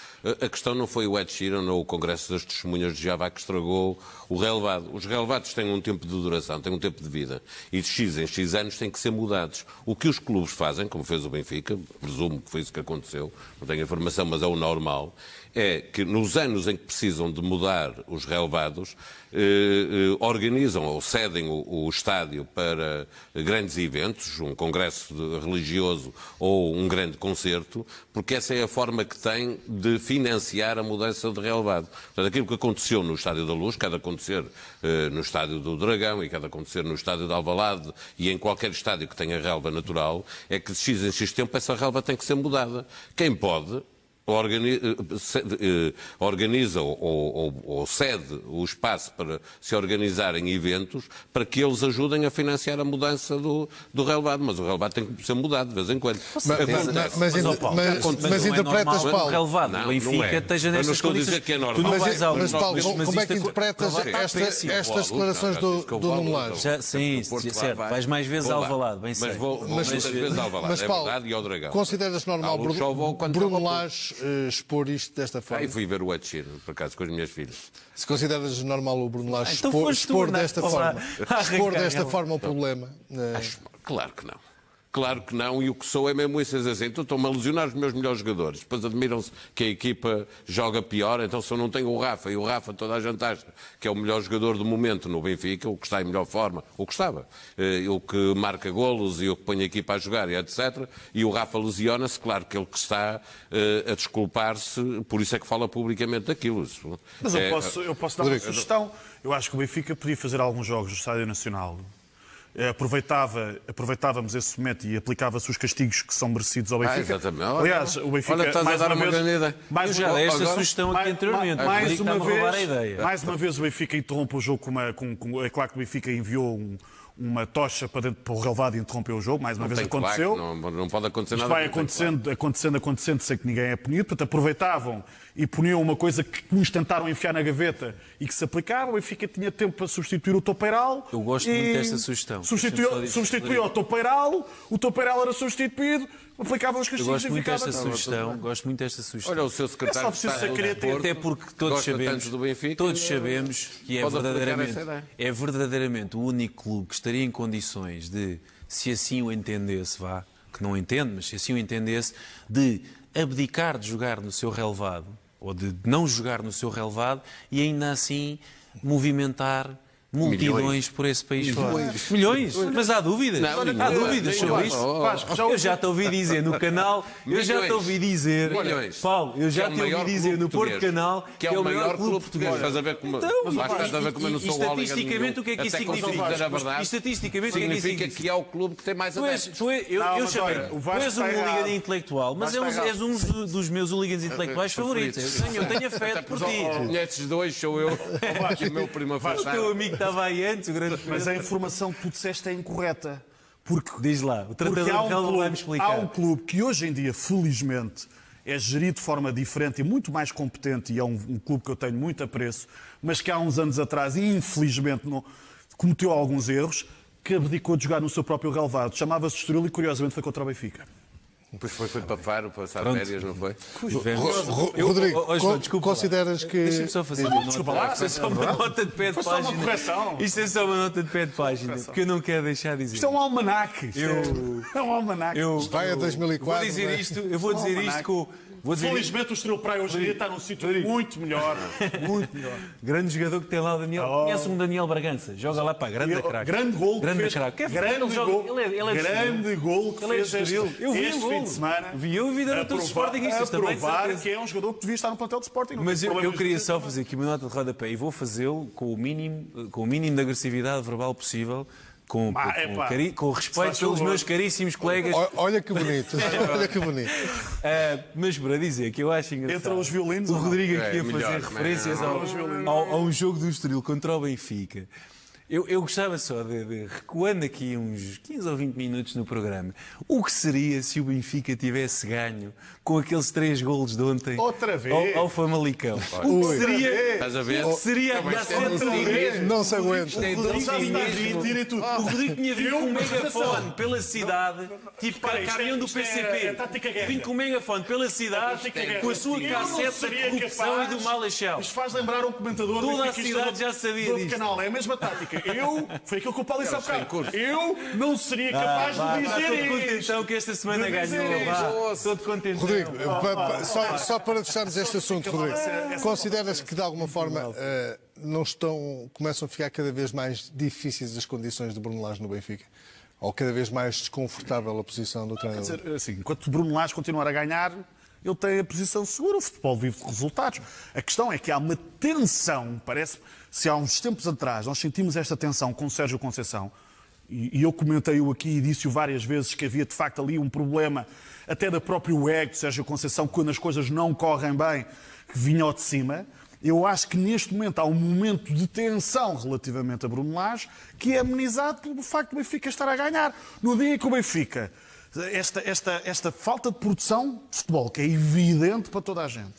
A questão não foi o Ed Sheeran ou o Congresso das Testemunhas de Jeová que estragou o relevado. Os relevados têm um tempo de duração, têm um tempo de vida. E de X em X anos têm que ser mudados. O que os clubes fazem, como fez o Benfica, presumo que foi isso que aconteceu, não tenho informação, mas é o normal, é que nos anos em que precisam de mudar os relevados, organizam ou cedem o estádio para grandes eventos, um congresso religioso ou um grande concerto, porque essa é a forma que tem de financiar a mudança de relevado. Portanto, aquilo que aconteceu no Estádio da Luz, cada acontecer no Estádio do Dragão e cada acontecer no Estádio de Alvalade e em qualquer estádio que tenha relva natural, é que de X em X tempo essa relva tem que ser mudada. Quem pode... organiza ou cede o espaço para se organizarem eventos para que eles ajudem a financiar a mudança do relevado. Mas o relevado tem que ser mudado de vez em quando. Mas interpretas, Paulo... O relevado, o Benfica esteja nestas condições. Mas, Paulo, como é que interpretas estas declarações do Nuno Lage? Sim, certo. Vais mais vezes ao Alvalade, bem certo. Mas vou mais vezes ao Alvalade, é verdade, e ao Dragão. Consideras normal Bruno Lage expor isto desta forma? E fui ver o Ed Sheeran, por acaso, com as minhas filhas. Se consideras normal o Bruno Lage expor desta forma o problema? Claro que não. Claro que não, e o que sou é mesmo isso, assim, então estão-me a lesionar os meus melhores jogadores, depois admiram-se que a equipa joga pior, então se eu não tenho o Rafa, e o Rafa toda a gente acha que é o melhor jogador do momento no Benfica, o que está em melhor forma, o que estava, o que marca golos e o que põe a equipa a jogar e etc, e o Rafa lesiona-se, claro que ele que está a desculpar-se, por isso é que fala publicamente daquilo. Mas eu posso dar uma sugestão, eu acho que o Benfica podia fazer alguns jogos no Estádio Nacional. Aproveitávamos esse momento e aplicava-se os castigos que são merecidos ao Benfica. Exatamente. Aliás, o Benfica... Olha, estás a dar uma grande ideia. Eu já dei esta sugestão aqui anteriormente. Mais uma vez o Benfica interrompe o jogo é claro que o Benfica enviou uma tocha para o relevado e interrompeu o jogo, mais uma vez aconteceu. Não pode acontecer isto nada. Vai acontecendo, sem que ninguém é punido, portanto aproveitavam e puniam uma coisa que uns tentaram enfiar na gaveta e que se aplicava. O Benfica tinha tempo para substituir o Topeiral. Eu gosto muito desta sugestão. Substituiu o Topeiral era substituído, aplicava os Eu castigos gosto e muito ficava... desta sugestão. Olha, o seu secretário É só preciso querer ter. Até porque todos gosta sabemos, tanto do Benfica, todos sabemos que pode aplicar essa ideia. é verdadeiramente o único clube que estaria em condições de, se assim o entendesse, que não entende, mas se assim o entendesse, de abdicar de jogar no seu relevado, ou de não jogar no seu relevado, e ainda assim movimentar multidões por esse país fora. Milhões? Mas há dúvidas? Há dúvidas sobre isto? Eu já te ouvi dizer no canal, Paulo, eu já te ouvi dizer no Porto Canal que é o maior clube português. Estás a ver como eu não sou o estatisticamente o que é que isso significa? Estatisticamente o que é que isso significa? Que é o clube que tem mais adeptos. Tu és um hooligan intelectual, mas és um dos meus hooligans intelectuais favoritos. Eu tenho afeto por ti. Conheces dois, sou eu e o meu primo afastado. O teu amigo estava aí antes, o grande... Mas a informação que tu disseste é incorreta. Porque, diz lá, o tratador de Relva vai-me explicar. Há um clube que hoje em dia, felizmente, é gerido de forma diferente e muito mais competente, e é um clube que eu tenho muito apreço, mas que há uns anos atrás, infelizmente, cometeu alguns erros, que abdicou de jogar no seu próprio relevado. Chamava-se Estoril e, curiosamente, foi contra o Benfica. Depois foi para Faro, passar férias, não foi? Rodrigo, consideras que... Deixa-me só fazer uma nota. Isto é só uma nota de pé de página. Só uma correção. Isto é só uma nota de pé de página, porque eu não quero deixar de dizer. Isto é um almanaque. É um almanaque. Vai a 2004. Eu vou dizer isto com... Felizmente o Estoril Praia hoje em dia está num sítio muito melhor. Muito melhor. Grande jogador que tem lá o Daniel. Conhece um Daniel Bragança. Joga lá para grande craque. Grande gol. Grande craque. Grande gol que fez este fim de semana. Eu vi durante todos os Sportingistas também. Provar que é um jogador que devia estar no plantel de Sporting. Mas eu queria só fazer aqui uma nota de rodapé e vou fazê-lo com o mínimo de agressividade verbal possível. Com o respeito pelos meus caríssimos colegas. Olha que bonito. Olha que bonito. Mas para dizer que eu acho engraçado. Entre os violinos. O Rodrigo aqui a fazer referências a um jogo do Estoril contra o Benfica. Eu gostava só de recuando aqui uns 15 ou 20 minutos no programa, o que seria se o Benfica tivesse ganho com aqueles 3 golos de ontem outra vez ao Famalicão? O que seria? Estás a ver? Seria outra vez. Não se aguenta. O Rodrigo tinha vindo com um megafone pela cidade, tipo caminhão do PCP. Vim com um megafone pela cidade, com a sua cassete de corrupção e do mal-achão. Isto faz lembrar um comentador. Toda a cidade já sabia disto. Canal. É a mesma tática. Foi aquilo que o Paulo disse há bocado. Eu não seria capaz de dizer isso. Estou contentão que esta semana ganhou. Estou contentão. Rodrigo, só para fecharmos este assunto, Rodrigo, consideras que de alguma forma começam a ficar cada vez mais difíceis as condições de Bruno Lage no Benfica? Ou cada vez mais desconfortável a posição do treinador? Quer dizer, assim, enquanto Bruno Lage continuar a ganhar, ele tem a posição segura, o futebol vive de resultados. A questão é que há uma tensão, parece, se há uns tempos atrás nós sentimos esta tensão com o Sérgio Conceição, e eu comentei-o aqui e disse-o várias vezes que havia de facto ali um problema até da próprio ego de Sérgio Conceição, quando as coisas não correm bem, que vinha ao de cima. Eu acho que neste momento há um momento de tensão relativamente a Bruno Lage que é amenizado pelo facto do Benfica estar a ganhar. No dia em que o Benfica, esta falta de produção de futebol, que é evidente para toda a gente,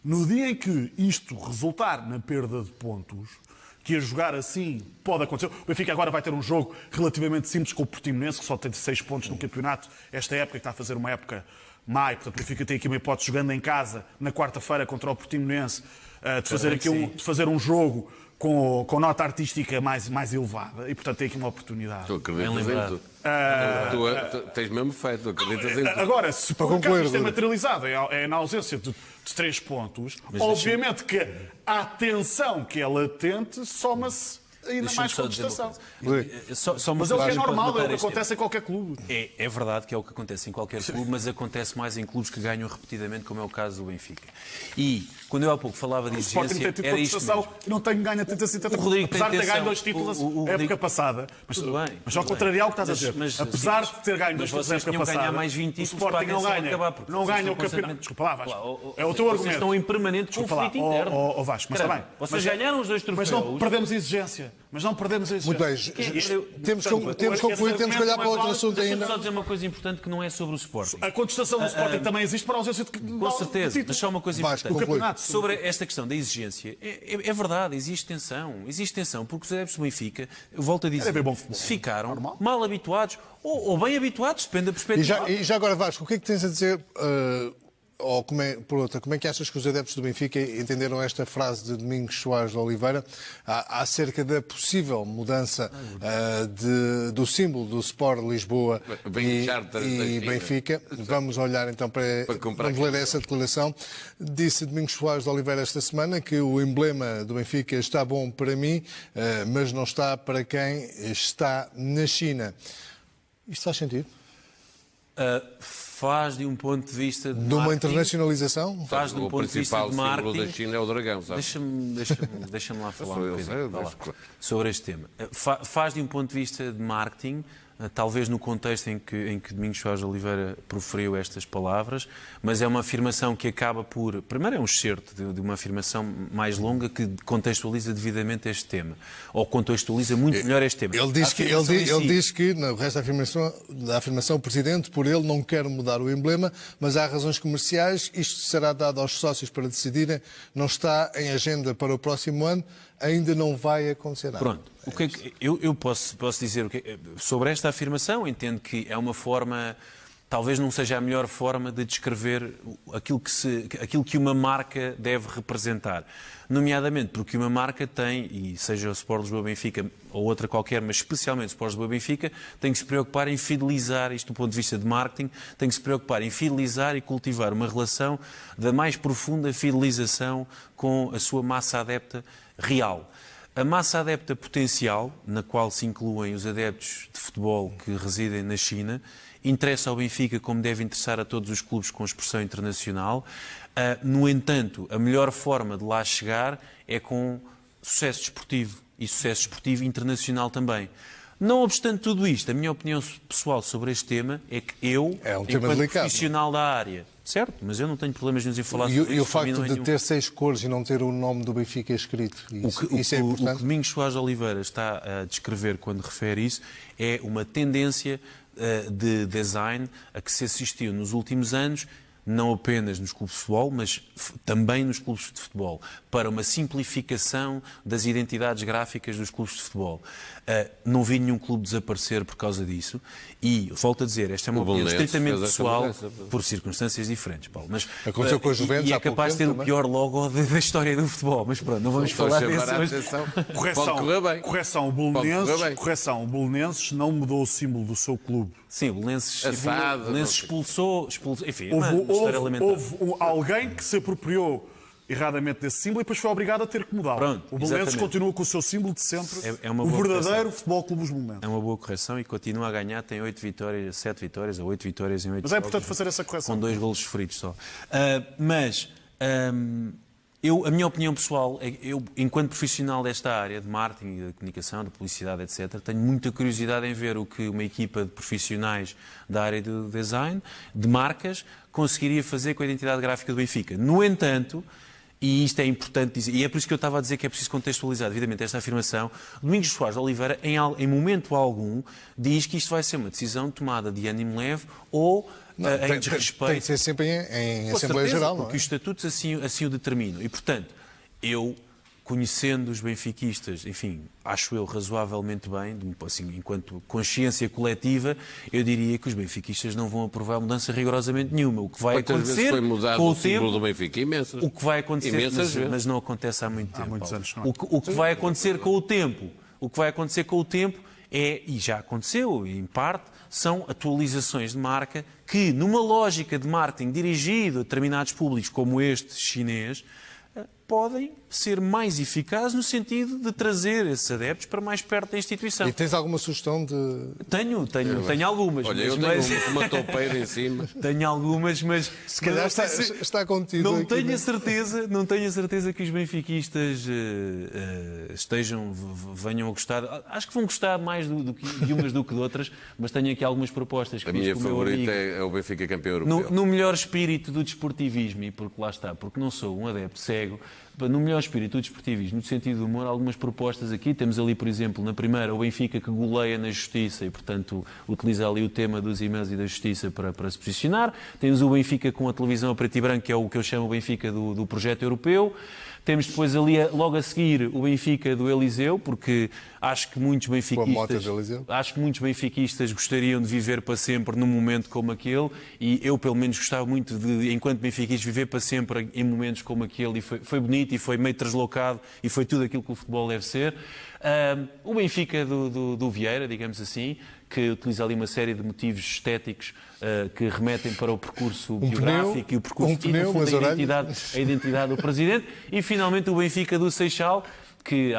no dia em que isto resultar na perda de pontos, que a jogar assim pode acontecer. O Benfica agora vai ter um jogo relativamente simples com o Portimonense, que só tem 6 pontos no campeonato. Esta época, que está a fazer uma época má, e portanto o Benfica tem aqui uma hipótese, jogando em casa, na quarta-feira contra o Portimonense, de fazer um jogo com nota artística mais elevada. E portanto tem aqui uma oportunidade. Tu acreditas em tudo. Tu tens mesmo feito, tu acreditas em tudo. Agora, se por acaso isto é materializado, é na ausência de 3 pontos, obviamente que a tensão que é latente soma-se ainda mais contestação. Mas é o que é normal, é o que acontece em qualquer clube. É verdade que é o que acontece em qualquer clube, mas acontece mais em clubes que ganham repetidamente, como é o caso do Benfica. E, quando eu há pouco falava de exigência, era isto mesmo. Não tenho ganho a 30-70, apesar de ter ganho 2 títulos na época passada. Mas ao contrário ao que estás a dizer, apesar de ter ganho 2 títulos na época passada, o Sporting não ganha o campeonato. Desculpa lá, Vasco. É o teu argumento. Vocês estão em permanente conflito interno. Vasco, mas está bem. Vocês ganharam os 2 troféus. Mas não perdemos a exigência. Mas não perdemos a Muito exigência. bem, temos concluído, temos que olhar para outro assunto Deixa-me ainda. só dizer uma coisa importante que não é sobre o Sporting. A contestação do Sporting também existe para a ausência de Com certeza, mas só uma coisa Vasco, importante. conclui. Sobre esta questão da exigência, é verdade, existe tensão, porque os adeptos do Benfica, eu volto a dizer, se ficaram mal habituados ou bem habituados, depende da perspectiva. E já agora, Vasco, o que é que tens a dizer, ou como é que achas que os adeptos do Benfica entenderam esta frase de Domingos Soares de Oliveira acerca da possível mudança do símbolo do Sport Lisboa e Benfica? Vamos olhar então vamos ler essa declaração. Disse Domingos Soares de Oliveira esta semana que o emblema do Benfica está bom para mim, mas não está para quem está na China. Isto faz sentido? Faz de um ponto de vista de uma internacionalização? Faz de um ponto de vista de marketing. O principal símbolo da China é o dragão, sabe? Deixa-me lá falar um bocadinho sobre este tema. Faz de um ponto de vista de marketing, talvez no contexto em que Domingos Soares de Oliveira proferiu estas palavras, mas é uma afirmação que acaba por... Primeiro é um excerto de uma afirmação mais longa que contextualiza devidamente este tema, ou contextualiza muito melhor este tema. Ele diz que no resto da afirmação, o Presidente, por ele, não quer mudar o emblema, mas há razões comerciais, isto será dado aos sócios para decidirem, não está em agenda para o próximo ano, ainda não vai acontecer nada. Pronto. O que é que eu posso dizer sobre esta afirmação? Entendo que é uma forma, talvez não seja a melhor forma de descrever aquilo que uma marca deve representar. Nomeadamente porque uma marca tem, e seja o Sport Lisboa Benfica ou outra qualquer, mas especialmente o Sport Lisboa Benfica, tem que se preocupar em fidelizar, isto do ponto de vista de marketing, tem que se preocupar em fidelizar e cultivar uma relação da mais profunda fidelização com a sua massa adepta real. A massa adepta potencial, na qual se incluem os adeptos de futebol que residem na China, interessa ao Benfica como deve interessar a todos os clubes com expressão internacional. No entanto, a melhor forma de lá chegar é com sucesso desportivo e sucesso desportivo internacional também. Não obstante tudo isto, a minha opinião pessoal sobre este tema é que eu, enquanto profissional da área, certo, mas eu não tenho problemas nenhum em falar sobre isso. E o facto de ter 6 cores e não ter o nome do Benfica escrito, isso é importante? O que Domingos Soares de Oliveira está a descrever quando refere isso é uma tendência de design a que se assistiu nos últimos anos, não apenas nos clubes de futebol, mas também nos clubes de futebol, para uma simplificação das identidades gráficas dos clubes de futebol. Não vi nenhum clube desaparecer por causa disso e, volto a dizer, esta é uma opinião estritamente pessoal, por circunstâncias diferentes, Paulo. Mas, aconteceu com os Juventus, e é capaz de ter o pior logo da história do futebol, mas pronto, não vamos falar disso. Correção, o Belenenses não mudou o símbolo do seu clube. Sim, o Belenenses expulsou, enfim, houve alguém que se apropriou erradamente desse símbolo e depois foi obrigado a ter que mudar. O Belenenses continua com o seu símbolo de sempre, o verdadeiro Futebol Clube dos Belenenses. É uma boa correção e continua a ganhar, tem 7 vitórias ou 8 vitórias em 8 jogos. Mas é importante fazer essa correção. Com 2 golos sofridos só. A minha opinião pessoal, eu, enquanto profissional desta área de marketing, de comunicação, de publicidade, etc., tenho muita curiosidade em ver o que uma equipa de profissionais da área do design, de marcas, conseguiria fazer com a identidade gráfica do Benfica. No entanto, e isto é importante dizer, e é por isso que eu estava a dizer que é preciso contextualizar devidamente esta afirmação, Domingos Soares de Oliveira, em momento algum, diz que isto vai ser uma decisão tomada de ânimo leve ou em desrespeito. Tem que ser sempre em Assembleia Geral, não é? Porque os estatutos assim o determinam. E, portanto, eu, conhecendo os benfiquistas, enfim, acho eu razoavelmente bem, assim, enquanto consciência coletiva, eu diria que os benfiquistas não vão aprovar mudança rigorosamente nenhuma. O que vai acontecer foi mudado com o símbolo tempo, do Benfica? Imensas. O que vai acontecer, mas não acontece há muito tempo. Há muitos anos, não. O que vai acontecer com o tempo, é, e já aconteceu, em parte, são atualizações de marca que, numa lógica de marketing dirigido a determinados públicos como este chinês, podem ser mais eficazes no sentido de trazer esses adeptos para mais perto da instituição. E tens alguma sugestão de... Tenho algumas. Olha, eu tenho uma toupeira em cima. Tenho algumas, mas... Se calhar está contido não aqui. Não tenho a certeza que os benfiquistas venham a gostar. Acho que vão gostar mais de umas do que de outras, mas tenho aqui algumas propostas. Que a minha favorita é o Benfica campeão europeu. No melhor espírito do desportivismo, e porque lá está, porque não sou um adepto cego, no melhor espírito do desportivismo, no sentido do humor, algumas propostas aqui. Temos ali, por exemplo, na primeira, o Benfica que goleia na justiça e, portanto, utiliza ali o tema dos e-mails e da justiça para se posicionar. Temos o Benfica com a televisão a preto e branco, que é o que eu chamo o Benfica do projeto europeu. Temos depois ali, logo a seguir, o Benfica do Eliseu, porque acho que muitos benfiquistas gostariam de viver para sempre num momento como aquele, e eu, pelo menos, gostava muito de, enquanto benfiquista, viver para sempre em momentos como aquele, e foi bonito, e foi meio translocado, e foi tudo aquilo que o futebol deve ser. O Benfica do Vieira, digamos assim, que utiliza ali uma série de motivos estéticos que remetem para o percurso biográfico e o percurso a identidade do presidente. E finalmente o Benfica do Seixal, que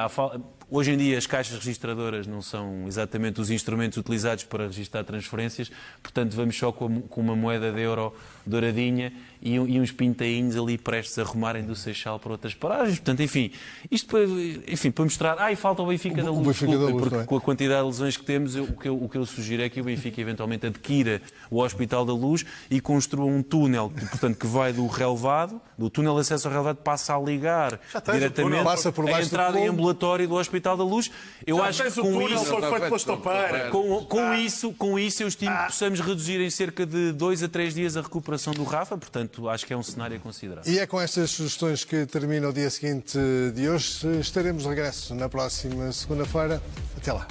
hoje em dia as caixas registradoras não são exatamente os instrumentos utilizados para registrar transferências, portanto vamos só com uma moeda de euro douradinha e uns pintainhos ali prestes a arrumarem do Seixal para outras paragens. Portanto, enfim, isto para mostrar... e falta o Benfica da Luz, porque com a quantidade de lesões que temos, o que eu sugiro é que o Benfica eventualmente adquira o Hospital da Luz e construa um túnel, que vai do relevado, do túnel de acesso ao relevado, passa a ligar diretamente a entrada em ambulatório do Hospital da Luz. Eu acho que com isso eu estimo que possamos reduzir em cerca de 2 a 3 dias a recuperação do Rafa, portanto acho que é um cenário a considerar. E é com estas sugestões que termina o dia seguinte de hoje. Estaremos de regresso na próxima segunda-feira. Até lá.